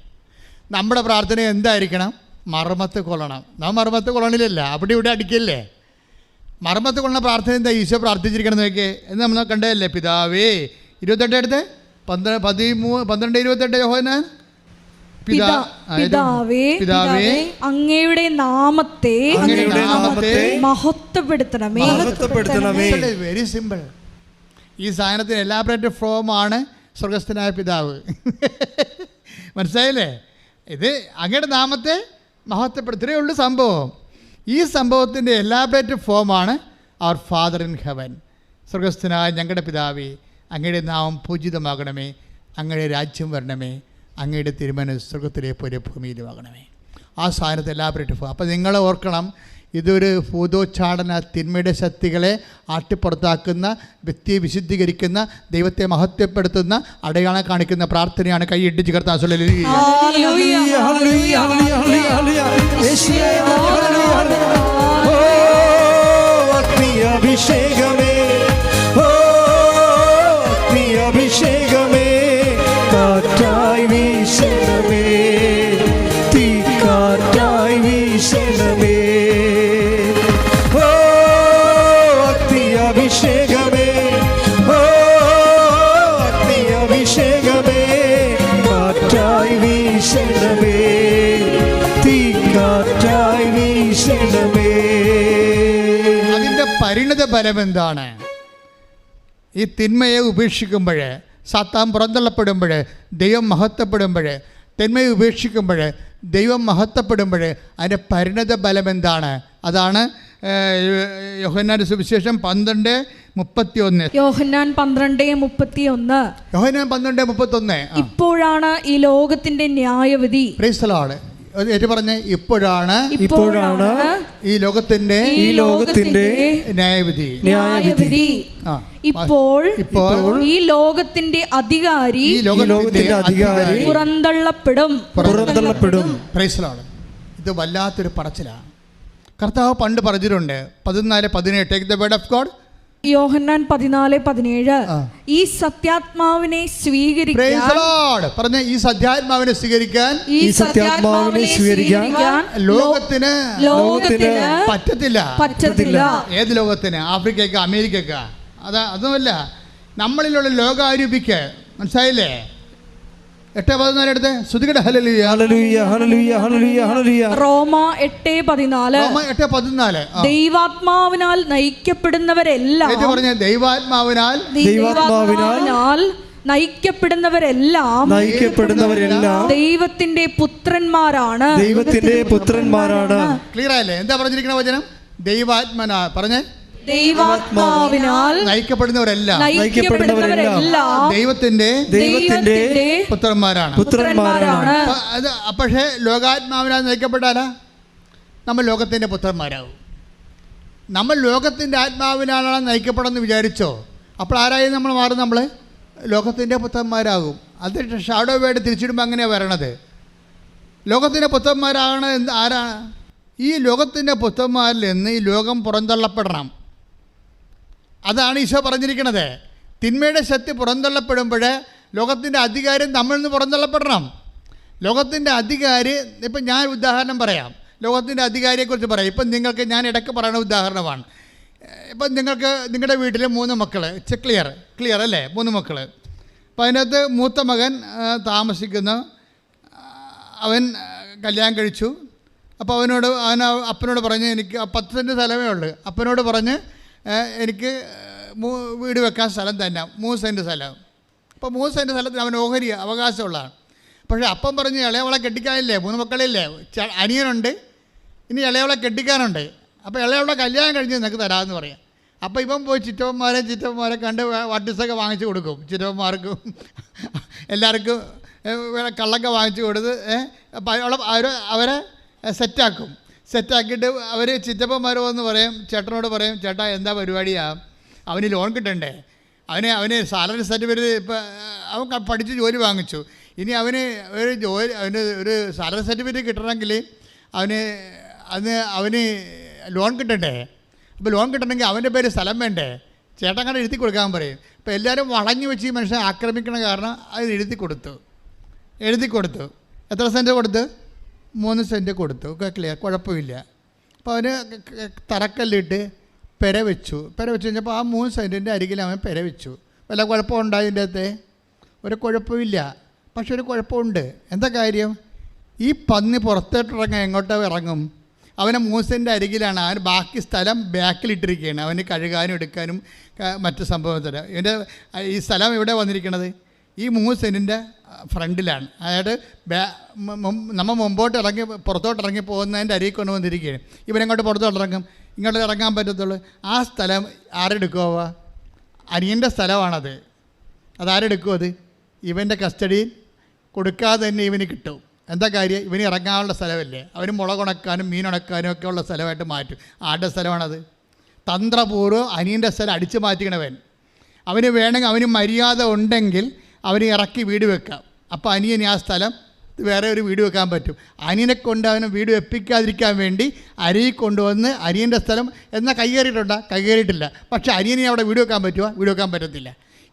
നമ്മുടെ പ്രാർത്ഥന എന്തായിരിക്കണം? മർമ്മത്ത് കൊള്ളണം. നാം മർമ്മത്ത് കൊള്ളണില്ലല്ല, അവിടെ ഇവിടെ അടിക്കല്ലേ. മർമ്മത്ത് കൊള്ളണ പ്രാർത്ഥന എന്താ ഈശോ പ്രാർത്ഥിച്ചിരിക്കണം നോക്കിയേ എന്ന് നമ്മൾ കണ്ടതല്ലേ? പിതാവേ 28 എടുത്ത് 12:28 യോഹന്നാൻ. പിതാവേ അങ്ങയുടെ നാമത്തെ മഹത്വപ്പെടുത്തണമേ. Very simple. ഈ സാധനത്തിന് എലാബറേറ്റ് ഫോമാണ് സ്വർഗസ്ഥനായ പിതാവ്. മനസ്സിലായില്ലേ? ഇത് അങ്ങയുടെ നാമത്തെ മഹത്വപ്പെടുത്തേ ഉള്ളൂ സംഭവം. ഈ സംഭവത്തിൻ്റെ എലാബറേറ്റ് ഫോമാണ് അവർ ഫാദർ ഇൻ ഹെവൻ. സ്വർഗസ്ഥനായ ഞങ്ങളുടെ പിതാവേ, അങ്ങയുടെ നാമം പൂജിതമാകണമേ. അങ്ങയുടെ രാജ്യം വരണമേ. അങ്ങയുടെ തിരുമനസ് സ്വർഗത്തിലെ പോലെ ഭൂമിയിലുമാകണമേ. ആ സാധനത്തെ എലാബറേറ്റ് ഫോം. അപ്പോൾ നിങ്ങൾ ഓർക്കണം, ഇതൊരു ഭൂതോച്ചാടന തിന്മയുടെ ശക്തികളെ ആട്ടിപ്പുറത്താക്കുന്ന, വ്യക്തിയെ വിശുദ്ധീകരിക്കുന്ന, ദൈവത്തെ മഹത്വപ്പെടുത്തുന്ന, അടയാളം കാണിക്കുന്ന പ്രാർത്ഥനയാണ്. കൈ ഇട്ടിച്ച് കർത്താൻ ഹല്ലേലൂയ ഹല്ലേലൂയ ഹല്ലേലൂയ ഹല്ലേലൂയ. യേശുവേ ഹല്ലേലൂയ. ഓ അഗ്നി അഭിഷേകമേ. ഓ അഗ്നി അഭിഷേകമേ. കാറ്റായി വീശണമേ. തീക്കാറ്റായി വീശണമേ. ഓ അഗ്നി അഭിഷേകമേ. ഓ അഗ്നി അഭിഷേകമേ. കാറ്റായി വീശണമേ. തീക്കാറ്റായി വീശണമേ. അതിൻ്റെ പരിണിത ഫലം എന്താണ്? ഈ തിന്മയെ ഉപേക്ഷിക്കുമ്പോൾ, സാത്താൻ പുറന്തള്ളപ്പെടുമ്പോൾ, ദൈവം മഹത്വപ്പെടുമ്പോൾ, തിന്മയെ ഉപേക്ഷിക്കുമ്പോൾ, ദൈവം മഹത്വപ്പെടുമ്പോൾ അതിൻ്റെ പരിണിത ഫലം എന്താണ്? അതാണ് യോഹന്നാന്റെ സുവിശേഷം 12 31. യോഹന്നാൻ 12:31. യോഹന്നാൻ 12:31. ഇപ്പോഴാണ് ഈ ലോകത്തിന്റെ ന്യായവിധി. Praise the Lord. ഏറ്റു പറഞ്ഞേ, ഇപ്പോഴാണ് ഈ ലോകത്തിന്റെ ന്യായവിധി. ഇപ്പോൾ ഈ ലോകത്തിന്റെ അധികാരി പുറന്തള്ളപ്പെടും. Praise the Lord. ഇത് വല്ലാത്തൊരു പറച്ചിലാണ്. കർത്താവ് പണ്ട് പറഞ്ഞിട്ടുണ്ട് 14:18. Take the word of God. യോഹന്നാൻ 14:17. ഈ സത്യാത്മാവിനെ സ്വീകരിക്കാൻ പറഞ്ഞ ഈ സത്യാത്മാവിനെ സ്വീകരിക്കാൻ ലോകത്തിന് പറ്റത്തില്ല. ഏത് ലോകത്തിന്? ആഫ്രിക്കയ്ക്ക്, അമേരിക്കയ്ക്ക്? അതൊന്നുമല്ല, നമ്മളിലുള്ള ലോകാരൂപിക്ക്. മനസ്സിലായില്ലേ? 8:14 എടുത്ത് ശ്രുതികട ഹല്ലേലൂയ ഹല്ലേലൂയ ഹല്ലേലൂയ ഹല്ലേലൂയ ഹല്ലേലൂയ. റോമ 8:14. ദൈവാത്മാവിനാൽ നയിക്കപ്പെടുന്നവരെല്ലാം. ഏറ്റു പറഞ്ഞ ദൈവാത്മാവിനാൽ നയിക്കപ്പെടുന്നവരെല്ലാം ദൈവത്തിന്റെ പുത്രന്മാരാണ്. ക്ലിയർ ആയല്ലേ? എന്താ പറഞ്ഞിരിക്കുന്ന വചനം? ദൈവാത്മനാ. പറഞ്ഞേ, ദൈവാത്മാവിനാൽ നയിക്കപ്പെടുന്നവരെല്ലാം ദൈവത്തിന്റെ പുത്രന്മാരാണ്. പക്ഷേ ലോകാത്മാവിനാൽ നയിക്കപ്പെട്ടാലാ നമ്മൾ ലോകത്തിന്റെ പുത്രന്മാരാകും. നമ്മൾ ലോകത്തിന്റെ ആത്മാവിനാലാണ് നയിക്കപ്പെടുമെന്ന് വിചാരിച്ചോ, അപ്പോൾ ആരായി നമ്മൾ മാറും? നമ്മൾ ലോകത്തിന്റെ പുത്രന്മാരാകും. അത് ഷാഡോ വേർഡ് തിരിച്ചിടുമ്പോൾ അങ്ങനെയാണ് വരണത്. ലോകത്തിന്റെ പുത്രന്മാരാണ്. ആരാണ് ഈ ലോകത്തിന്റെ പുത്രന്മാരിൽ നിന്ന്? ഈ ലോകം പുറന്തള്ളപ്പെടണം. അതാണ് ഈശോ പറഞ്ഞിരിക്കുന്നത്. തിന്മയുടെ ശക്തി പുറന്തള്ളപ്പെടുമ്പോൾ ലോകത്തിൻ്റെ അധികാരം നമ്മളിൽ നിന്ന് പുറന്തള്ളപ്പെടണം. ലോകത്തിൻ്റെ അധികാരി, ഇപ്പം ഞാൻ ഉദാഹരണം പറയാം. ലോകത്തിൻ്റെ അധികാരിയെക്കുറിച്ച് പറയാം. ഇപ്പം നിങ്ങൾക്ക് ഞാൻ ഇടയ്ക്ക് പറയുന്ന ഉദാഹരണമാണ്. ഇപ്പം നിങ്ങൾക്ക് നിങ്ങളുടെ വീട്ടിൽ 3 മക്കൾ. ക്ലിയർ അല്ലേ? 3 മക്കൾ. അപ്പം അതിനകത്ത് മൂത്ത മകൻ താമസിക്കുന്ന, അവൻ കല്യാണം കഴിച്ചു. അപ്പോൾ അപ്പനോട് പറഞ്ഞ്, എനിക്ക് 10 സെൻറ്റ് സ്ഥലമേ ഉള്ളൂ. അപ്പനോട് പറഞ്ഞ്, എനിക്ക് വീട് വെക്കാൻ സ്ഥലം തന്നെ 3 സെൻറ്റ് സ്ഥലം. അപ്പോൾ 3 സെൻറ്റ് സ്ഥലത്തിന് അവൻ ഓഹരി അവകാശമുള്ളതാണ്. പക്ഷേ അപ്പം പറഞ്ഞ് ഇളയവളെ കെട്ടിക്കാനില്ലേ, 3 മക്കളില്ലേ, അനിയനുണ്ട്, ഇനി ഇളയവളെ കെട്ടിക്കാനുണ്ട്. അപ്പോൾ ഇളയവളെ കല്യാണം കഴിഞ്ഞ് നിനക്ക് തരാമെന്ന് പറയാം. അപ്പോൾ ഇപ്പം പോയി ചിറ്റപ്പന്മാരെ കണ്ട് വട്ടീസൊക്കെ വാങ്ങിച്ചു കൊടുക്കും. ചിറ്റപ്പന്മാർക്കും എല്ലാവർക്കും കള്ളൊക്കെ വാങ്ങിച്ചു കൊടുത്ത് അവരെ സെറ്റാക്കിയിട്ട് അവർ ചിറ്റപ്പന്മാർ വന്ന് പറയും, ചേട്ടനോട് പറയും, ചേട്ടാ എന്താ പരിപാടിയാണ്, അവന് ലോൺ കിട്ടണ്ടേ, അവന് സാലറി സർട്ടിഫിക്കറ്റ്, ഇപ്പം അവൻ പഠിച്ച് ജോലി വാങ്ങിച്ചു, ഇനി അവന് ഒരു സാലറി സർട്ടിഫിക്കറ്റ് കിട്ടണമെങ്കിൽ അവന് ലോൺ കിട്ടണ്ടേ. അപ്പോൾ ലോൺ കിട്ടണമെങ്കിൽ അവൻ്റെ പേര് സ്ഥലം വേണ്ടേ, ചേട്ടൻ കണ്ട് എഴുതി കൊടുക്കാൻ പറയും. അപ്പോൾ എല്ലാവരും വളഞ്ഞു വെച്ച് ഈ മനുഷ്യനെ ആക്രമിക്കണ കാരണം അത് എഴുതി കൊടുത്തു. എത്ര സെൻറ്റ് കൊടുത്ത്? 3 സെൻറ്റ് കൊടുത്തു. ക്ലിയർ, കുഴപ്പമില്ല. അപ്പോൾ അവന് തറക്കല്ലിട്ട് പെര വെച്ചു കഴിഞ്ഞപ്പോൾ ആ 3 സെൻറ്റിൻ്റെ അരികിൽ അവൻ പെര വെച്ചു. വല്ല കുഴപ്പമുണ്ടായി ഇതിൻ്റെ അകത്തെ? ഒരു കുഴപ്പമില്ല. പക്ഷെ ഒരു കുഴപ്പമുണ്ട്. എന്താ കാര്യം? ഈ പന്നി പുറത്തോട്ടിറങ്ങാൻ എങ്ങോട്ടോ ഇറങ്ങും. അവനെ 3 സെൻറ്റ് അരികിലാണ്. അവന് ബാക്കി സ്ഥലം ബാക്കിലിട്ടിരിക്കുകയാണ്. അവന് കഴുകാനും എടുക്കാനും മറ്റ് സംഭവത്തിൽ. ഈ സ്ഥലം എവിടെ വന്നിരിക്കണത്? ഈ 3 സെൻറ്റിൻ്റെ ഫ്രണ്ടിലാണ്. അതായത് നമ്മൾ മുമ്പോട്ട് പുറത്തോട്ടിറങ്ങി പോകുന്നതിൻ്റെ അരികിൽ കൊണ്ടുവന്നിരിക്കുകയാണ്. ഇവരെങ്ങോട്ട് പുറത്തോട്ടിറങ്ങും? ഇങ്ങോട്ട് ഇറങ്ങാൻ പറ്റത്തുള്ളൂ. ആ സ്ഥലം ആരെടുക്കുമോ? അനിയൻ്റെ സ്ഥലമാണത്. അതാരെടുക്കും? അത് ഇവൻ്റെ കസ്റ്റഡിയിൽ കൊടുക്കാതെ തന്നെ ഇവന് കിട്ടും. എന്താ കാര്യം? ഇവന് ഇറങ്ങാനുള്ള സ്ഥലമല്ലേ. അവന് മുളകുണക്കാനും മീനുണക്കാനും ഒക്കെ ഉള്ള സ്ഥലമായിട്ട് മാറ്റും. ആരുടെ സ്ഥലമാണത്? തന്ത്രപൂർവ്വം അനിയൻ്റെ സ്ഥലം അടിച്ചു മാറ്റിക്കണവൻ. അവന് വേണമെങ്കിൽ, അവന് മര്യാദ ഉണ്ടെങ്കിൽ അവന് ഇറക്കി വീട് വെക്കാം. അപ്പോൾ അനിയന് ആ സ്ഥലം വേറെ ഒരു വീട് വെക്കാൻ പറ്റും. അനിയനെ കൊണ്ട് അവനെ വീട് വെപ്പിക്കാതിരിക്കാൻ വേണ്ടി അരിയിൽ കൊണ്ടുവന്ന് അനിയൻ്റെ സ്ഥലം എന്നാൽ കൈകേറിയിട്ടില്ല. പക്ഷേ അനിയനെ അവിടെ വീട് വെക്കാൻ പറ്റുമോ? വീട് വെക്കാൻ പറ്റത്തില്ല.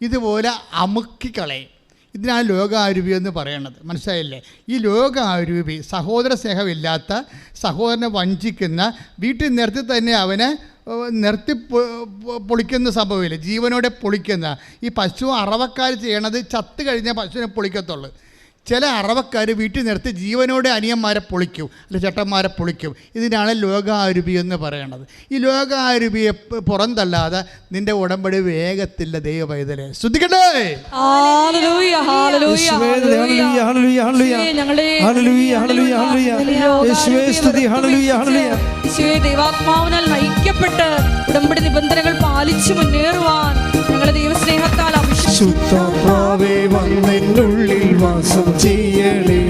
ഇതുപോലെ അമുക്കിക്കളയും. ഇതിനാണ് ലോകാരൂപി എന്ന് പറയണത്. മനസ്സിലായില്ലേ? ഈ ലോകാരൂപി സഹോദര സ്നേഹമില്ലാത്ത, സഹോദരനെ വഞ്ചിക്കുന്ന, വീട്ടിൽ നിർത്തി തന്നെ അവനെ പൊളിക്കുന്ന സംഭവമില്ല, ജീവനോടെ പൊളിക്കുന്ന. ഈ പശു അറവക്കാർ ചെയ്യണത് ചത്ത് കഴിഞ്ഞാൽ പശുവിനെ പൊളിക്കത്തുള്ളൂ. ചില അറവക്കാർ വീട്ടിൽ നിർത്തി ജീവനോടെ അനിയന്മാരെ പൊളിക്കും, അല്ലെ ചേട്ടന്മാരെ പൊളിക്കും. ഇതിനാണ് ലോകാരൂപി എന്ന് പറയണത്. ഈ ലോകാരൂപിയെ പുറന്തല്ലാതെ നിന്റെ ഉടമ്പടി വേഗത്തില്ല ദൈവ പൈതലെ. ശ്രദ്ധിക്കട്ടെ. ഹല്ലേലൂയ, ഹല്ലേലൂയ, ഹല്ലേലൂയ, ഹല്ലേലൂയ, ഹല്ലേലൂയ. ഹല്ലേലൂയ, ഹല്ലേലൂയ, ഹല്ലേലൂയ. യേശുവേ സ്തുതി. ഹല്ലേലൂയ, ഹല്ലേലൂയ. യേശുവേ, ദൈവാത്മാവിനാൽ നയിക്കപ്പെട്ട് ഉടമ്പടി നിബന്ധനകൾ പാലിച്ചു മുന്നേറുവാൻ ഞങ്ങളുടെ ദൈവസ്നേഹത്താൽ ശുദ്ധാത്മാവേ വന്നെന്നുള്ളിൽ വാസം ചെയ്യണേ,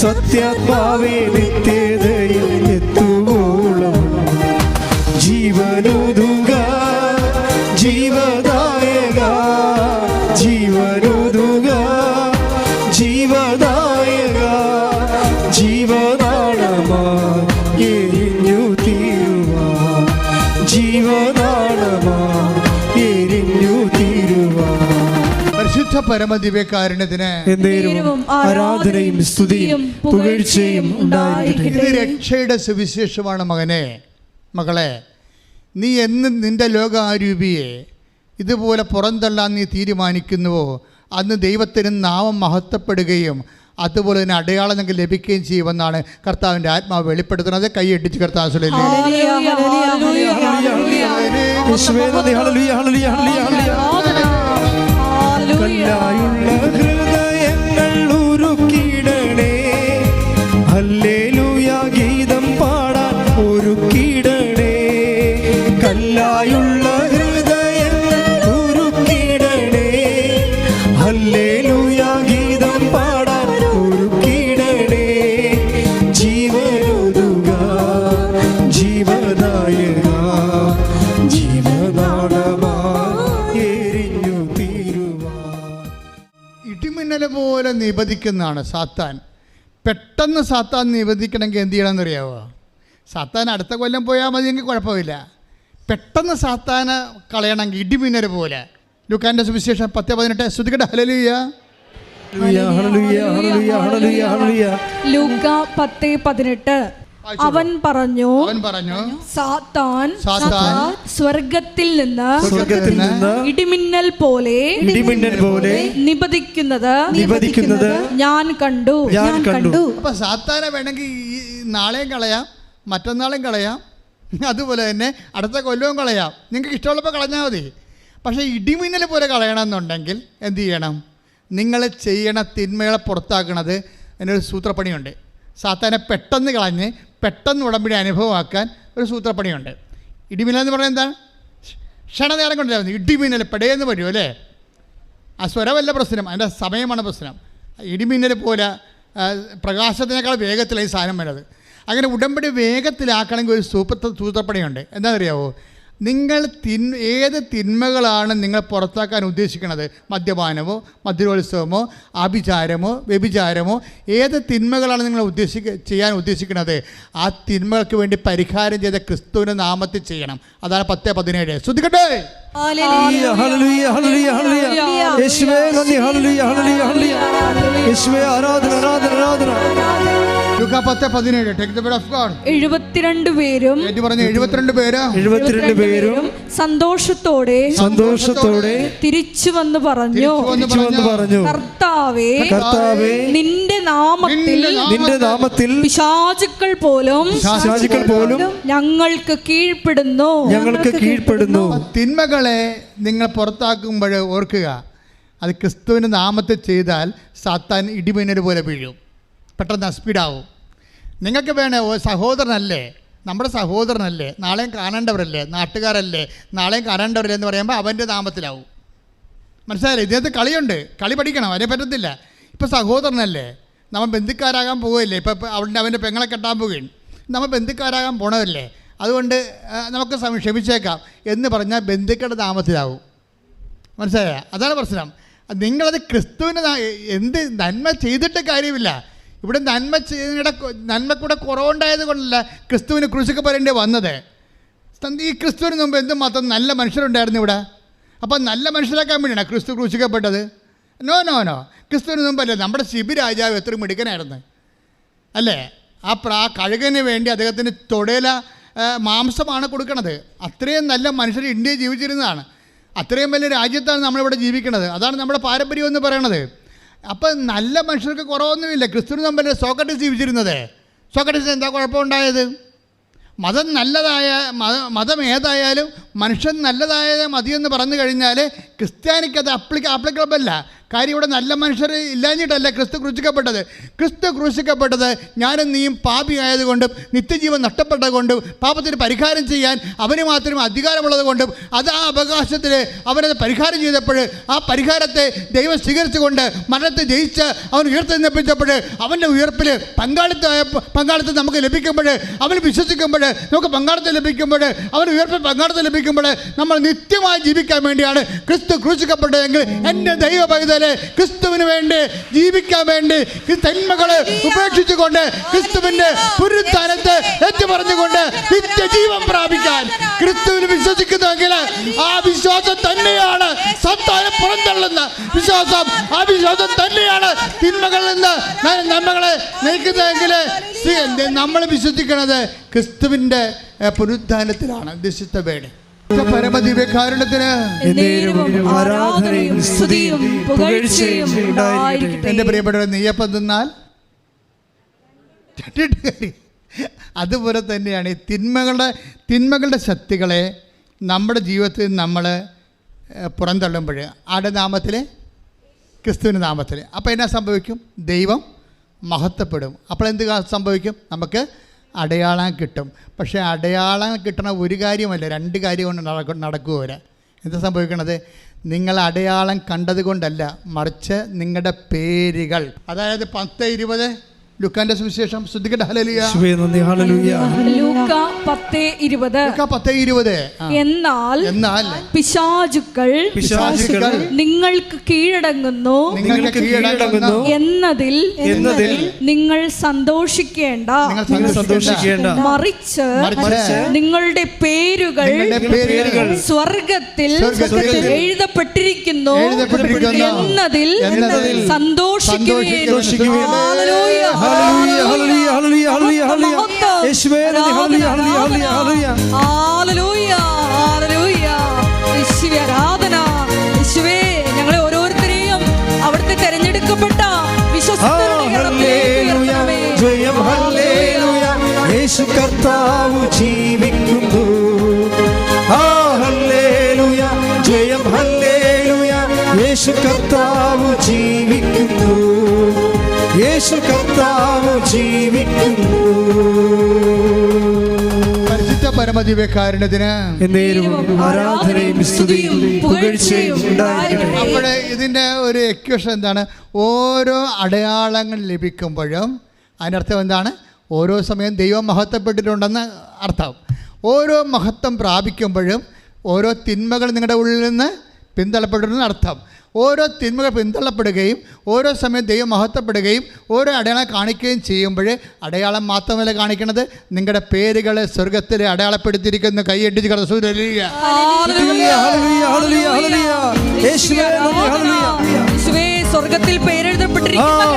സത്യാത്മാവേ നിത്യതയിൽ എത്തുവോളം ജീവനുതുക ജീവദായക, ജീവനുതുക ജീവദായക, ജീവനാളമായി എരിഞ്ഞു തീരുവാ, ജീവനാളമായി എരിഞ്ഞു തീരുവാ. പരിശുദ്ധ പരമദിവ്യകാരുണ്യത്തിന് ആരാധനയും സ്തുതിയും പുകഴ്ചയും ഉണ്ടായിരിക്കട്ടെ. ഇത് രക്ഷയുടെ സുവിശേഷമാണ്. മകനെ, മകളെ, നീ എന്ന് നിന്റെ ലോകാരൂപിയെ ഇതുപോലെ പുറന്തള്ളാൻ നീ തീരുമാനിക്കുന്നുവോ അന്ന് ദൈവത്തിന് നാമം മഹത്വപ്പെടുകയും അതുപോലെ തന്നെ അടയാളം നിങ്ങൾക്ക് ലഭിക്കുകയും ചെയ്യുമെന്നാണ് കർത്താവിൻ്റെ ആത്മാവ് വെളിപ്പെടുത്തുന്നത്. കൈയടിച്ച് കർത്താവ് കല്ലായുള്ള ഹൃദയങ്ങൾ ഉരുക്കിടണേ, ഹല്ലേലൂയ ഗീതം പാടാൻ ഒരുക്കിടണേ. കല്ലായുള്ള ഹൃദയങ്ങൾ ഉരുക്കിടണേ, ഹല്ലേലൂയ ഗീതം പാടാൻ ഒരുക്കിടണേ. ജീവനുതുക ജീവദായക, ജീവനാളമായി എരിഞ്ഞു തീരുവാ. ഇടിമിന്നൽ പോലെ നിബന്ധിക്കുന്നതാണ് സാത്താൻ. പെട്ടെന്ന് സാത്താൻ നിബന്ധിക്കണമെങ്കിൽ എന്ത് ചെയ്യണമെന്നറിയാവോ? സാത്താൻ അടുത്ത കൊല്ലം പോയാൽ മതിയെങ്കിൽ കുഴപ്പമില്ല. പെട്ടെന്ന് സാത്താനെ കളയണമെങ്കിൽ ഇടിമിന്നൽ പോലെ. ലൂക്കാന്റെ സുവിശേഷം 10:18. ശ്രദ്ധിക്കട്ടെ. ഹല്ലേലൂയ, ലൂക്ക 10:18. അവൻ പറഞ്ഞു സാത്താൻ സ്വർഗത്തിൽ നിന്ന് ഇടിമിന്നൽ പോലെ നിബന്ധിക്കുന്നത് ഞാൻ കണ്ടു. അപ്പൊ സാത്താനെ വേണമെങ്കിൽ നാളെയും കളയാം, മറ്റന്നാളും കളയാം, അതുപോലെ തന്നെ അടുത്ത കൊല്ലവും കളയാം. നിങ്ങൾക്ക് ഇഷ്ടമുള്ളപ്പോൾ കളഞ്ഞാൽ മതി. പക്ഷേ ഇടിമിന്നൽ പോലെ കളയണമെന്നുണ്ടെങ്കിൽ എന്ത് ചെയ്യണം? നിങ്ങൾ ചെയ്യണ തിന്മകളെ പുറത്താക്കണത് അതിനൊരു സൂത്രപ്പണിയുണ്ട്. സാത്താനെ പെട്ടെന്ന് കളഞ്ഞ് പെട്ടെന്ന് ഉടമ്പടി അനുഭവമാക്കാൻ ഒരു സൂത്രപ്പണിയുണ്ട്. ഇടിമിന്നൽ എന്ന് പറഞ്ഞാൽ എന്താണ്? ക്ഷണനേരം കൊണ്ടില്ലായിരുന്നു. ഇടിമിന്നൽ പെടയെന്ന് വരും അല്ലേ? ആ സ്വരമല്ല പ്രശ്നം, അതിൻ്റെ സമയമാണ് പ്രശ്നം. ഇടിമിന്നൽ പോലെ പ്രകാശത്തിനേക്കാൾ വേഗത്തിലാണ് ഈ സാധനം വരുന്നത്. അങ്ങനെ ഉടമ്പടി വേഗത്തിലാക്കണമെങ്കിൽ ഒരു സൂത്രപ്പണിയുണ്ട്. എന്താണെന്നറിയാവോ? നിങ്ങൾ ഏത് തിന്മകളാണ് നിങ്ങൾ പുറത്താക്കാൻ ഉദ്ദേശിക്കുന്നത്? മദ്യപാനമോ മദ്യോത്സവമോ ആഭിചാരമോ വ്യഭിചാരമോ ഏത് തിന്മകളാണ് നിങ്ങൾ ചെയ്യാൻ ഉദ്ദേശിക്കുന്നത്? ആ തിന്മകൾക്ക് വേണ്ടി പരിഹാരം ചെയ്ത ക്രിസ്തുവിൻ്റെ നാമത്തിൽ ചെയ്യണം. അതാണ് 10:17. ശ്രദ്ധിക്കട്ടെ. ലൂക്ക 10:17. Take the word of God. 72 പേരും 72 പേരും സന്തോഷത്തോടെ തിരിച്ചു വന്ന് പറഞ്ഞു, കർത്താവേ നിന്റെ നാമത്തിൽ പിശാചുക്കൾ പോലും ഞങ്ങൾക്ക് കീഴ്പ്പെടുന്നു. തിന്മകളെ നിങ്ങൾ പുറത്താക്കുമ്പോൾ ഓർക്കുക, അത് ക്രിസ്തുവിൻ്റെ നാമത്തിൽ ചെയ്താൽ സാത്താൻ ഇടിമിന്നൽ പോലെ വീഴും, പെട്ടെന്ന് സ്പീഡാവും. നിങ്ങൾക്ക് വേണേ സഹോദരനല്ലേ, നമ്മുടെ സഹോദരനല്ലേ, നാളെയും കാണേണ്ടവരല്ലേ, നാട്ടുകാരല്ലേ, നാളെയും കാണേണ്ടവരല്ലേ എന്ന് പറയുമ്പോൾ അവൻ്റെ നാമത്തിലാവും. മനസ്സിലായില്ലേ? ഇതിനകത്ത് കളിയുണ്ട്, കളി പഠിക്കണം, അതിനെ പറ്റത്തില്ല. ഇപ്പോൾ സഹോദരനല്ലേ, നമ്മൾ ബന്ധുക്കാരാകാൻ പോവുകയല്ലേ, ഇപ്പോൾ അവൻ്റെ പെങ്ങളെ കെട്ടാൻ പോവുകയാണ്, നമ്മൾ ബന്ധുക്കാരാകാൻ പോണതല്ലേ, അതുകൊണ്ട് നമുക്ക് ക്ഷമിച്ചേക്കാം എന്ന് പറഞ്ഞാൽ ബന്ധുക്കളുടെ നാമത്തിലാവും. മനസ്സിലായ? അതാണ് പ്രശ്നം. നിങ്ങളത് ക്രിസ്തുവിൻ്റെ എന്ത് നന്മ ചെയ്തിട്ട് കാര്യമില്ല. ഇവിടെ നന്മക്കൂടെ കുറവുണ്ടായത് കൊണ്ടല്ല ക്രിസ്തുവിന് ക്രൂശിക്കപ്പെടേണ്ടി വന്നത്. ഈ ക്രിസ്തുവിന് മുമ്പ് എന്തുമാത്രം നല്ല മനുഷ്യരുണ്ടായിരുന്നു ഇവിടെ. അപ്പം നല്ല മനുഷ്യരാക്കാൻ വേണ്ടിയാണ് ക്രിസ്തു ക്രൂശിക്കപ്പെട്ടത്? നോ. ക്രിസ്തുവിന് മുമ്പല്ലേ നമ്മുടെ ശിബി രാജാവ് എത്ര മിടുക്കനായിരുന്നു അല്ലേ? ആ കഴുകന് വേണ്ടി അദ്ദേഹത്തിന് തൊടയില മാംസമാണ് കൊടുക്കണത്. അത്രയും നല്ല മനുഷ്യർ ഇന്ത്യയിൽ ജീവിച്ചിരുന്നതാണ്. അത്രയും വലിയ രാജ്യത്താണ് നമ്മളിവിടെ ജീവിക്കുന്നത്. അതാണ് നമ്മുടെ പാരമ്പര്യം എന്ന് പറയണത്. അപ്പം നല്ല മനുഷ്യർക്ക് കുറവൊന്നുമില്ല. ക്രിസ്തുവിന് തമ്മിൽ സോക്രട്ടീസ് ജീവിച്ചിരുന്നത്. സോക്രട്ടീസിന് എന്താ കുഴപ്പമുണ്ടായത്? മതം നല്ലതായ മതം ഏതായാലും മനുഷ്യൻ നല്ലതായ മതിയെന്ന് പറഞ്ഞു കഴിഞ്ഞാൽ ക്രിസ്ത്യാനിക്ക് അത് ആപ്ലിക്കബിൾ അല്ല. കാര്യം ഇവിടെ നല്ല മനുഷ്യർ ഇല്ലാഞ്ഞിട്ടല്ല ക്രിസ്തു ക്രൂശിക്കപ്പെട്ടത്. ക്രിസ്തു ക്രൂശിക്കപ്പെട്ടത് ഞാനും നീയും പാപിയായതുകൊണ്ടും നിത്യജീവൻ നഷ്ടപ്പെട്ടതുകൊണ്ടും പാപത്തിന് പരിഹാരം ചെയ്യാൻ അവന് മാത്രം അധികാരമുള്ളത് കൊണ്ടും അത് ആ അവകാശത്തിൽ അവനത് പരിഹാരം ചെയ്തപ്പോൾ ആ പരിഹാരത്തെ ദൈവം സ്വീകരിച്ചുകൊണ്ട് മരണത്തെ ജയിച്ച് അവൻ ഉയർത്തെഴുന്നേൽപ്പിച്ചപ്പോൾ അവൻ്റെ ഉയർപ്പിൽ പങ്കാളിത്തം നമുക്ക് ലഭിക്കുമ്പോൾ, അവൻ വിശ്വസിക്കുമ്പോൾ നമുക്ക് പങ്കാളിത്തം ലഭിക്കുമ്പോൾ, അവൻ്റെ ഉയർപ്പിൽ പങ്കാളിത്തം ലഭിക്കുമ്പോൾ നമ്മൾ നിത്യമായി ജീവിക്കാൻ വേണ്ടിയാണ് ക്രിസ്തു ക്രൂശിക്കപ്പെട്ടതെങ്കിൽ എൻ്റെ ദൈവ പൈതൽ ക്രിസ്തുവിന് വേണ്ടി ജീവിക്കാൻ വേണ്ടി തിന്മകളെ ഉപേക്ഷിച്ചുകൊണ്ട് ക്രിസ്തുവിന്റെ പുനരുത്ഥാനത്തെ ഏറ്റുപറഞ്ഞുകൊണ്ട് നിത്യജീവൻ പ്രാപിക്കാൻ ക്രിസ്തുവിന് വിശ്വസിക്കുന്നുവെങ്കിൽ ആ വിശ്വാസം തന്നെയാണ് സത്താനെ പുറന്തള്ളുന്ന വിശ്വാസം. ആ വിശ്വാസം തന്നെയാണ് തിന്മകളിൽ നിന്ന് നന്മകളെ നയിക്കുന്നതെങ്കിൽ നമ്മൾ വിശ്വസിക്കുന്നത് ക്രിസ്തുവിന്റെ പുനരുത്ഥാനത്തിലാണ്. ദിസ് വേട് പരമദിവ്യകാരുണ്യത്തിന് ആരാധനയും സ്തുതിയും പുകഴ്ചയും ഉണ്ടായിരിക്കട്ടെ. എൻ്റെ പ്രിയപ്പെട്ടവർ, നെയ്യപ്പം തിന്നാൽ അതുപോലെ തന്നെയാണ് ഈ തിന്മകളുടെ ശക്തികളെ നമ്മുടെ ജീവിതത്തിൽ നമ്മൾ പുറന്തള്ളുമ്പോൾ ആരുടെ നാമത്തിൽ? ക്രിസ്തുവിൻ്റെ നാമത്തിൽ. അപ്പോൾ എന്നാ സംഭവിക്കും? ദൈവം മഹത്വപ്പെടും. അപ്പോൾ എന്ത് സംഭവിക്കും? നമുക്ക് അടയാളം കിട്ടും. പക്ഷേ അടയാളം കിട്ടണ ഒരു കാര്യമല്ല, രണ്ട് കാര്യം കൊണ്ട് നടക്കുക. എന്താ സംഭവിക്കണത്? നിങ്ങൾ അടയാളം കണ്ടത് കൊണ്ടല്ല, മറിച്ച് നിങ്ങളുടെ പേരുകൾ. അതായത് 10:20 ലൂക്കാന്റെ സുവിശേഷം. ശ്രദ്ധിക്കട്ടെ. ഹല്ലേലൂയ. ലൂക്ക 10:20. എന്നാൽ പിശാചുക്കൾ നിങ്ങൾക്ക് കീഴടങ്ങുന്നു എന്നതിൽ നിങ്ങൾ സന്തോഷിക്കേണ്ട, മറിച്ച് നിങ്ങളുടെ പേരുകൾ സ്വർഗത്തിൽ എഴുതപ്പെട്ടിരിക്കുന്നു എന്നതിൽ സന്തോഷിക്കുകയും. ഞങ്ങളെ ഓരോരുത്തരെയും അവിടുത്തെ തെരഞ്ഞെടുക്കപ്പെട്ട യേശു കർത്താവ് ജീവിക്കുന്നു. ഹല്ലേലൂയ, ജയം ഹല്ലേലൂയ. യേശു കർത്താവ് ജീവിക്കുന്നു. യേശു കർത്താവ് ജീവിക്കുന്നു. പരിശുദ്ധ പരമദിവ്യകാരുണ്യത്തിന് ആരാധനയും സ്തുതിയും പുകഴ്ചയും ഉണ്ടായിരിക്കട്ടെ. അപ്പോൾ ഇതിൻ്റെ ഒരു എക്വേഷൻ എന്താണ്? ഓരോ അടയാളങ്ങൾ ലഭിക്കുമ്പോഴും അതിനർത്ഥം എന്താണ്? ഓരോ സമയം ദൈവം മഹത്വപ്പെട്ടിട്ടുണ്ടെന്ന് അർത്ഥം. ഓരോ മഹത്വം പ്രാപിക്കുമ്പോഴും ഓരോ തിന്മകൾ നിങ്ങളുടെ ഉള്ളിൽ നിന്ന് പിന്തള്ളപ്പെട്ടിരുന്ന അർത്ഥം. ഓരോ തിന്മകൾ പിന്തള്ളപ്പെടുകയും ഓരോ സമയം ദൈവം മഹത്വപ്പെടുകയും ഓരോ അടയാളം കാണിക്കുകയും ചെയ്യുമ്പോൾ അടയാളം മാത്രമല്ല കാണിക്കുന്നത്, നിങ്ങളുടെ പേരുകൾ സ്വർഗത്തിൽ അടയാളപ്പെടുത്തിയിരിക്കുന്ന കൈയടിച്ച് സ്വർഗത്തിൽ പേരെഴുതപ്പെട്ടിരിക്കുന്നു.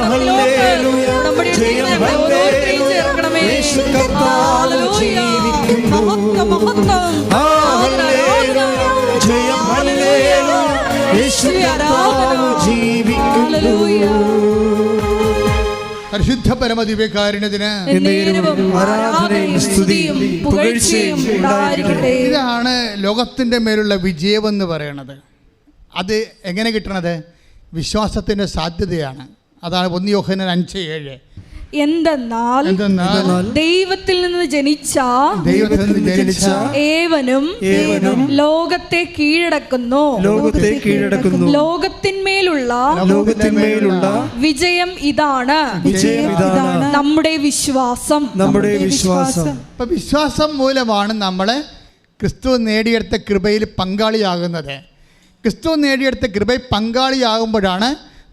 പരിശുദ്ധ പരമദിവ്യകാരുണ്യത്തിന് ഇതാണ് ലോകത്തിൻ്റെ മേലുള്ള വിജയമെന്ന് പറയണത്. അത് എങ്ങനെ കിട്ടണത്? വിശ്വാസത്തിൻ്റെ സാധ്യതയാണ്. അതാണ് 1 യോഹന്നാൻ 5:7. എന്തെന്നാൽ ദൈവത്തിൽ നിന്ന് ജനിച്ച ഏവനും ലോകത്തെ കീഴടക്കുന്നു. ലോകത്തിന്മേലുള്ള വിജയം ഇതാണ് നമ്മുടെ വിശ്വാസം. അപ്പം വിശ്വാസം മൂലമാണ് നമ്മൾ ക്രിസ്തു നേടിയെടുത്ത കൃപയിൽ പങ്കാളിയാകുന്നത്. ക്രിസ്തു നേടിയെടുത്ത കൃപയിൽ പങ്കാളിയാകുമ്പോഴാണ്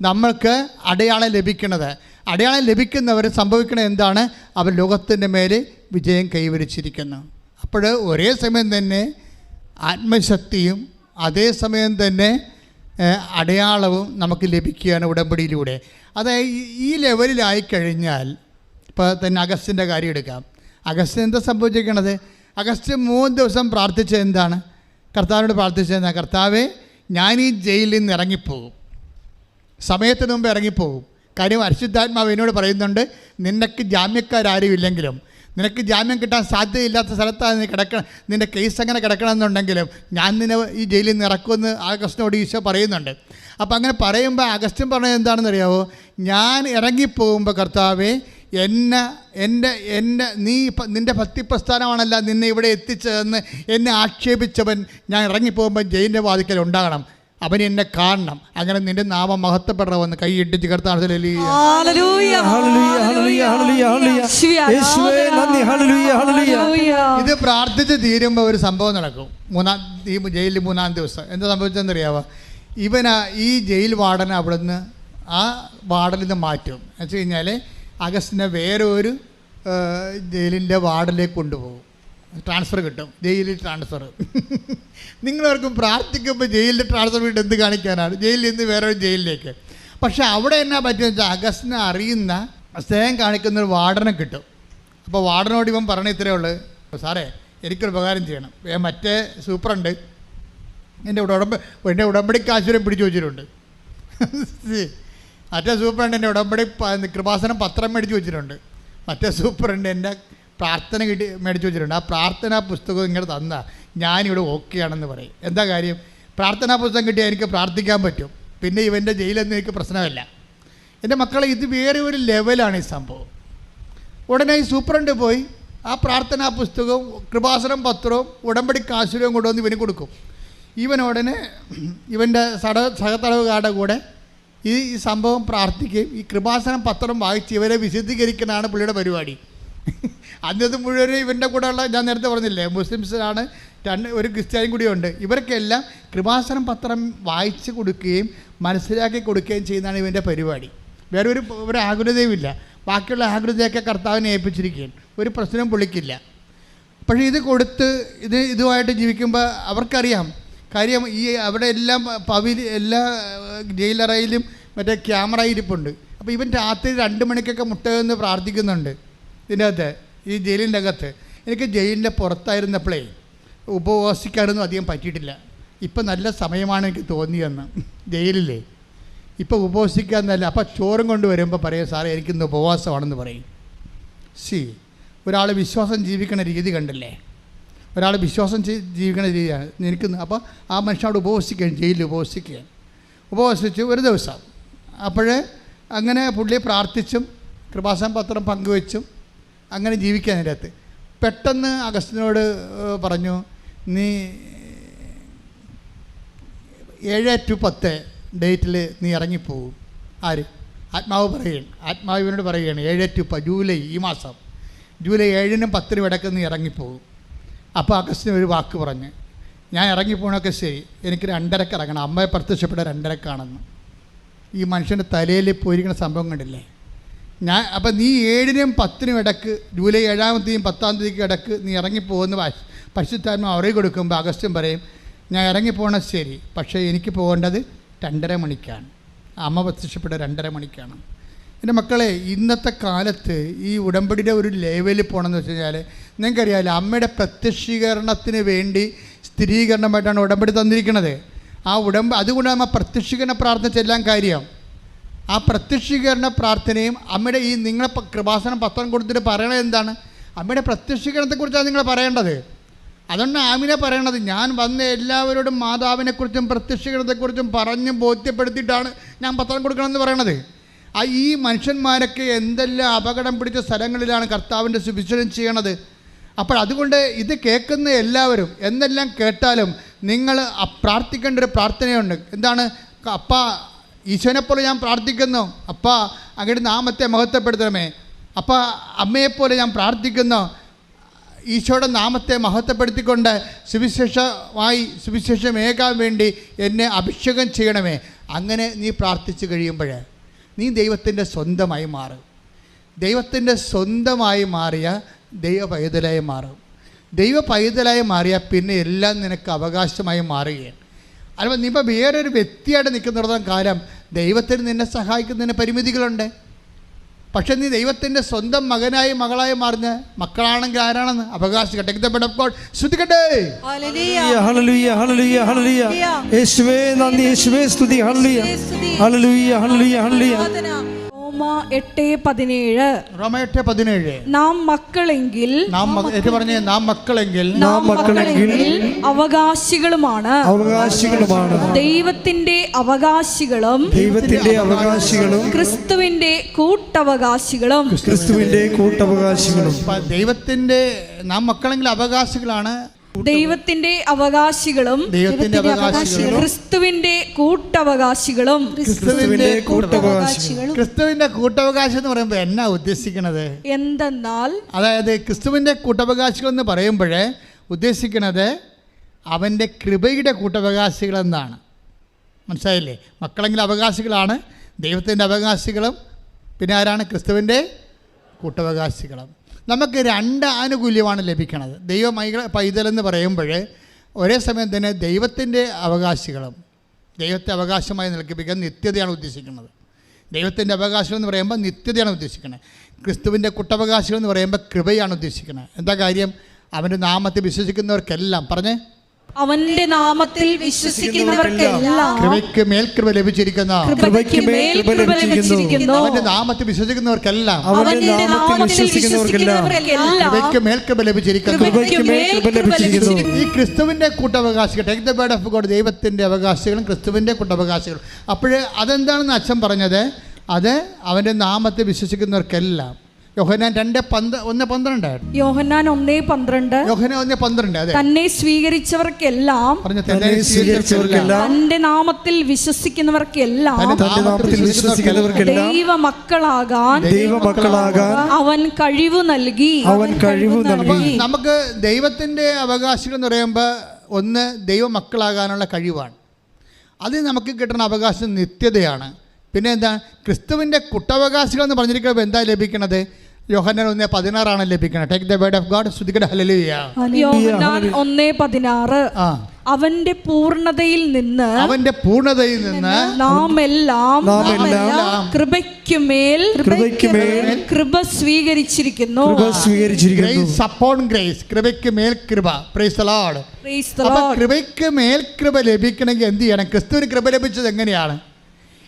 നമ്മൾക്ക് അടയാളം ലഭിക്കുന്നത്. അടയാളം ലഭിക്കുന്നവർ സംഭവിക്കുന്നത് എന്താണ്? അവർ ലോകത്തിൻ്റെ മേൽ വിജയം കൈവരിച്ചിരിക്കുന്നു. അപ്പോൾ ഒരേ സമയം തന്നെ ആത്മശക്തിയും അതേസമയം തന്നെ അടയാളവും നമുക്ക് ലഭിക്കുകയാണ് ഉടമ്പടിയിലൂടെ. അതായത് ഈ ലെവലിലായിക്കഴിഞ്ഞാൽ ഇപ്പോൾ തന്നെ അഗസ്റ്റിൻ്റെ കാര്യം എടുക്കാം. അഗസ്റ്റിന് എന്താ സംഭവിച്ചിരിക്കണത്? അഗസ്റ്റ് 3 ദിവസം പ്രാർത്ഥിച്ചത് എന്താണ്? കർത്താവിനോട് പ്രാർത്ഥിച്ചത് എന്താ? കർത്താവേ, ഞാൻ ഈ ജയിലിൽ നിന്ന് ഇറങ്ങിപ്പോകും. സമയത്തിന് മുമ്പ് ഇറങ്ങിപ്പോകും. കാര്യം പരിശുദ്ധാത്മാവ് എന്നോട് പറയുന്നുണ്ട്, നിനക്ക് ജാമ്യക്കാരും ഇല്ലെങ്കിലും, നിനക്ക് ജാമ്യം കിട്ടാൻ സാധ്യതയില്ലാത്ത സ്ഥലത്താണ് നീ കിടക്കണം, നിൻ്റെ കേസ് അങ്ങനെ കിടക്കണമെന്നുണ്ടെങ്കിലും ഞാൻ നിന്നെ ഈ ജയിലിൽ നിന്ന് ഇറക്കുമെന്ന് അഗസ്റ്റിനോട് ഈശോ പറയുന്നുണ്ട്. അപ്പം അങ്ങനെ പറയുമ്പോൾ അഗസ്റ്റിൻ പറഞ്ഞത് എന്താണെന്ന് അറിയാമോ? ഞാൻ ഇറങ്ങിപ്പോകുമ്പോൾ കർത്താവേ, നിൻ്റെ ഭക്തിപ്രസ്ഥാനമാണല്ല നിന്നെ ഇവിടെ എത്തിച്ചതെന്ന് എന്നെ ആക്ഷേപിച്ചവൻ ഞാൻ ഇറങ്ങിപ്പോകുമ്പോൾ ജയിലിൻ്റെ വാതിക്കൽ ഉണ്ടാകണം, അവൻ എന്നെ കാണണം, അങ്ങനെ നിന്റെ നാമം മഹത്വപ്പെടണമെന്ന് കൈയിട്ടിച്ച് കർത്താവ്. ഇത് പ്രാർത്ഥിച്ച് തീരുമ്പോൾ ഒരു സംഭവം നടക്കും. ഈ ജയിലിൽ 3-ാം ദിവസം എന്താ സംഭവിച്ചതെന്നറിയാവോ? ഈ ജയിൽ വാർഡൻ അവിടുന്ന് ആ വാർഡിൽ നിന്ന് മാറ്റും. എന്ന് വെച്ച് കഴിഞ്ഞാൽ അഗസ്റ്റിനെ വേറെ ഒരു ജയിലിൻ്റെ വാർഡിലേക്ക് കൊണ്ടുപോകും. ട്രാൻസ്ഫർ കിട്ടും, ജയിലിൽ ട്രാൻസ്ഫർ. നിങ്ങളവർക്കും പ്രാർത്ഥിക്കുമ്പോൾ ജയിലിൽ ട്രാൻസ്ഫർ കിട്ടും എന്ത് കാണിക്കാനാണ്? ജയിലിൽ നിന്ന് വേറൊരു ജയിലിലേക്ക്. പക്ഷേ അവിടെ എന്നാ പറ്റുമെന്ന് വെച്ചാൽ അഗസ്റ്റിനെ അറിയുന്ന സ്നേഹം കാണിക്കുന്നൊരു വാർഡനെ കിട്ടും. അപ്പോൾ വാർഡനോട് ഇവൻ പറഞ്ഞ ഇത്രയേ ഉള്ളൂ, സാറേ എനിക്കൊരു ഉപകാരം ചെയ്യണം, മറ്റേ സൂപ്രണ്ട് എൻ്റെ ഉടമ്പടി കാശുരം പിടിച്ചു വെച്ചിട്ടുണ്ട്. മറ്റേ സൂപ്രണ്ട് എൻ്റെ ഉടമ്പടി കൃപാസനം പത്രം മേടിച്ച് വെച്ചിട്ടുണ്ട്. മറ്റേ സൂപ്രണ്ട് എൻ്റെ പ്രാർത്ഥന മേടിച്ച് വെച്ചിട്ടുണ്ട്. ആ പ്രാർത്ഥനാ പുസ്തകം ഇങ്ങനെ തന്നാൽ ഞാനിവിടെ ഓക്കെയാണെന്ന് പറയും. എന്താ കാര്യം? പ്രാർത്ഥനാ പുസ്തകം കിട്ടിയാൽ എനിക്ക് പ്രാർത്ഥിക്കാൻ പറ്റും, പിന്നെ ഇവൻ്റെ ജയിലൊന്നും എനിക്ക് പ്രശ്നമല്ല. എൻ്റെ മക്കളെ, ഇത് വേറെ ഒരു ലെവലാണ് ഈ സംഭവം. ഉടനെ ഈ സൂപ്രണ്ട് പോയി ആ പ്രാർത്ഥനാ പുസ്തകവും കൃപാസനം പത്രവും ഉടമ്പടി കാശുരവും കൊണ്ടുവന്ന് ഇവന് കൊടുക്കും. ഇവൻ ഉടനെ ഇവൻ്റെ സഹതടവുകാരുടെ കൂടെ ഈ സംഭവം പ്രാർത്ഥിക്കുകയും ഈ കൃപാസനം പത്രം വായിച്ച് ഇവരെ വിശദീകരിക്കണതാണ് പുള്ളിയുടെ പരിപാടി. അന്നത് മുഴുവൻ ഇവൻ്റെ കൂടെയുള്ള, ഞാൻ നേരത്തെ പറഞ്ഞില്ലേ, മുസ്ലിംസിലാണ്, ഒരു ക്രിസ്ത്യാനിയും കൂടിയുണ്ട്. ഇവർക്കെല്ലാം കൃപാസനം പത്രം വായിച്ച് കൊടുക്കുകയും മനസ്സിലാക്കി കൊടുക്കുകയും ചെയ്യുന്നതാണ് ഇവൻ്റെ പരിപാടി. വേറെ ഒരു ആകുലതയും ഇല്ല. ബാക്കിയുള്ള ആകുലതയൊക്കെ കർത്താവിനെ ഏൽപ്പിച്ചിരിക്കുകയാണ്, ഒരു പ്രശ്നവും പുള്ളിക്കില്ല. പക്ഷേ ഇത് കൊടുത്ത് ഇതുമായിട്ട് ജീവിക്കുമ്പോൾ അവർക്കറിയാം കാര്യം. ഈ അവിടെ എല്ലാം എല്ലാ ജയിലറയിലും മറ്റേ ക്യാമറ ഇരിപ്പുണ്ട്. അപ്പോൾ ഇവൻ രാത്രി 2 മണിക്കൊക്കെ മുട്ടയെന്ന് പ്രാർത്ഥിക്കുന്നുണ്ട് ഇതിൻ്റെ അകത്ത്, ഈ ജയിലിൻ്റെ അകത്ത്. എനിക്ക് ജയിലിൻ്റെ പുറത്തായിരുന്നപ്പോഴേ ഉപവാസിക്കാനൊന്നും അധികം പറ്റിയിട്ടില്ല. ഇപ്പം നല്ല സമയമാണ് എനിക്ക് തോന്നിയെന്ന്. ജയിലില്ലേ ഇപ്പം ഉപവസിക്കാന്നല്ല. അപ്പം ചോറും കൊണ്ട് വരുമ്പോൾ പറയും, സാറേ എനിക്കിന്ന് ഉപവാസമാണെന്ന് പറയും. ഒരാൾ വിശ്വാസം ജീവിക്കുന്ന രീതി കണ്ടില്ലേ? ഒരാൾ വിശ്വാസം ജീവിക്കുന്ന രീതിയാണ് എനിക്കിന്ന്. അപ്പോൾ ആ മനുഷ്യനോട് ഉപവസിക്കുകയാണ്, ജയിലിൽ ഉപവസിക്കുകയാണ്. ഉപവസിച്ചു ഒരു ദിവസം. അപ്പോഴേ അങ്ങനെ പുള്ളി പ്രാർത്ഥിച്ചും കൃപാസനം പത്രം പങ്കുവെച്ചും അങ്ങനെ ജീവിക്കാൻ അതിൻ്റെ അകത്ത്. പെട്ടെന്ന് അഗസ്റ്റിനോട് പറഞ്ഞു, നീ 7 to 10 ഡേറ്റിൽ നീ ഇറങ്ങിപ്പോവും. ആര്? ആത്മാവ് പറയുകയാണ്. ആത്മാവ് ഇവനോട് പറയുകയാണ് 7 to 10 ജൂലൈ, ഈ മാസം ജൂലൈ 7-നും 10-നും ഇടയ്ക്ക് നീ ഇറങ്ങിപ്പോവും. അപ്പോൾ അഗസ്റ്റിന് ഒരു വാക്ക് പറഞ്ഞ്, ഞാൻ ഇറങ്ങിപ്പോണൊക്കെ ശരി, എനിക്ക് 2:30 ഇറങ്ങണം, അമ്മയെ പ്രത്യക്ഷപ്പെട്ട 2:30 ഈ മനുഷ്യൻ്റെ തലയിൽ പോയിരിക്കുന്ന സംഭവം കണ്ടില്ലേ? അപ്പം നീ 7-നും 10-നും ഇടയ്ക്ക്, ജൂലൈ 7-ാം തീയതിയും 10-ാം തീയതിക്ക് ഇടയ്ക്ക് നീ ഇറങ്ങിപ്പോകുന്ന പരിശുദ്ധാത്മാവ് അറിവ് കൊടുക്കുമ്പോൾ അഗസ്റ്റിൻ പറയും, ഞാൻ ഇറങ്ങിപ്പോകണം ശരി, പക്ഷേ എനിക്ക് പോകേണ്ടത് 2:30 മണിക്കാണ്, അമ്മ പ്രത്യക്ഷപ്പെട്ട 2:30 മണിക്കാണ്. എൻ്റെ മക്കളെ, ഇന്നത്തെ കാലത്ത് ഈ ഉടമ്പടിയുടെ ഒരു ലെവലിൽ പോകണമെന്ന് വെച്ച് കഴിഞ്ഞാൽ നിങ്ങൾക്കറിയാമല്ലോ, അമ്മയുടെ പ്രത്യക്ഷീകരണത്തിന് വേണ്ടി സ്ഥിരീകരണമായിട്ടാണ് ഉടമ്പടി തന്നിരിക്കുന്നത്. അതുകൊണ്ട് നമ്മൾ പ്രത്യക്ഷീകരണ പ്രാർത്ഥന ചെല്ലാൻ കാര്യം. ആ പ്രത്യക്ഷീകരണ പ്രാർത്ഥനയും അമ്മയുടെ ഈ നിങ്ങളെ കൃപാസനം പത്രം കൊടുത്തിട്ട് പറയണത് എന്താണ്? അമ്മയുടെ പ്രത്യക്ഷീകരണത്തെക്കുറിച്ചാണ് നിങ്ങൾ പറയേണ്ടത്. അതുകൊണ്ട് ആമിനെ പറയണത്, ഞാൻ വന്ന എല്ലാവരോടും മാതാവിനെക്കുറിച്ചും പ്രത്യക്ഷീകരണത്തെക്കുറിച്ചും പറഞ്ഞ് ബോധ്യപ്പെടുത്തിയിട്ടാണ് ഞാൻ പത്രം കൊടുക്കണമെന്ന് പറയണത്. ഈ മനുഷ്യന്മാരൊക്കെ എന്തെല്ലാം അപകടം പിടിച്ച സ്ഥലങ്ങളിലാണ് കർത്താവിൻ്റെ സുവിശേഷം ചെയ്യണത്. അപ്പോൾ അതുകൊണ്ട് ഇത് കേൾക്കുന്ന എല്ലാവരും എന്തെല്ലാം കേട്ടാലും നിങ്ങൾ പ്രാർത്ഥിക്കേണ്ട ഒരു പ്രാർത്ഥനയുണ്ട്. എന്താണ്? അപ്പാ, ഈശോനെപ്പോലെ ഞാൻ പ്രാർത്ഥിക്കുന്നു, അപ്പാ അങ്ങയുടെ നാമത്തെ മഹത്വപ്പെടുത്തണമേ. അപ്പാ, അമ്മയെപ്പോലെ ഞാൻ പ്രാർത്ഥിക്കുന്നു, ഈശോയുടെ നാമത്തെ മഹത്വപ്പെടുത്തിക്കൊണ്ട് സുവിശേഷമേകാൻ വേണ്ടി എന്നെ അഭിഷേകം ചെയ്യണമേ. അങ്ങനെ നീ പ്രാർത്ഥിച്ചു കഴിയുമ്പോൾ നീ ദൈവത്തിൻ്റെ സ്വന്തമായി മാറും. ദൈവത്തിൻ്റെ സ്വന്തമായി മാറിയ ദൈവ പൈതലായി മാറും. ദൈവ പൈതലായി മാറിയാൽ പിന്നെ എല്ലാം നിനക്ക് അവകാശമായി മാറുകയാണ്. അല്ല, നീ ഇപ്പോൾ വേറൊരു വ്യക്തിയായിട്ട് നിൽക്കുന്നിടത്തോളം കാലം ദൈവത്തിന് നിന്നെ സഹായിക്കുന്നതിന് പരിമിതികളുണ്ട്. പക്ഷെ നീ ദൈവത്തിൻ്റെ സ്വന്തം മകനായി മകളായി മാറുന്ന മക്കളാണെങ്കിൽ ആരാണെന്ന് അവകാശിക്കട്ടെ. ശ്രദ്ധിക്കട്ടെ. ഹല്ലേലൂയ ഹല്ലേലൂയ ഹല്ലേലൂയ. യേശുവേ നന്ദി, യേശുവേ സ്തുതി. ഹല്ലേലൂയ ഹല്ലേലൂയ ഹല്ലേലൂയ ഹല്ലേലൂയ. റോമ 8:17. റോമ 8:17. നാം മക്കളെങ്കിൽ പറഞ്ഞേ, നാം മക്കളെങ്കിൽ അവകാശികളുമാണ്, അവകാശികളുമാണ്. ദൈവത്തിന്റെ അവകാശികളും, ദൈവത്തിന്റെ അവകാശികളും, ക്രിസ്തുവിന്റെ കൂട്ടവകാശികളും, ക്രിസ്തുവിന്റെ കൂട്ടവകാശികളും. ദൈവത്തിന്റെ നാം മക്കളെങ്കിൽ അവകാശികളാണ്, ദൈവത്തിന്റെ അവകാശികളും, ദൈവത്തിന്റെ അവകാശികളും, ക്രിസ്തുവിന്റെ കൂട്ടവകാശികളും. ക്രിസ്തുവിന്റെ കൂട്ടവകാശികളും. ക്രിസ്തുവിന്റെ കൂട്ടവകാശം എന്ന് പറയുമ്പോൾ എന്നാ ഉദ്ദേശിക്കുന്നത്? എന്തെന്നാൽ, അതായത് ക്രിസ്തുവിന്റെ കൂട്ടവകാശികൾ എന്ന് പറയുമ്പോൾ ഉദ്ദേശിക്കുന്നത് അവൻ്റെ കൃപയുടെ കൂട്ടവകാശികളെന്നാണ്. മനസ്സിലായില്ലേ? മക്കളെങ്കിൽ അവകാശികളാണ്, ദൈവത്തിൻ്റെ അവകാശികളും, പിന്നെ ആരാണ്? ക്രിസ്തുവിൻ്റെ കൂട്ടവകാശികളും. നമുക്ക് രണ്ട് ആനുകൂല്യമാണ് ലഭിക്കുന്നത്. പൈതലെന്ന് പറയുമ്പോൾ ഒരേ സമയം തന്നെ ദൈവത്തിൻ്റെ അവകാശികളും, ദൈവത്തെ അവകാശമായി നിൽപ്പിക്കാൻ നിത്യതയാണ് ഉദ്ദേശിക്കുന്നത്. ദൈവത്തിൻ്റെ അവകാശികൾ എന്ന് പറയുമ്പോൾ നിത്യതയാണ് ഉദ്ദേശിക്കുന്നത്. ക്രിസ്തുവിൻ്റെ കൂട്ടവകാശികൾ എന്ന് പറയുമ്പോൾ കൃപയാണ് ഉദ്ദേശിക്കുന്നത്. എന്താ കാര്യം? അവൻ്റെ നാമത്തിൽ വിശ്വസിക്കുന്നവർക്കെല്ലാം പറഞ്ഞേ, അവന്റെ നാമത്തിൽ വിശ്വസിക്കുന്നവർക്കെല്ലാം കൃപയ്ക്ക് മേൽ കൃപ ലഭിച്ചിരിക്കുന്നു. അവന്റെ നാമത്തിൽ വിശ്വസിക്കുന്നവർക്കെല്ലാം കൃപയ്ക്ക് മേൽ കൃപ ലഭിച്ചിരിക്കുന്നു. ഈ ക്രിസ്തുവിന്റെ കൂട്ടവകാശികൾ, take the word of God, ദൈവത്തിന്റെ അവകാശികളും ക്രിസ്തുവിന്റെ കൂട്ടവകാശികളും. അപ്പോൾ അതെന്താണെന്ന് അച്ഛൻ പറഞ്ഞത്? അത് അവന്റെ നാമത്തിൽ വിശ്വസിക്കുന്നവർക്കെല്ലാം. യോഹന്നാൻ 1:12. യോഹന്നാൻ 1:12. അതെ. തന്നെ സ്വീകരിച്ചവർക്കെല്ലാം, തന്റെ നാമത്തിൽ വിശ്വസിക്കുന്നവർക്കെല്ലാം ദൈവമക്കളാകാൻ അവൻ കഴിവ് നൽകി. നമുക്ക് ദൈവത്തിന്റെ അവകാശികൾ എന്ന് പറയുമ്പോൾ ഒന്ന് ദൈവമക്കളാകാനുള്ള കഴിവാണ്. അത് നമുക്ക് കിട്ടുന്ന അവകാശം നിത്യതയാണ്. പിന്നെ എന്താ? ക്രിസ്തുവിൻ്റെ കുട്ടവകാശികൾ എന്ന് പറഞ്ഞിരിക്കുമ്പോൾ എന്താ ലഭിക്കണത്? യോഹന്നാൻ 1:16 ലഭിക്കുന്നത്. Take the word of God. ശ്രദ്ധിക്കട്ടെ. ഹല്ലേലൂയ. യോഹന്നാൻ 1:16. അവന്റെ പൂർണ്ണതയിൽ നിന്ന് നാം എല്ലാം കൃപയ്ക്കുമേൽ കൃപ സ്വീകരിച്ചിരിക്കുന്നു. ഗ്രേസ് അപ്പോൺ ഗ്രേസ്, കൃപയ്ക്ക് മേൽ കൃപ. Praise the Lord. അപ്പോൾ കൃപയ്ക്ക് മേൽ കൃപ ലഭിക്കണമെങ്കിൽ എന്ത് ചെയ്യണം? ക്രിസ്തുവിന് കൃപ ലഭിച്ചത് എങ്ങനെയാണ്?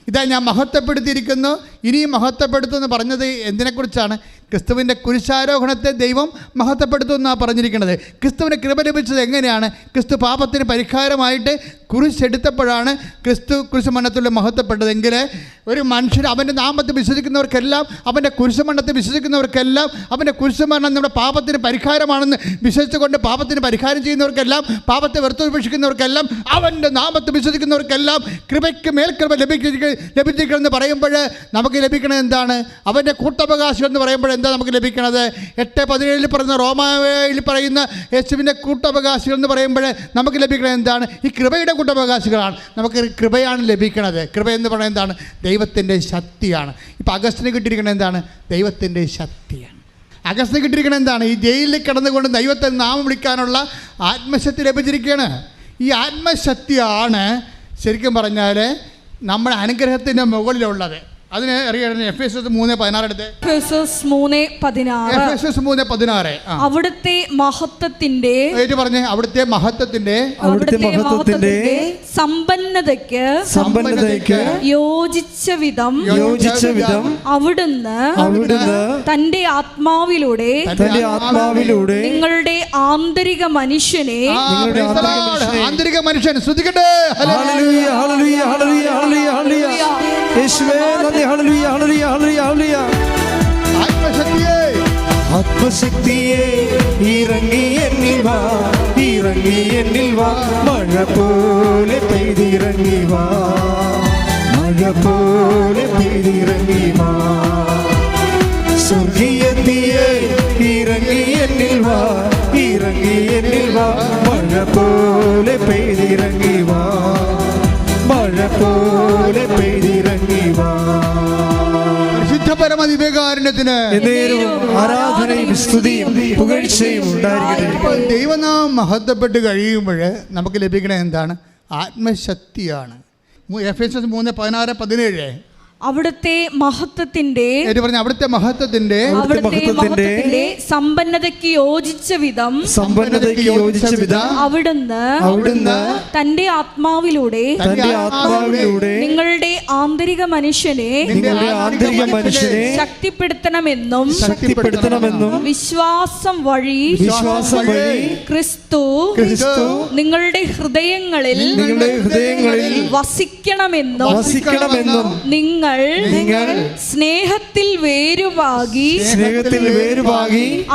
ഇതാ ഞാൻ മഹത്വപ്പെടുത്തിയിരിക്കുന്നു, ഇനിയും മഹത്വപ്പെടുത്തുമെന്ന് പറഞ്ഞത് എന്തിനെക്കുറിച്ചാണ്? ക്രിസ്തുവിൻ്റെ കുരിശാരോഹണത്തെ ദൈവം മഹത്വപ്പെടുത്തുമെന്നാണ് പറഞ്ഞിരിക്കുന്നത്. ക്രിസ്തുവിന് കൃപ ലഭിച്ചത് എങ്ങനെയാണ്? ക്രിസ്തു പാപത്തിന് പരിഹാരമായിട്ട് കുരിശെടുത്തപ്പോഴാണ് ക്രിസ്തു കുരിശുമരണത്തിൽ മഹത്വപ്പെട്ടതെങ്കിൽ ഒരു മനുഷ്യർ അവൻ്റെ നാമത്തിൽ വിശ്വസിക്കുന്നവർക്കെല്ലാം, അവൻ്റെ കുരിശുമരണത്തിൽ വിശ്വസിക്കുന്നവർക്കെല്ലാം അവൻ്റെ കുരിശുമരണം നമ്മുടെ പാപത്തിന് പരിഹാരമാണെന്ന് വിശ്വസിച്ചുകൊണ്ട് പാപത്തിന് പരിഹാരം ചെയ്യുന്നവർക്കെല്ലാം, പാപത്തെ വെറുത്തുപേക്ഷിക്കുന്നവർക്കെല്ലാം, അവൻ്റെ നാമത്തിൽ വിശ്വസിക്കുന്നവർക്കെല്ലാം കൃപയ്ക്ക് മേൽ കൃപ ലഭിച്ചിരിക്കണമെന്ന് പറയുമ്പോൾ നമുക്ക് ലഭിക്കണത് എന്താണ്? അവൻ്റെ കൂട്ടവകാശം എന്ന് പറയുമ്പോൾ എന്താ നമുക്ക് ലഭിക്കണത്? 8:17 പറയുന്ന റോമായിൽ പറയുന്ന യേശുവിൻ്റെ കൂട്ടവകാശികൾ എന്ന് പറയുമ്പോൾ നമുക്ക് ലഭിക്കുന്നത് എന്താണ്? ഈ കൃപയുടെ കൂട്ടവകാശികളാണ്. നമുക്ക് കൃപയാണ് ലഭിക്കണത്. കൃപ എന്ന് പറയുന്നത് എന്താണ്? ദൈവത്തിൻ്റെ ശക്തിയാണ്. ഇപ്പോൾ അഗസ്റ്റിന് കിട്ടിയിരിക്കുന്നത് എന്താണ്? ദൈവത്തിൻ്റെ ശക്തിയാണ്. അഗസ്റ്റിന് കിട്ടിയിരിക്കുന്നത് എന്താണ്? ഈ ജയിലിൽ കിടന്നുകൊണ്ട് ദൈവത്തെ നാമം വിളിക്കാനുള്ള ആത്മശക്തി ലഭിച്ചിരിക്കുകയാണ്. ഈ ആത്മശക്തിയാണ് ശരിക്കും പറഞ്ഞാൽ നമ്മുടെ അനുഗ്രഹത്തിൻ്റെ മുകളിലുള്ളത്. അതിന് അറിയണം. എഫേസ്യസ് 3:16 എടുത്ത്. എഫേസ്യസ് 3:16. അവിടുത്തെ മഹത്വത്തിന്റെ പറഞ്ഞേ, അവിടുത്തെ മഹത്വത്തിന്റെ സമ്പന്നതയ്ക്ക് യോജിച്ച വിധം അവിടുന്ന് തന്റെ ആത്മാവിലൂടെ നിങ്ങളുടെ ആന്തരിക മനുഷ്യനെ ശ്രദ്ധിക്കട്ടെ. ആത്മശക്തിയെ ഇറങ്ങി എന്നിൽ വാ, മഴ പോലെ പെയ്തിറങ്ങി വാ, മഴ പോലെ പെയ്തിറങ്ങി വാ. സ്വർഗീയത്തിയെ ഇറങ്ങി എന്നിൽ വാ, മഴ പോലെ പെയ്തിറങ്ങി വാ, മഴ പോലെ പെയ്തിറങ്ങി വാ. പരമദിവ്യകാരുണ്യത്തിന് ആരാധനയും സ്തുതിയും പുകഴ്ചയും ഉണ്ടായിരിക്കട്ടെ. ദൈവനാമം മഹത്വപ്പെട്ട് കഴിയുമ്പോൾ നമുക്ക് ലഭിക്കണത് എന്താണ്? ആത്മശക്തിയാണ്. എഫേസ്യസ് 3:16-17. അവിടുത്തെ മഹത്വത്തിന്റെ പറഞ്ഞ അവിടുത്തെ മഹത്വത്തിന്റെ സമ്പന്നതയ്ക്ക് യോജിച്ച വിധം അവിടുന്ന് തന്റെ ആത്മാവിലൂടെ നിങ്ങളുടെ ആന്തരിക മനുഷ്യനെ ശക്തിപ്പെടുത്തണമെന്നും വിശ്വാസം വഴി ക്രിസ്തു നിങ്ങളുടെ ഹൃദയങ്ങളിൽ വസിക്കണമെന്നും നിങ്ങൾ സ്നേഹത്തിൽ വേരുവാകി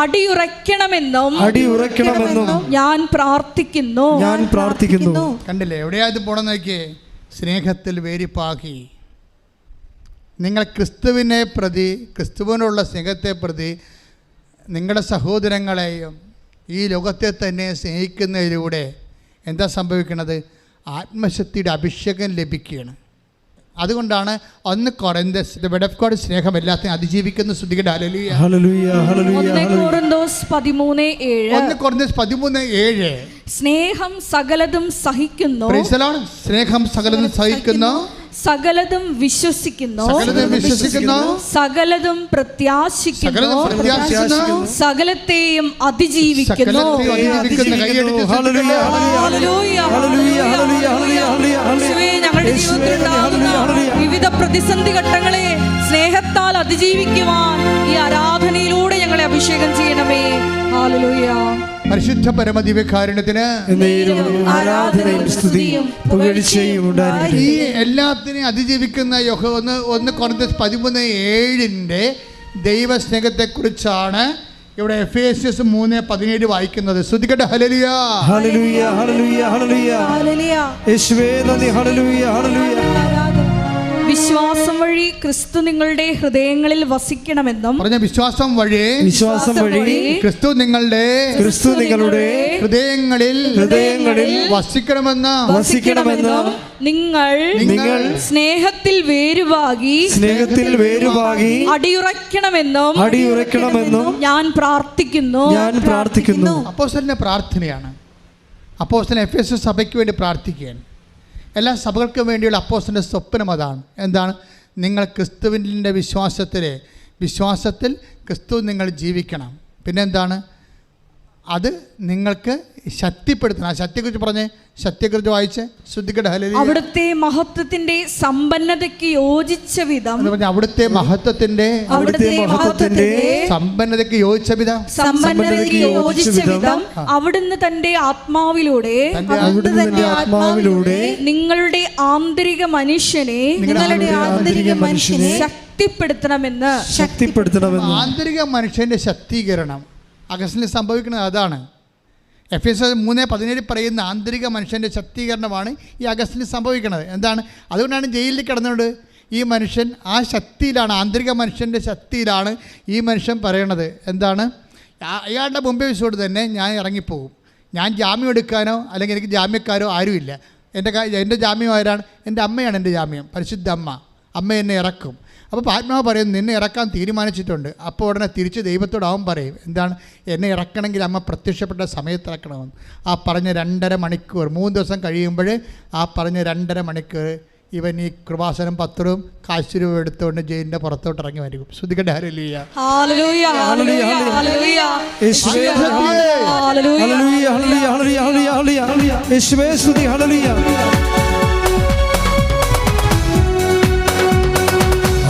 അടിയുറയ്ക്കണമെന്നും ഞാൻ പ്രാർത്ഥിക്കുന്നു. കണ്ടില്ലേ, എവിടെയാ ഇത് പോണെന്ന് നോക്കിയേ? സ്നേഹത്തിൽ വേരിപ്പാകി. നിങ്ങൾ ക്രിസ്തുവിനെ പ്രതി, ക്രിസ്തുവിനുള്ള സ്നേഹത്തെ പ്രതി നിങ്ങളുടെ സഹോദരങ്ങളെയും ഈ ലോകത്തെ തന്നെ സ്നേഹിക്കുന്നതിലൂടെ എന്താ സംഭവിക്കുന്നത്? ആത്മശക്തിയുടെ അഭിഷേകം ലഭിക്കുകയാണ്. അതുകൊണ്ടാണ് 1 കൊറിന്തോസ് the word of God സ്നേഹം എല്ലാത്തിനും അതിജീവിക്കുന്ന സ്തുതിയുടെ ഹല്ലേലൂയ. 1 കൊറിന്തോസ് 13:7 സ്നേഹം സകലതും സഹിക്കുന്നു, സ്നേഹം സകലതും സഹിക്കുന്നു, സകലതും വിശ്വസിക്കുന്നു, സകലതും പ്രത്യാശിക്കുന്നു, സകലത്തെയും അതിജീവിക്കുന്നു. ഞങ്ങളുടെ ജീവിതത്തിലുണ്ടാകുന്ന വിവിധ പ്രതിസന്ധി ഘട്ടങ്ങളെ സ്നേഹത്താൽ അതിജീവിക്കുവാൻ ഈ ആരാധനയിലൂടെ ഞങ്ങളെ അഭിഷേകം ചെയ്യണമേ. ഹല്ലേലൂയ. പരിശുദ്ധ പരമദിവ്യകാരുണ്യത്തിന് ആരാധനയും സ്തുതിയും പുകഴ്ചയും ഉണ്ടായിരിക്കട്ടെ. ഈ എല്ലാത്തിനെയും അതിജീവിക്കുന്ന 1 കൊരിന്തോസ് 13:7 ദൈവസ്നേഹത്തെക്കുറിച്ചാണ് ഇവിടെ എഫേസ്യസ് 3:17 വായിക്കുന്നത്. സ്തുതിക്കട്ടെ. ഹല്ലേലൂയ, ഹല്ലേലൂയ, ഹല്ലേലൂയ, ഹല്ലേലൂയ. യേശുവേ നന്ദി. ഹല്ലേലൂയ, ഹല്ലേലൂയ. വിശ്വാസം വഴി ക്രിസ്തു നിങ്ങളുടെ ഹൃദയങ്ങളിൽ വസിക്കണമെന്നും വിശ്വാസം വഴി ക്രിസ്തു നിങ്ങളുടെ ഹൃദയങ്ങളിൽ വസിക്കണമെന്നും നിങ്ങൾ സ്നേഹത്തിൽ വേരുവാകി അടിയുറയ്ക്കണമെന്നും ഞാൻ പ്രാർത്ഥിക്കുന്നു. അപ്പോസ്തലന്റെ പ്രാർത്ഥനയാണ്. അപ്പോസ്തലൻ എഫേസ്യ സഭയ്ക്ക് വേണ്ടി പ്രാർത്ഥിക്കുകയാണ്. എല്ലാ സഭകൾക്കും വേണ്ടിയുള്ള അപ്പോസ്തലന്റെ സ്വപ്നം അതാണ്. എന്താണ്? നിങ്ങൾ ക്രിസ്തുവിൻ്റെ വിശ്വാസത്തിൽ ക്രിസ്തു നിങ്ങൾ ജീവിക്കണം. പിന്നെന്താണ്? അത് നിങ്ങൾക്ക് ശക്തിപ്പെടുത്തണം. ആ ശക്തിയെക്കുറിച്ച് പറഞ്ഞേ, ശക്തിയെക്കുറിച്ച് വായിച്ച് ശ്രദ്ധിക്കട്ടെ. ഹല്ലേലൂയ. അവിടുത്തെ മഹത്വത്തിന്റെ സമ്പന്നതയ്ക്ക് യോജിച്ച വിധം അവിടുത്തെ മഹത്വത്തിന്റെ സമ്പന്നതയ്ക്ക് യോജിച്ച വിധം അവിടുന്ന് തന്റെ ആത്മാവിലൂടെ നിങ്ങളുടെ ആന്തരിക മനുഷ്യനെ ശക്തിപ്പെടുത്തണമെന്ന്. ആന്തരിക മനുഷ്യന്റെ ശക്തീകരണം അഗസ്റ്റിൽ സംഭവിക്കുന്നത് അതാണ്. എഫേസ്യർ 3:17 പറയുന്ന ആന്തരിക മനുഷ്യൻ്റെ ശക്തീകരണമാണ് ഈ അഗസ്റ്റിൽ സംഭവിക്കുന്നത്. എന്താണ്? അതുകൊണ്ടാണ് ജയിലിൽ കിടന്നുകൊണ്ട് ഈ മനുഷ്യൻ ആ ശക്തിയിലാണ്, ആന്തരിക മനുഷ്യൻ്റെ ശക്തിയിലാണ് ഈ മനുഷ്യൻ പറയണത്. എന്താണ്? അയാളുടെ മുമ്പേ വിശ്വോട് തന്നെ ഞാൻ ഇറങ്ങിപ്പോകും. ഞാൻ ജാമ്യം എടുക്കാനോ അല്ലെങ്കിൽ എനിക്ക് ജാമ്യക്കാരോ ആരുമില്ല. എൻ്റെ ജാമ്യം ആരാണ്? എൻ്റെ അമ്മയാണ്. എൻ്റെ ജാമ്യം പരിശുദ്ധ അമ്മ എന്നെ ഇറക്കും. അപ്പോൾ ആത്മാവ് പറയും നിന്നെ ഇറക്കാൻ തീരുമാനിച്ചിട്ടുണ്ട്. അപ്പോൾ ഉടനെ തിരിച്ച് ദൈവത്തോട് അവൻ പറയും എന്താണ്? എന്നെ ഇറക്കണമെങ്കിൽ അമ്മ പ്രത്യക്ഷപ്പെട്ട സമയത്ത് ഇറക്കണമെന്ന്. ആ പറഞ്ഞ 2.5 മണിക്കൂർ 3 ദിവസം കഴിയുമ്പോൾ ആ പറഞ്ഞ 2.5 മണിക്കൂർ ഇവൻ ഈ കൃപാസനം പത്രവും കാശ് രൂപ എടുത്തുകൊണ്ട് ജയിലിൻ്റെ പുറത്തോട്ട് ഇറങ്ങി വരും. ശ്രദ്ധിക്കട്ടെ. ഹല്ലേലൂയ, ഹല്ലേലൂയ, ഹല്ലേലൂയ, ഹല്ലേലൂയ. യേശുവേ ഹല്ലേലൂയ, ഹല്ലേലൂയ, ഹല്ലേലൂയ, ഹല്ലേലൂയ. യേശുവേ സ്തുതി. ഹല്ലേലൂയ.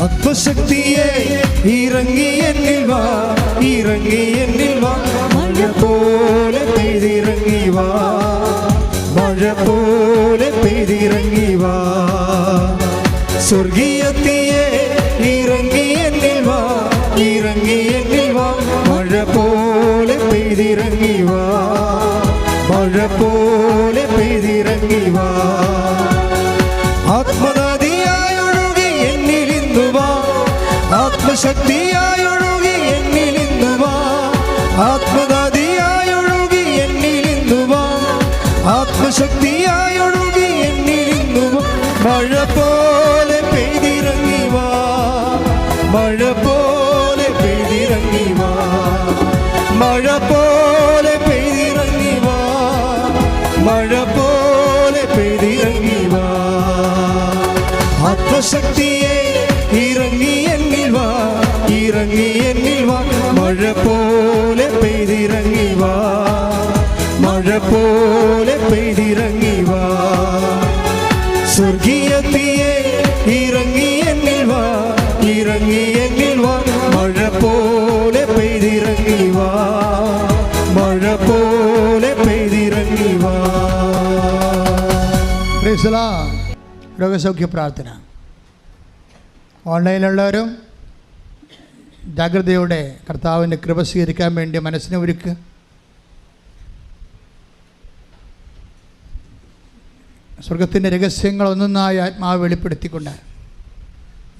ആത്മശക്തിയെ ഇറങ്ങി എന്നിൽ വാ, മഴ പോലെ പെയ്തിറങ്ങി വാ, മഴ പോലെ പെയ്തിറങ്ങി വാ. സ്വർഗീയത്തിയെ ഇറങ്ങി എന്നിൽ വാ, മഴ പോലെ പെയ്തിറങ്ങി വാ, മഴ പോലെ പെയ്തിറങ്ങി വാ. ആത്മനദിയായൊഴുകി എന്നിലിന്നു വാ, ആത്മശക്തിയായൊഴുകി എന്നിലിന്നു വാ, ആത്മനദിയായൊഴുകി എന്നിലിന്നു വാ, ആത്മശക്തിയായൊഴുകി എന്നിലിന്നു വാ. മഴ പോലെ പെയ്തിറങ്ങി വാ, മഴ പോലെ പെയ്തിറങ്ങി വാ, മഴ പോലെ പെയ്തിറങ്ങി വാ, മഴ പോലെ പെയ്തിറങ്ങി വാ. ആത്മശക്തിയെ പോലെ പെയ്തിറങ്ങി വാ, മഴ പോലെ പെയ്തിറങ്ങി വാ. സ്വർഗീയ തീയെ ഇറങ്ങി എന്നിൽ വാ, ഇറങ്ങി എന്നിൽ വാ. മഴ പോലെ പെയ്തിറങ്ങി വാ, മഴ പോലെ പെയ്തിറങ്ങി വാ. രോഗസൗഖ്യ പ്രാർത്ഥന. ഓൺലൈനിലുള്ളവരും ജാഗ്രതയോടെ കർത്താവിൻ്റെ കൃപ സ്വീകരിക്കാൻ വേണ്ടി മനസ്സിനെ ഒരുക്കുക. സ്വർഗത്തിൻ്റെ രഹസ്യങ്ങൾ ഒന്നൊന്നായി ആത്മാവ് വെളിപ്പെടുത്തിക്കൊണ്ട്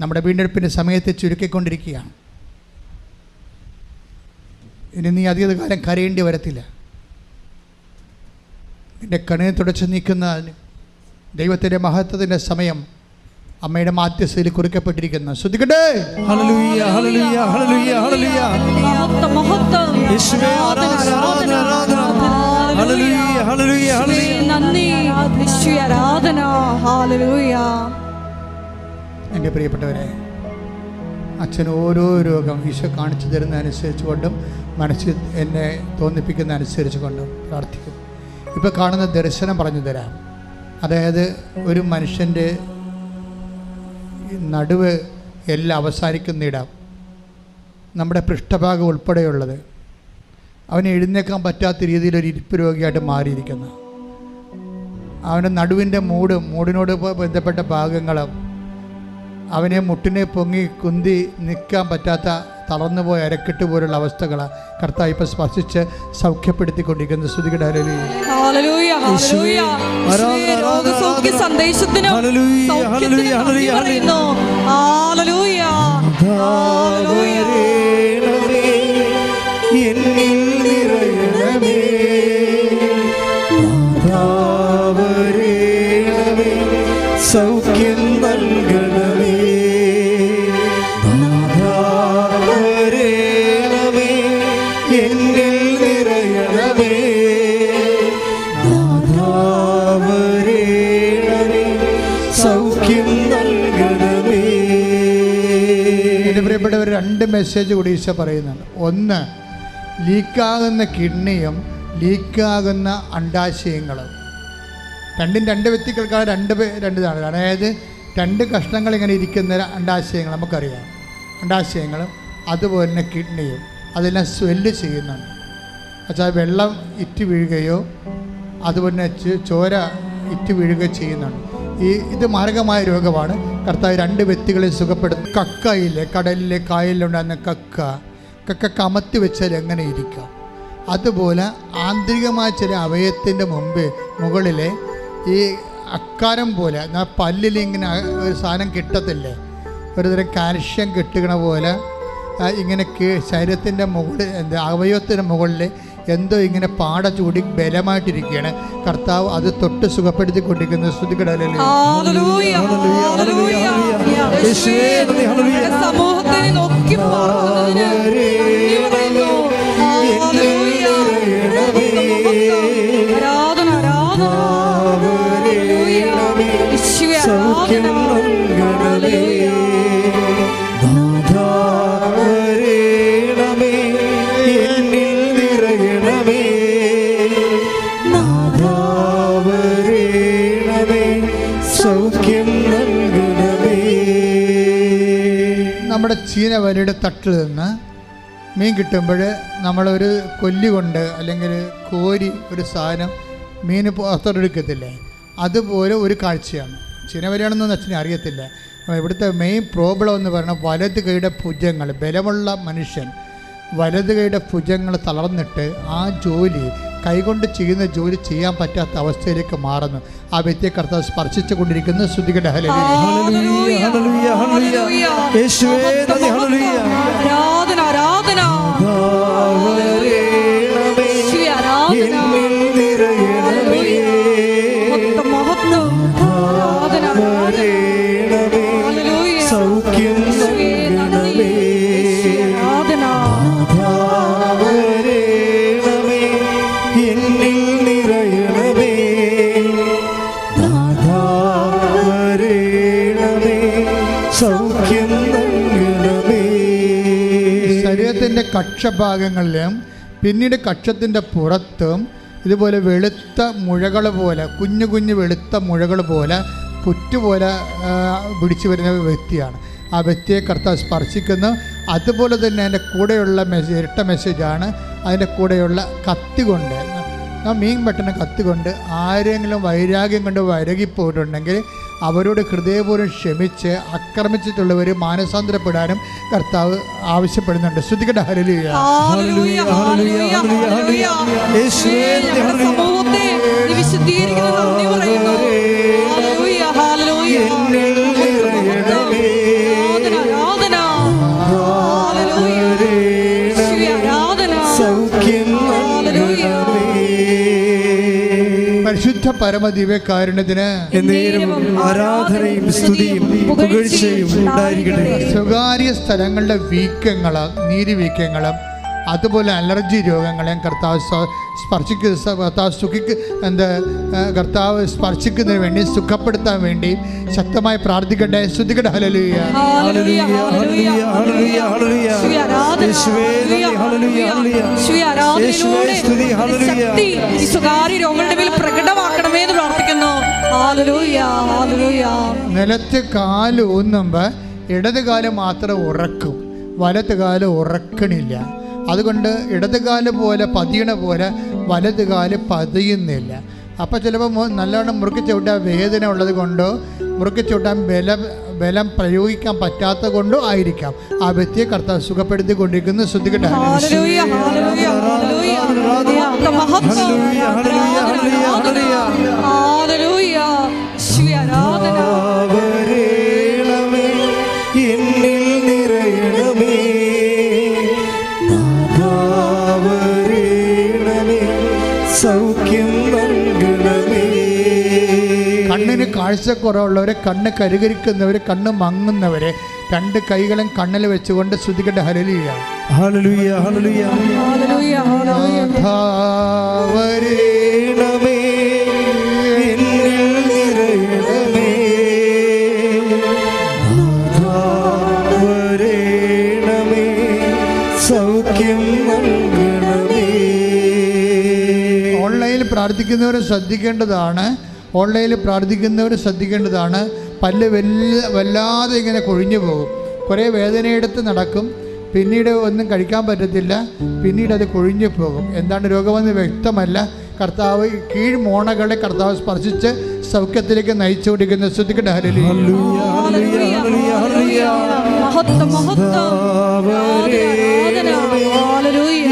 നമ്മുടെ വീണ്ടെടുപ്പിൻ്റെ സമയത്തെ ചുരുക്കിക്കൊണ്ടിരിക്കുകയാണ്. ഇനി നീ അധികകാലം കരയേണ്ടി വരത്തില്ല. നിന്റെ കണ്ണിനെ തുടച്ചു നീക്കുന്ന ദൈവത്തിൻ്റെ മഹത്വത്തിൻ്റെ സമയം അമ്മയുടെ മാധ്യസ്ഥയിൽ കുറിക്കപ്പെട്ടിരിക്കുന്നു. ശ്രദ്ധിക്കട്ടെ. ഹല്ലേലൂയ, ഹല്ലേലൂയ, ഹല്ലേലൂയ, ഹല്ലേലൂയ. യേശുവേ ആരാധന, ആരാധന, ആരാധന. ഹല്ലേലൂയ, ഹല്ലേലൂയ, ഹല്ലേലൂയ. നന്ദി യേശുവേ, ആരാധന. ഹല്ലേലൂയ. എൻ്റെ പ്രിയപ്പെട്ടവരെ, അച്ഛൻ ഓരോ രോഗം ഈശോ കാണിച്ചു തരുന്ന അനുസരിച്ച് കൊണ്ടും മനസ്സിൽ എന്നെ തോന്നിപ്പിക്കുന്ന അനുസരിച്ച് കൊണ്ടും പ്രാർത്ഥിക്കും. ഇപ്പോൾ കാണുന്ന ദർശനം പറഞ്ഞു തരാം. അതായത് ഒരു മനുഷ്യൻ്റെ നടുവ് എല്ലാം അവസാനിക്കുന്നിടം, നമ്മുടെ പൃഷ്ഠഭാഗം ഉൾപ്പെടെയുള്ളത്, അവന് എഴുന്നേക്കാൻ പറ്റാത്ത രീതിയിൽ ഒരു ഇരിപ്പ് രോഗിയായിട്ട് മാറിയിരിക്കുന്നു. അവൻ്റെ നടുവിൻ്റെ മൂടിനോട് ബന്ധപ്പെട്ട ഭാഗങ്ങളും അവനെ മുട്ടിനെ പൊങ്ങി കുന്തി നിൽക്കാൻ പറ്റാത്ത തളർന്നുപോയ അരക്കെട്ട് പോലുള്ള അവസ്ഥകൾ കർത്താവ് ഇപ്പം സ്പർശിച്ച് സൗഖ്യപ്പെടുത്തിക്കൊണ്ടിരിക്കുന്നു. സ്തുതിക്കട്ടെ. ഹല്ലേലൂയ, ഹല്ലേലൂയ. രോഗസൗഖ്യ സന്ദേശത്തിനും സൗഖ്യത്തിനും നന്ദി പറയുന്നു. ഹല്ലേലൂയ, ഹല്ലേലൂയ. എന്നിൽ നിറയണമേ, നാഥാവരേണമേ, സൗഖ്യം നൽകണമേ, നാഥാവരേണമേ, എന്നിൽ നിറയണമേ, നാഥാവരേണമേ, സൗഖ്യം നൽകണമേ. എൻ്റെ പ്രിയപ്പെട്ടവർ, രണ്ട് മെസ്സേജ് കൂടി ഈശോ പറയുന്നുണ്ട്. ഒന്ന്, ലീക്കാകുന്ന കിഡ്നിയും ലീക്കാകുന്ന അണ്ഡാശയങ്ങളും. രണ്ട് വ്യക്തികൾക്കാണ് രണ്ടിതാണ്. അതായത് രണ്ട് കഷ്ണങ്ങൾ ഇങ്ങനെ ഇരിക്കുന്ന അണ്ഡാശയങ്ങൾ നമുക്കറിയാം. അണ്ഡാശയങ്ങളും അതുപോലെ തന്നെ കിഡ്നിയും അതെല്ലാം സ്വെല്ല് ചെയ്യുന്നുണ്ട്. വെച്ചാൽ വെള്ളം ഇറ്റ് വീഴുകയോ അതുപോലെ തന്നെ ചോര ഇറ്റ് വീഴുകയോ ചെയ്യുന്നുണ്ട്. ഇത് മാരകമായ രോഗമാണ്. കർത്താവ് രണ്ട് വ്യക്തികളെ സുഖപ്പെടുത്തും. കക്കയില്ലേ, കടലിലെ കായലിലുണ്ടാകുന്ന കക്ക കമത്തി വെച്ചാൽ എങ്ങനെ ഇരിക്കാം, അതുപോലെ ആന്തരികമായ ചില അവയവത്തിൻ്റെ മുകളിലെ ഈ അക്കാരം പോലെ പല്ലിൽ ഇങ്ങനെ ഒരു സാധനം കിട്ടത്തില്ലേ, ഒരു തരം കാൽഷ്യം കിട്ടുകണ പോലെ ഇങ്ങനെ ശരീരത്തിൻ്റെ മുകളിൽ അവയവത്തിൻ്റെ മുകളിൽ എന്തോ ഇങ്ങനെ പാട ചൂടി ബലമായിട്ടിരിക്കുകയാണ്. കർത്താവ് അത് തൊട്ട് സുഖപ്പെടുത്തിക്കൊണ്ടിരിക്കുന്നത്. സ്തുതിക്കടലേ. സമൂഹത്തിനെ നോക്കി ആരാധന, ആരാധന. സൗഖ്യം നൽകണമേ, നാഥാവരേണമേ, എന്നിൽ നിറയണമേ, നാഥാവരേണമേ, സൗഖ്യം നൽകണമേ. നമ്മുടെ ചീനവലയുടെ തട്ടിൽ നിന്ന് മീൻ കിട്ടുമ്പോൾ നമ്മളൊരു കൊല്ലി കൊണ്ട് അല്ലെങ്കിൽ കോരി ഒരു സാധനം മീൻ പുറത്തോടെടുക്കത്തില്ലേ, അതുപോലെ ഒരു കാഴ്ചയാണ്. ചീനവലയാണെന്നൊന്നും അച്ഛനെ അറിയത്തില്ല. ഇവിടുത്തെ മെയിൻ പ്രോബ്ലം എന്ന് പറയുന്നത് വലത് കൈയുടെ ഭുജങ്ങൾ, ബലമുള്ള മനുഷ്യൻ വലത് കൈയുടെ ഭുജങ്ങൾ തളർന്നിട്ട് ആ ജോലി കൈകൊണ്ട് ചെയ്യുന്ന ജോലി ചെയ്യാൻ പറ്റാത്ത അവസ്ഥയിലേക്ക് മാറുന്നു. ആ വ്യക്തിയെ കർത്താവ് സ്പർശിച്ചു കൊണ്ടിരിക്കുന്നു. ശ്രുതികട്ടെ. ഹല്ലേലൂയ, ഹല്ലേലൂയ, ഹല്ലേലൂയ. യേശുവേ നന്ദി. ഹല്ലേലൂയ. ആരാധന, ആരാധന. നാഥാവരേണമേ, എന്നിൽ നിറയണമേ, മഹത്വം. ആരാധന, നാഥാവരേണമേ, സൗഖ്യം നൽകണമേ, ആരാധന. നാഥാവരേണമേ, എന്നിൽ നിറയണമേ, നാഥാവരേണമേ, സൗഖ്യം നൽകണമേ. കക്ഷഭാഗങ്ങളിലും പിന്നീട് കക്ഷത്തിൻ്റെ പുറത്തും ഇതുപോലെ വെളുത്ത മുഴകൾ പോലെ, കുഞ്ഞു കുഞ്ഞു വെളുത്ത മുഴകൾ പോലെ, പുറ്റുപോലെ പിടിച്ചു വരുന്ന വ്യക്തിയാണ്. ആ വ്യക്തിയെ കർത്താവ് സ്പർശിക്കുന്നു. അതുപോലെ തന്നെ അതിൻ്റെ കൂടെയുള്ള ഇരട്ട മെസ്സേജാണ്. അതിൻ്റെ കൂടെയുള്ള കത്തി കൊണ്ട്, മീൻ വെട്ടുന്ന കത്തി കൊണ്ട് ആരെങ്കിലും വൈരാഗ്യം കൊണ്ട് വരകിപ്പോയിട്ടുണ്ടെങ്കിൽ അവരോട് ഹൃദയപൂർവ്വം ക്ഷമിച്ച് ആക്രമിച്ചിട്ടുള്ളവർ മാനസാന്തരപ്പെടാനും കർത്താവ് ആവശ്യപ്പെടുന്നുണ്ട്. ശ്രദ്ധിക്കട്ടെ. ഹല്ലേലൂയ, ഹല്ലേലൂയ, ഹല്ലേലൂയ, ഹല്ലേലൂയ. ഞങ്ങളുടെ സമൂഹത്തെ നീ വിശുദ്ധീകരിക്കുന്ന നന്ദി പറയുന്നു. ഹല്ലേലൂയ, ഹല്ലേലൂയ. ആരാധന, ഹല്ലേലൂയ. യേശുവേ ആരാധന. ഹല്ലേലൂയ. പരിശുദ്ധ പരമദിവ്യകാരുണ്യത്തിന് ആരാധനയും സ്തുതിയും പുകഴ്ചയും ഉണ്ടായിരിക്കട്ടെ. സ്വകാര്യ സ്ഥലങ്ങളിലെ വീക്കങ്ങളും നീരുവീക്കങ്ങളും അതുപോലെ അലർജി രോഗങ്ങളെയും കർത്താവ് കർത്താവ് സ്പർശിക്കുന്നതിന് വേണ്ടി, സുഖപ്പെടുത്താൻ വേണ്ടി ശക്തമായി പ്രാർത്ഥിക്കട്ടെ. ശ്രദ്ധിക്കട്ടെ. ഹല്ലേലൂയ, ഹല്ലേലൂയ, ഹല്ലേലൂയ, ഹല്ലേലൂയ. യേശുവേ ആരാധന. യേശുവേ ആരാധനയിലൂടെ ശക്തി ഈ സ്വകാര്യ രോഗങ്ങളുടെ മേൽ പ്രകടമാക്കണമേ എന്ന് പ്രാർത്ഥിക്കുന്നു. Hallelujah, hallelujah. നിലത്ത് കാല് ഊന്നുമ്പോൾ ഇടത് കാല് മാത്രം ഉറക്കും, വലത് കാല് ഉറക്കണില്ല. അതുകൊണ്ട് ഇടത് കാല് പോലെ പതിയണ പോലെ വലത് കാല് പതിയുന്നില്ല. അപ്പോൾ ചിലപ്പോൾ നല്ലോണം മുറുക്കി ചവിട്ടാൻ വേദന ഉള്ളത് കൊണ്ടോ മുറുക്കി ചവിട്ടാൻ ബലം പ്രയോഗിക്കാൻ പറ്റാത്ത കൊണ്ടോ ആയിരിക്കാം ആ വ്യക്തിയെ കർത്താവ് സുഖപ്പെടുത്തിക്കൊണ്ടിരിക്കുന്നു. ശ്രദ്ധിക്കട്ടെ. ഹല്ലേലൂയ, ഹല്ലേലൂയ, ഹല്ലേലൂയ. ഹല്ലേലൂയ. യേശുവേ ആരാധന. എന്നിൽ നിറയണമേ, സൗഖ്യം നൽകണമേ. കണ്ണിന് കാഴ്ചക്കുറവുള്ളവരെ, കണ്ണ് കരുകരിക്കുന്നവരെ, കണ്ണ് മങ്ങുന്നവരെ രണ്ട് കൈകളും കണ്ണിൽ വെച്ചുകൊണ്ട് ശ്രദ്ധിക്കട്ടെ. ഹല്ലേലൂയ, ഹല്ലേലൂയ, ഹല്ലേലൂയ. ഹല്ലേലൂയ, ഹല്ലേലൂയ. വരേണമേ, എന്നിൽ നിറയണമേ, വരേണമേ, സൗഖ്യം നൽകണമേ. ഓൺലൈനിൽ പ്രാർത്ഥിക്കുന്നവർ ശ്രദ്ധിക്കേണ്ടതാണ്. പല്ല് വല്ലാതെ ഇങ്ങനെ കൊഴിഞ്ഞു പോകും. കുറേ വേദനയെടുത്ത് നടക്കും, പിന്നീട് ഒന്നും കഴിക്കാൻ പറ്റത്തില്ല, പിന്നീട് അത് കൊഴിഞ്ഞു പോകും. എന്താണ് രോഗമെന്ന് വ്യക്തമല്ല. കർത്താവ് കീഴ്മോണകളെ കർത്താവ് സ്പർശിച്ച് സൗഖ്യത്തിലേക്ക് നയിച്ചുകൊണ്ടിരിക്കുന്ന ശ്രദ്ധിക്കട്ടെ. ഹല്ലേലൂയ, ഹല്ലേലൂയ, ഹല്ലേലൂയ. മഹത്വം, മഹത്വം. ആരാധന, ഹല്ലേലൂയ.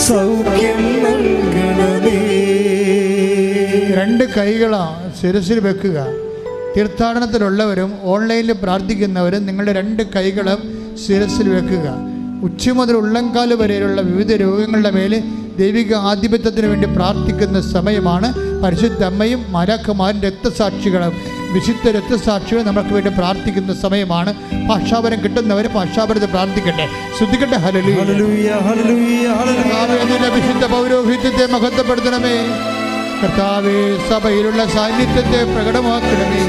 സൗഖ്യം നൽകണമേ. രണ്ട് കൈകളാ ശിരസിൽ വെക്കുക. തീർത്ഥാടനത്തിലുള്ളവരും ഓൺലൈനിൽ പ്രാർത്ഥിക്കുന്നവരും നിങ്ങളുടെ രണ്ട് കൈകളും ശിരസിൽ വെക്കുക. ഉച്ച മുതൽ ഉള്ളംകാല് വരെയുള്ള വിവിധ രോഗങ്ങളുടെ മേലെ ദൈവിക ആധിപത്യത്തിന് വേണ്ടി പ്രാർത്ഥിക്കുന്ന സമയമാണ്. പരിശുദ്ധ അമ്മയും മാലാഖമാരും രക്തസാക്ഷികളും വിശുദ്ധ രക്തസാക്ഷികളും നമുക്ക് വേണ്ടി പ്രാർത്ഥിക്കുന്ന സമയമാണ്. ഭാഷാപരം കിട്ടുന്നവർ ഭാഷാപരത്തിൽ പ്രാർത്ഥിക്കട്ടെ. ശ്രദ്ധിക്കട്ടെ. ഹല്ലേലൂയ, ഹല്ലേലൂയ, ഹല്ലേലൂയ. വിശുദ്ധ പൗരോഹിത്യത്തെ മഹത്വപ്പെടുത്തണമേ. കർത്താവേ, സഭയിലുള്ള സാന്നിധ്യത്തെ പ്രകടമാക്കണമേ.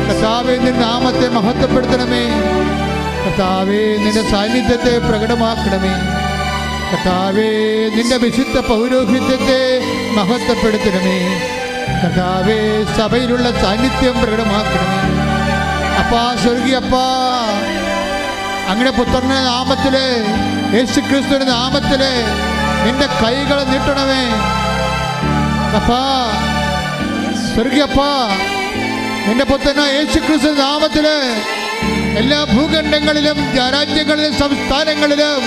കർത്താവേ, നിന്റെ നാമത്തെ മഹത്വപ്പെടുത്തണമേ. കർത്താവേ, നിന്റെ സാന്നിധ്യത്തെ പ്രകടമാക്കണമേ. കർത്താവേ, നിന്റെ വിശുദ്ധ പൗരോഹിത്യത്തെ മഹത്വപ്പെടുത്തണമേ. കർത്താവേ, സഭയിലുള്ള സാന്നിധ്യം പ്രകടമാക്കണമേ. അപ്പാ, സ്വർഗീയപ്പാ, അങ്ങനെ പുത്രന്റെ നാമത്തില്, യേശുക്രിസ്തുവിന്റെ നാമത്തില് നിന്റെ കൈകൾ നീട്ടണമേ. അപ്പാ, സ്വർഗീയപ്പാ, നിന്റെ പുത്രനായ യേശുക്രിസ്തുവിന്റെ നാമത്തില് എല്ലാ ഭൂഖണ്ഡങ്ങളിലും രാജ്യങ്ങളിലും സംസ്ഥാനങ്ങളിലും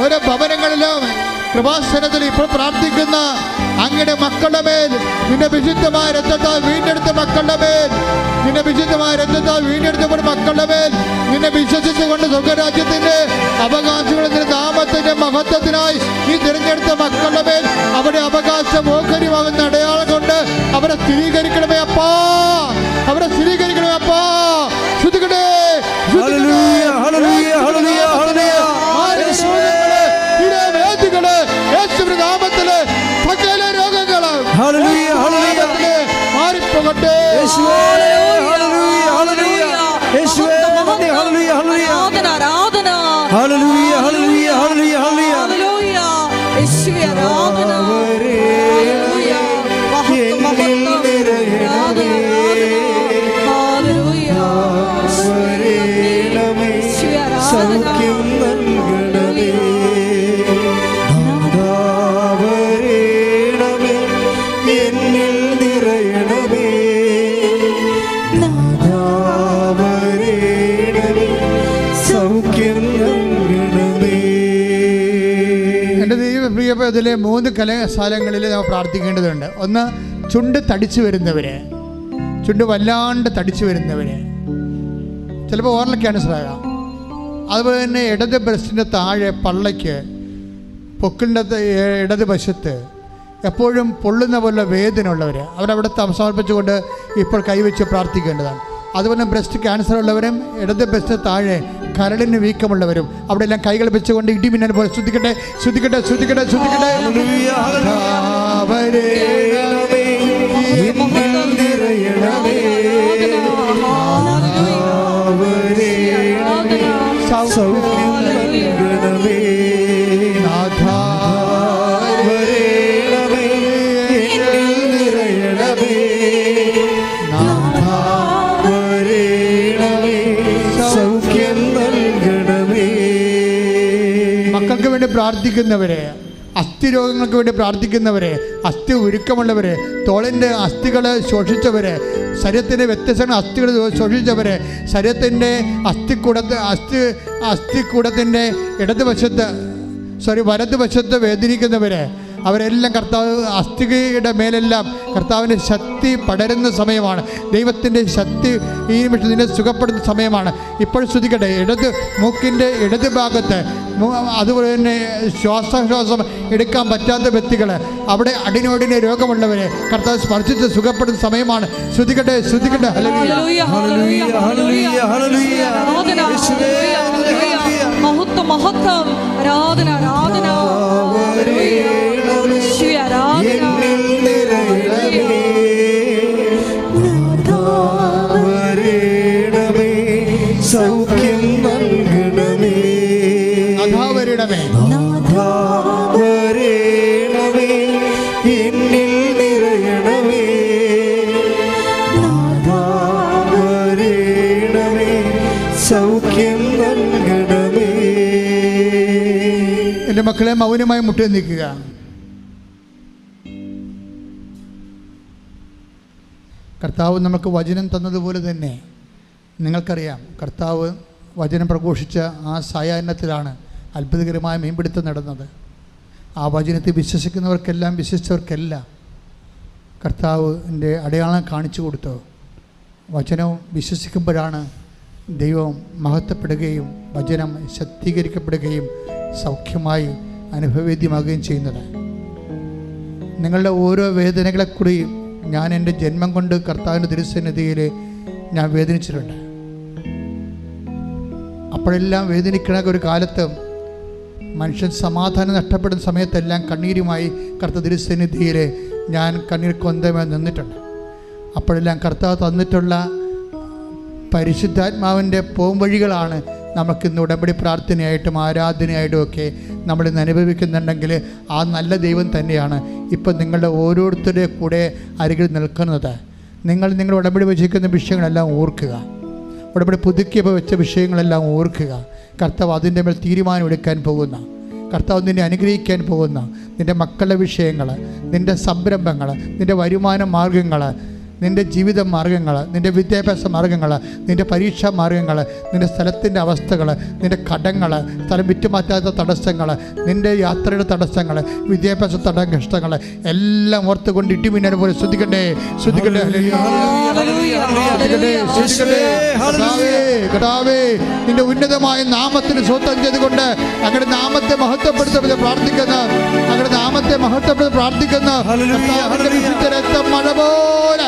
ഓരോ ഭവനങ്ങളിലും കൃപാസനത്തിൽ ഇപ്പോൾ പ്രാർത്ഥിക്കുന്ന അങ്ങയുടെ മക്കളുടെ മേൽ നിന്റെ വിശുദ്ധമായ രക്തത്താൽ വീണ്ടെടുത്ത മക്കളുടെ മേൽ, നിന്റെ വിശുദ്ധമായ രക്തത്താൽ വീണ്ടെടുത്തപ്പോൾ മക്കളുടെ മേൽ നിന്നെ വിശ്വസിച്ചുകൊണ്ട് സ്വർഗരാജ്യത്തിന്റെ അവകാശങ്ങളും നിന്റെ നാമത്തിന്റെ മഹത്വത്തിനായി നീ തിരഞ്ഞെടുത്ത മക്കളുടെ മേൽ അവരുടെ അവകാശം ഓഹരിയാകുന്ന അടയാളം കൊണ്ട് അവരെ സ്ഥിരീകരിക്കണമേ അപ്പാ, അവരെ സ്ഥിരീകരിക്കണമേ അപ്പാ. ശ്രുതികടേ, ഹല്ലേലൂയ, ഹല്ലേലൂയ, ഹല്ലേലൂയ, ഹല്ലേലൂയ. നാമത്തില് സകല രോഗങ്ങളും ഹല്ലേലൂയ, ഹല്ലേലൂയ. മാറിപ്പോകട്ടെ. യേശുവേ ഹല്ലേലൂയ ഹല്ലേലൂയ യേശുവേ നന്ദി ഹല്ലേലൂയ ഹല്ലേലൂയ ആരാധന ആരാധന ഹല്ലേലൂയ ഹല്ലേലൂയ ഹല്ലേലൂയ ഹല്ലേലൂയ ഹല്ലേലൂയ യേശുവേ ആരാധന ഹല്ലേലൂയ മഹത്വം മഹത്വം ആരാധന ഹല്ലേലൂയ യേശുവേ ആരാധന ഇതിലെ 3 കലാശാലങ്ങളിൽ നമ്മൾ പ്രാർത്ഥിക്കേണ്ടതുണ്ട്. ഒന്ന്, ചുണ്ട് തടിച്ചു വരുന്നവര്, ചുണ്ട് വല്ലാണ്ട് തടിച്ചു വരുന്നവര്, ചിലപ്പോൾ ഓറൽ ക്യാൻസർ ആകാം. അതുപോലെ തന്നെ ഇടത് ബ്രസ്റ്റിൻ്റെ താഴെ പള്ളയ്ക്ക് പൊക്കിളിൻ്റെ ഇടത് വശത്ത് എപ്പോഴും പൊള്ളുന്ന പോലെ വേദന ഉള്ളവർ, അവരവിടെ സമർപ്പിച്ചുകൊണ്ട് ഇപ്പോൾ കൈവച്ച് പ്രാർത്ഥിക്കേണ്ടതാണ്. അതുപോലെ ബ്രസ്റ്റ് ക്യാൻസർ ഉള്ളവരും ഇടത് ബ്രസ്റ്റിന് താഴെ കരളിന് വീക്കമുള്ളവരും അവിടെ എല്ലാം കൈകൾ വെച്ചുകൊണ്ട് ഇടിമിന്നൽ പോലെ ശ്രദ്ധിക്കട്ടെ ശ്രദ്ധിക്കട്ടെ ശ്രദ്ധിക്കട്ടെ ശ്രദ്ധിക്കട്ടെ. മക്കൾക്ക് വേണ്ടി പ്രാർത്ഥിക്കുന്നവരെ, അസ്ഥി രോഗങ്ങൾക്ക് വേണ്ടി പ്രാർത്ഥിക്കുന്നവരെ, അസ്ഥി ഉരുക്കമുള്ളവരെ, തോളിൻ്റെ അസ്ഥികൾ ശോഷിച്ചവരെ, ശരീരത്തിൻ്റെ വ്യത്യസ്ത അസ്ഥികൾ ശോഷിച്ചവരെ, ശരീരത്തിൻ്റെ അസ്ഥിക്കൂടത്തിൻ്റെ വലതുവശത്ത് വേദനിക്കുന്നവരെ, അവരെല്ലാം കർത്താവ് അസ്ഥിയുടെ മേലെല്ലാം കർത്താവിൻ്റെ ശക്തി പടരുന്ന സമയമാണ്. ദൈവത്തിൻ്റെ ശക്തി ഈ നിമിഷം നിന്നെ സുഖപ്പെടുന്ന സമയമാണ്. ഇപ്പോൾ ശ്രദ്ധിക്കട്ടെ, മൂക്കിൻ്റെ ഇടത് ഭാഗത്ത്, അതുപോലെ തന്നെ ശ്വാസം എടുക്കാൻ പറ്റാത്ത വ്യക്തികൾ, അവിടെ അടിനോടിനെ രോഗമുള്ളവരെ കർത്താവ് സ്പർശിച്ച് സുഖപ്പെടുന്ന സമയമാണ്. ശ്രദ്ധിക്കട്ടെ ശ്രദ്ധിക്കട്ടെ. മഹത്വം മഹത്വം ആരാധന ആരാധന സൗഖ്യം നൽകണമേ, വരണമേ, വരണമേ, എന്നിൽ നിറയണമേ, വരണമേ, സൗഖ്യം നൽകണമേ. എൻ്റെ മക്കളെ മൗനമായി മുട്ടി നിൽക്കുക. കർത്താവ് നമുക്ക് വചനം തന്നതുപോലെ തന്നെ നിങ്ങൾക്കറിയാം, കർത്താവ് വചനം പ്രഘോഷിച്ച ആ സായാഹ്നത്തിലാണ് അത്ഭുതകരമായ മീൻപിടുത്തം നടന്നത്. ആ വചനത്തെ വിശ്വസിച്ചവർക്കെല്ലാം കർത്താവിൻ്റെ അടയാളം കാണിച്ചു കൊടുത്തു. വചനവും വിശ്വസിക്കുമ്പോഴാണ് ദൈവം മഹത്വപ്പെടുകയും വചനം ശക്തീകരിക്കപ്പെടുകയും സൗഖ്യമായി അനുഭവവേദ്യമാകുകയും ചെയ്യുന്നത്. നിങ്ങളുടെ ഓരോ വേദനകളെക്കൂടിയും ഞാൻ എൻ്റെ ജന്മം കൊണ്ട് കർത്താവിൻ്റെ തിരുസന്നിധിയിൽ ഞാൻ വേദനിച്ചിട്ടുണ്ട്. അപ്പോഴെല്ലാം വേദനിക്കണ ഒരു കാലത്ത് മനുഷ്യൻ സമാധാനം നഷ്ടപ്പെടുന്ന സമയത്തെല്ലാം കണ്ണീരുമായി കർത്താവ് തിരുസന്നിധിയിൽ ഞാൻ കണ്ണീർ കൊന്തമായി നിന്നിട്ടുണ്ട്. അപ്പോഴെല്ലാം കർത്താവ് തന്നിട്ടുള്ള പരിശുദ്ധാത്മാവിൻ്റെ പോംവഴികളാണ് നമുക്കിന്ന് ഉടമ്പടി പ്രാർത്ഥനയായിട്ടും ആരാധനയായിട്ടും ഒക്കെ നമ്മളിന്ന് അനുഭവിക്കുന്നുണ്ടെങ്കിൽ ആ നല്ല ദൈവം തന്നെയാണ് ഇപ്പം നിങ്ങളുടെ ഓരോരുത്തരുടെ കൂടെ അരികിൽ നിൽക്കുന്നത്. നിങ്ങൾ ഉടമ്പടി വെച്ചിരിക്കുന്ന വിഷയങ്ങളെല്ലാം ഓർക്കുക, ഉടമ്പടി പുതുക്കിയപ്പോൾ വെച്ച വിഷയങ്ങളെല്ലാം ഓർക്കുക. കർത്താവ് അതിൻ്റെ മേൽ തീരുമാനം എടുക്കാൻ പോകുന്ന, കർത്താവ് നിന്നെ അനുഗ്രഹിക്കാൻ പോകുന്ന നിൻ്റെ മക്കളുടെ വിഷയങ്ങൾ, നിൻ്റെ സംരംഭങ്ങൾ, നിൻ്റെ വരുമാന മാർഗങ്ങൾ, നിൻ്റെ ജീവിത മാർഗങ്ങൾ, നിൻ്റെ വിദ്യാഭ്യാസ മാർഗങ്ങൾ, നിൻ്റെ പരീക്ഷാ മാർഗങ്ങൾ, നിൻ്റെ സ്ഥലത്തിൻ്റെ അവസ്ഥകൾ, നിൻ്റെ കടങ്ങൾ, സ്ഥലം വിറ്റുമാറ്റാത്ത തടസ്സങ്ങൾ, നിൻ്റെ യാത്രയുടെ തടസ്സങ്ങൾ, വിദ്യാഭ്യാസ കഷ്ടങ്ങൾ എല്ലാം ഓർത്തുകൊണ്ട് ഇടിമിന്നൽ പോലെ ശ്രദ്ധിക്കട്ടെ ശ്രദ്ധിക്കട്ടെ. കർത്താവേ, നിന്റെ ഉന്നതമായ നാമത്തിന് സ്വന്തം ചെയ്തുകൊണ്ട് അങ്ങയുടെ നാമത്തെ മഹത്വപ്പെടുത്തപ്പെടുന്ന പ്രാർത്ഥിക്കുന്ന, അങ്ങയുടെ നാമത്തെ മഹത്വപ്പെടുത്തി പ്രാർത്ഥിക്കുന്ന രക്തം മഴ പോലെ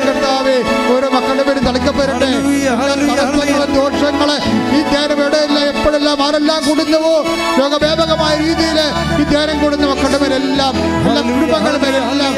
കർത്താവേ ഓരോ മക്കളുടെ പേര് തളിക്കപ്പെടട്ടെ. ദോഷങ്ങള് ഈ ധ്യാനം എവിടെയല്ല എപ്പോഴെല്ലാം ആരെല്ലാം കൂടുന്നുവോ ലോകവ്യാപകമായ രീതിയിൽ ഈ ധ്യാനം കൂടുന്ന മക്കളുടെ പേരെല്ലാം, എല്ലാ കുടുംബങ്ങളുടെ പേരെല്ലാം,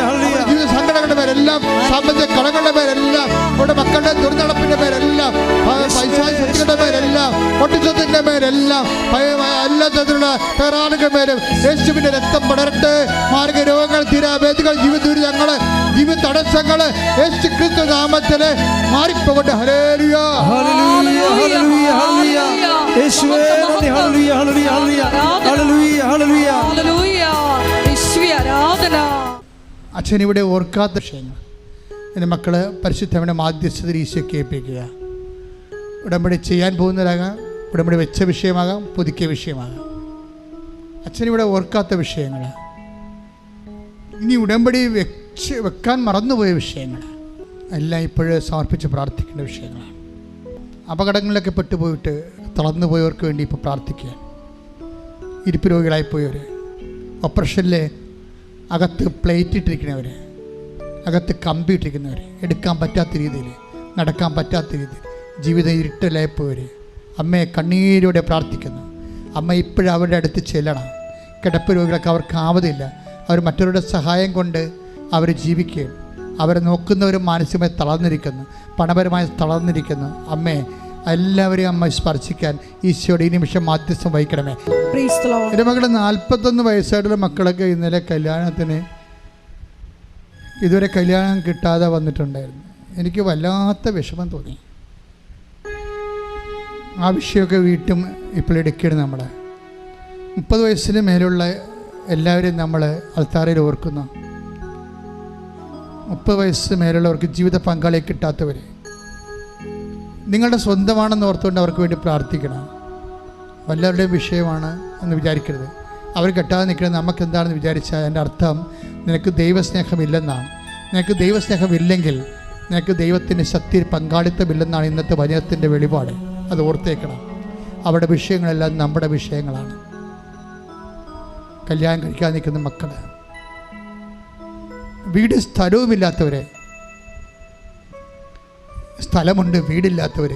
ജീവിത സംഘടനകളുടെ പേരെല്ലാം, സാമ്പത്തിക കടകളുടെ പേരെല്ലാം, അവരുടെ മക്കളുടെ ദുർനടപ്പിന്റെ പേരെല്ലാം, പൈസാചിന്റെ പേരെല്ലാം, പൊട്ടിച്ചത്തിന്റെ പേരെല്ലാം, എല്ലാ തരത്തിലുള്ള പേരാളുകളുടെ പേരും യേശുവിന്റെ രക്തം പടരട്ടെ. മാർഗ രോഗങ്ങൾ, തീരാവേദികൾ, ജീവിത ദുരിതങ്ങള്, ജീവിത തടസ്സങ്ങള് യേശു ക്രിസ്തു നാമത്തില് മാറിപ്പോകട്ടെ. ഹല്ലേലൂയ, ഹല്ലേലൂയ, ഹല്ലേലൂയ, ഹല്ലേലൂയ. യേശുവേ നന്ദി. ഹല്ലേലൂയ, ഹല്ലേലൂയ, ഹല്ലേലൂയ, ഹല്ലേലൂയ, ഹല്ലേലൂയ. യേശുവേ ആരാധന. അച്ഛൻ ഇവിടെ ഓർക്കാത്ത വിഷയങ്ങൾ എൻ്റെ മക്കള് പരിശുദ്ധമായ മാധ്യസ്ഥതയിൽ ഈശോയ്ക്ക് ഏൽപ്പിക്കുക. ഉടമ്പടി ചെയ്യാൻ പോകുന്നവരാകാം, ഉടമ്പടി വെച്ച വിഷയമാകാം, പുതുക്കിയ വിഷയമാകാം. അച്ഛനിവിടെ ഓർക്കാത്ത വിഷയങ്ങൾ, ഇനി ഉടമ്പടി വെക്കാൻ മറന്നുപോയ വിഷയങ്ങൾ എല്ലാം ഇപ്പോഴും സമർപ്പിച്ച് പ്രാർത്ഥിക്കേണ്ട വിഷയങ്ങളാണ്. അപകടങ്ങളിലൊക്കെ പെട്ടുപോയിട്ട് തളർന്നുപോയവർക്ക് വേണ്ടി ഇപ്പോൾ പ്രാർത്ഥിക്കുക. ഇരിപ്പ് രോഗികളായിപ്പോയവർ, ഓപ്പറേഷനിൽ അകത്ത് പ്ലേറ്റ് ഇട്ടിരിക്കുന്നവർ, അകത്ത് കമ്പി ഇട്ടിരിക്കുന്നവർ, എടുക്കാൻ പറ്റാത്ത രീതിയിൽ, നടക്കാൻ പറ്റാത്ത രീതിയിൽ ജീവിതം ഇരുട്ടലായിപ്പോയവർ അമ്മയെ കണ്ണീരോടെ പ്രാർത്ഥിക്കുന്നു. അമ്മ ഇപ്പോഴും അവരുടെ അടുത്ത് ചെല്ലണം. കിടപ്പ് രോഗികളൊക്കെ അവർക്ക് ആവതില്ല. അവർ മറ്റവരുടെ സഹായം കൊണ്ട് അവർ ജീവിക്കുകയും അവരെ നോക്കുന്നവരും മാനസികമായി തളർന്നിരിക്കുന്നു, പണപരമായി തളർന്നിരിക്കുന്നു. അമ്മേ എല്ലാവരെയും അമ്മ സ്പർശിക്കാൻ ഈശോയുടെ ഈ നിമിഷം മാധ്യസ്ഥം വഹിക്കണമേ. എൻ്റെ മക്കളുടെ 41 വയസ്സായിട്ടുള്ള മക്കളൊക്കെ ഇന്നലെ കല്യാണത്തിന് ഇതുവരെ കല്യാണം കിട്ടാതെ വന്നിട്ടുണ്ടായിരുന്നു. എനിക്ക് വല്ലാത്ത വിഷമം തോന്നി. ആ വിഷയമൊക്കെ വീട്ടും ഇപ്പോൾ എടുക്കണം. നമ്മൾ 30 വയസ്സിന് മേലുള്ള എല്ലാവരെയും നമ്മൾ അൾത്താരയിൽ ഓർക്കുന്നു. 30 വയസ്സ് മേലുള്ളവർക്ക് ജീവിത പങ്കാളിയെ കിട്ടാത്തവർ നിങ്ങളുടെ സ്വന്തമാണെന്ന് ഓർത്തുകൊണ്ട് അവർക്ക് വേണ്ടി പ്രാർത്ഥിക്കണം. വല്ലവരുടെയും വിഷയമാണ് എന്ന് വിചാരിക്കരുത്. അവർ കെട്ടാതെ നിൽക്കുന്നത് നമുക്ക് എന്താണെന്ന് വിചാരിച്ചാൽ എൻ്റെ അർത്ഥം നിനക്ക് ദൈവസ്നേഹമില്ലെന്നാണ്. നിനക്ക് ദൈവസ്നേഹമില്ലെങ്കിൽ നിനക്ക് ദൈവത്തിൻ്റെ ശക്തിയിൽ പങ്കാളിത്തമില്ലെന്നാണ് ഇന്നത്തെ വചനത്തിൻ്റെ വെളിപാട്. അത് ഓർത്തേക്കണം. അവരുടെ വിഷയങ്ങളെല്ലാം നമ്മുടെ വിഷയങ്ങളാണ്. കല്യാണം കഴിക്കാൻ നിൽക്കുന്ന മക്കൾ, വീട് സ്ഥലവുമില്ലാത്തവരെ, സ്ഥലമുണ്ട് വീടില്ലാത്തവർ,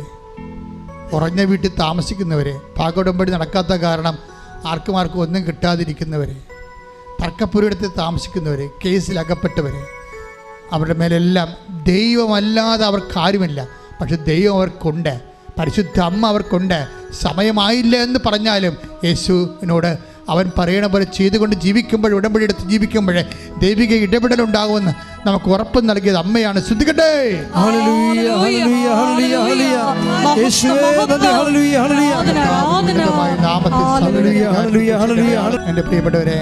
ഉറഞ്ഞ വീട്ടിൽ താമസിക്കുന്നവർ, പാകോടമ്പടി നടക്കാത്ത കാരണം ആർക്കും ഒന്നും കിട്ടാതിരിക്കുന്നവർ, തർക്കപ്പുരയിടത്ത് താമസിക്കുന്നവർ, കേസിലകപ്പെട്ടവർ, അവരുടെ മേലെല്ലാം ദൈവമല്ലാതെ അവർക്കാരുമില്ല. പക്ഷെ ദൈവം അവർക്കുണ്ട്, പരിശുദ്ധ അമ്മ അവർക്കുണ്ട്. സമയമായില്ല എന്ന് പറഞ്ഞാലും യേശുവിനോട് അവൻ പറയണ പോലെ ചെയ്തുകൊണ്ട് ജീവിക്കുമ്പോൾ, ഉടമ്പടി എടുത്ത് ജീവിക്കുമ്പോൾ ദൈവിക ഇടപെടലുണ്ടാകുമെന്ന് നമുക്ക് ഉറപ്പ് നൽകിയത് അമ്മയാണ്. ശ്രദ്ധിക്കട്ടെ. എൻ്റെ പ്രിയപ്പെട്ടവരെ,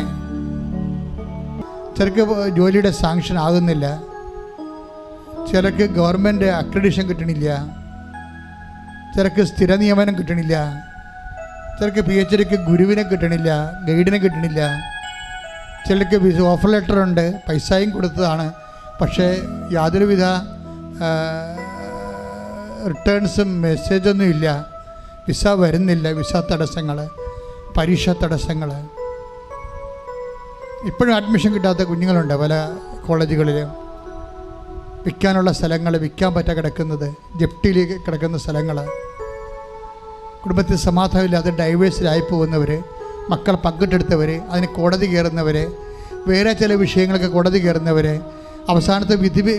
ചിലർക്ക് ജോലിയുടെ സാങ്ഷൻ ആകുന്നില്ല, ചിലർക്ക് ഗവൺമെൻറ് അക്രഡിഷൻ കിട്ടണില്ല, ചിലർക്ക് സ്ഥിര നിയമനം കിട്ടണില്ല, ചിലർക്ക് PhDക്ക് ഗുരുവിനെ കിട്ടണില്ല, ഗൈഡിനെ കിട്ടണില്ല, ചിലർക്ക് ഓഫർ ലെറ്റർ ഉണ്ട്, പൈസയും കൊടുത്തതാണ്, പക്ഷേ യാതൊരുവിധ റിട്ടേൺസും മെസ്സേജൊന്നും ഇല്ല, വിസ വരുന്നില്ല, വിസ തടസ്സങ്ങൾ, പരീക്ഷ തടസ്സങ്ങൾ. ഇപ്പോഴും അഡ്മിഷൻ കിട്ടാത്ത കുഞ്ഞുങ്ങളുണ്ട് പല കോളേജുകളിലും. വിൽക്കാനുള്ള സ്ഥലങ്ങൾ വിൽക്കാൻ പറ്റാ കിടക്കുന്നത്, ജപ്തിയിലേക്ക് കിടക്കുന്ന സ്ഥലങ്ങൾ, കുടുംബത്തിൽ സമാധാനമില്ലാതെ ഡൈവേഴ്സിലായി പോകുന്നവർ, മക്കൾ പങ്കിട്ടെടുത്തവർ, അതിന് കോടതി കയറുന്നവർ, വേറെ ചില വിഷയങ്ങളൊക്കെ കോടതി കയറുന്നവർ, അവസാനത്തെ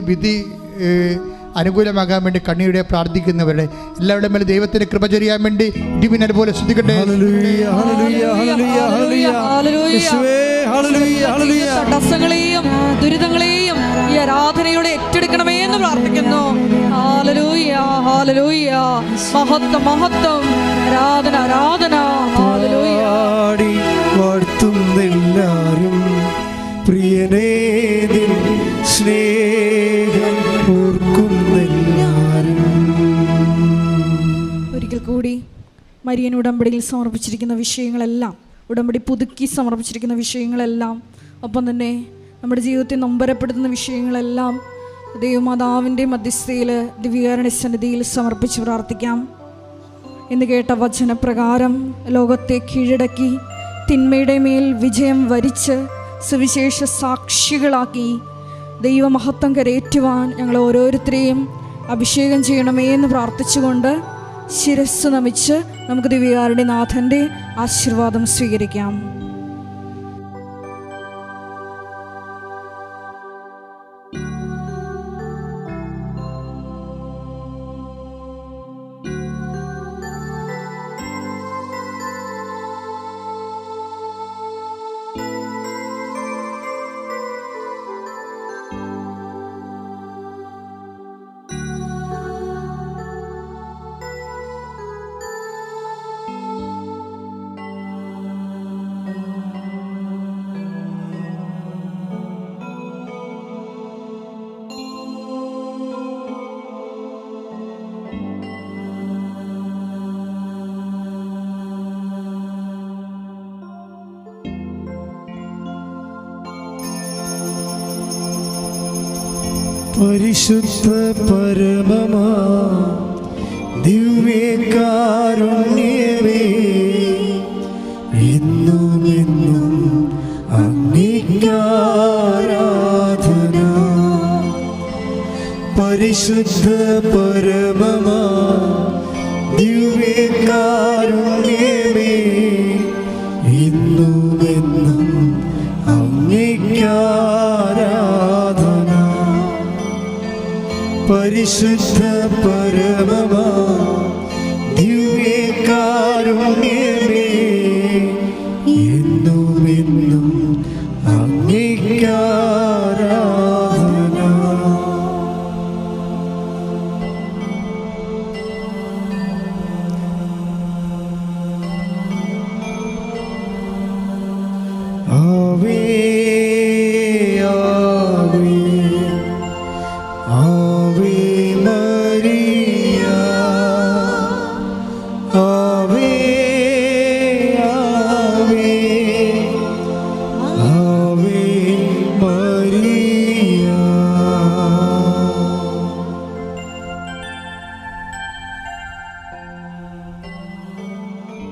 വിധി അനുകൂലമാകാൻ വേണ്ടി കണ്ണീരോടെ പ്രാർത്ഥിക്കുന്നവരുടെ എല്ലാവരുടെ മേലെ ദൈവത്തിന്റെ കൃപ ചൊരിയാൻ വേണ്ടി ഇടിമിന്നൽ പോലെ ശ്രദ്ധിക്കട്ടെ. തടസ്സങ്ങളെയും ദുരിതങ്ങളെയും ഈ ആരാധനയോടെ ഏറ്റെടുക്കണമേ എന്ന് പ്രാർത്ഥിക്കുന്നു. ഹല്ലേലൂയ, ഹല്ലേലൂയ, മഹത്വം, മഹത്വം, ആരാധന, ആരാധന. ഹല്ലേലൂയ. വാഴ്ത്തുന്നെല്ലാരും പ്രിയനേ നിൻ സ്നേഹം ഓർക്കുന്നെല്ലാരും. ഒരിക്കൽ കൂടി മരിയൻ ഉടമ്പടിയിൽ സമർപ്പിച്ചിരിക്കുന്ന വിഷയങ്ങളെല്ലാം, ഉടമ്പടി പുതുക്കി സമർപ്പിച്ചിരിക്കുന്ന വിഷയങ്ങളെല്ലാം, ഒപ്പം തന്നെ നമ്മുടെ ജീവിതത്തെ നൊമ്പരപ്പെടുത്തുന്ന വിഷയങ്ങളെല്ലാം ദൈവമാതാവിൻ്റെ മധ്യസ്ഥയിൽ ദിവ്യകാരുണ്യ സന്നിധിയിൽ സമർപ്പിച്ച് പ്രാർത്ഥിക്കാം. എന്ന് കേട്ട വചനപ്രകാരം ലോകത്തെ കീഴടക്കി തിന്മയുടെ മേൽ വിജയം വരിച്ച് സുവിശേഷ സാക്ഷികളാക്കി ദൈവമഹത്വം കരയേറ്റുവാൻ ഞങ്ങൾ ഓരോരുത്തരെയും അഭിഷേകം ചെയ്യണമേ എന്ന് പ്രാർത്ഥിച്ചുകൊണ്ട് ശിരസ്സ് നമിച്ച് നമുക്ക് ദിവ്യകാരുണ്യനാഥൻ്റെ ആശീർവാദം സ്വീകരിക്കാം. പരിശുദ്ധ പരമമാ ദിവ്യകാരുണ്യമേ, എന്നുമെന്നും അങ്ങേക്കാരാധന. പരിശുദ്ധ പരമമാ ദിവ്യകാരുണ്യമേ, എന്നുമെന്നും അങ്ങേക്കാരാധന. പരിശുദ്ധ പരമമാ ദിവ്യകാരുണ്യമേ, എന്നുമെന്നും അങ്ങേക്കാരാധന. ആവേ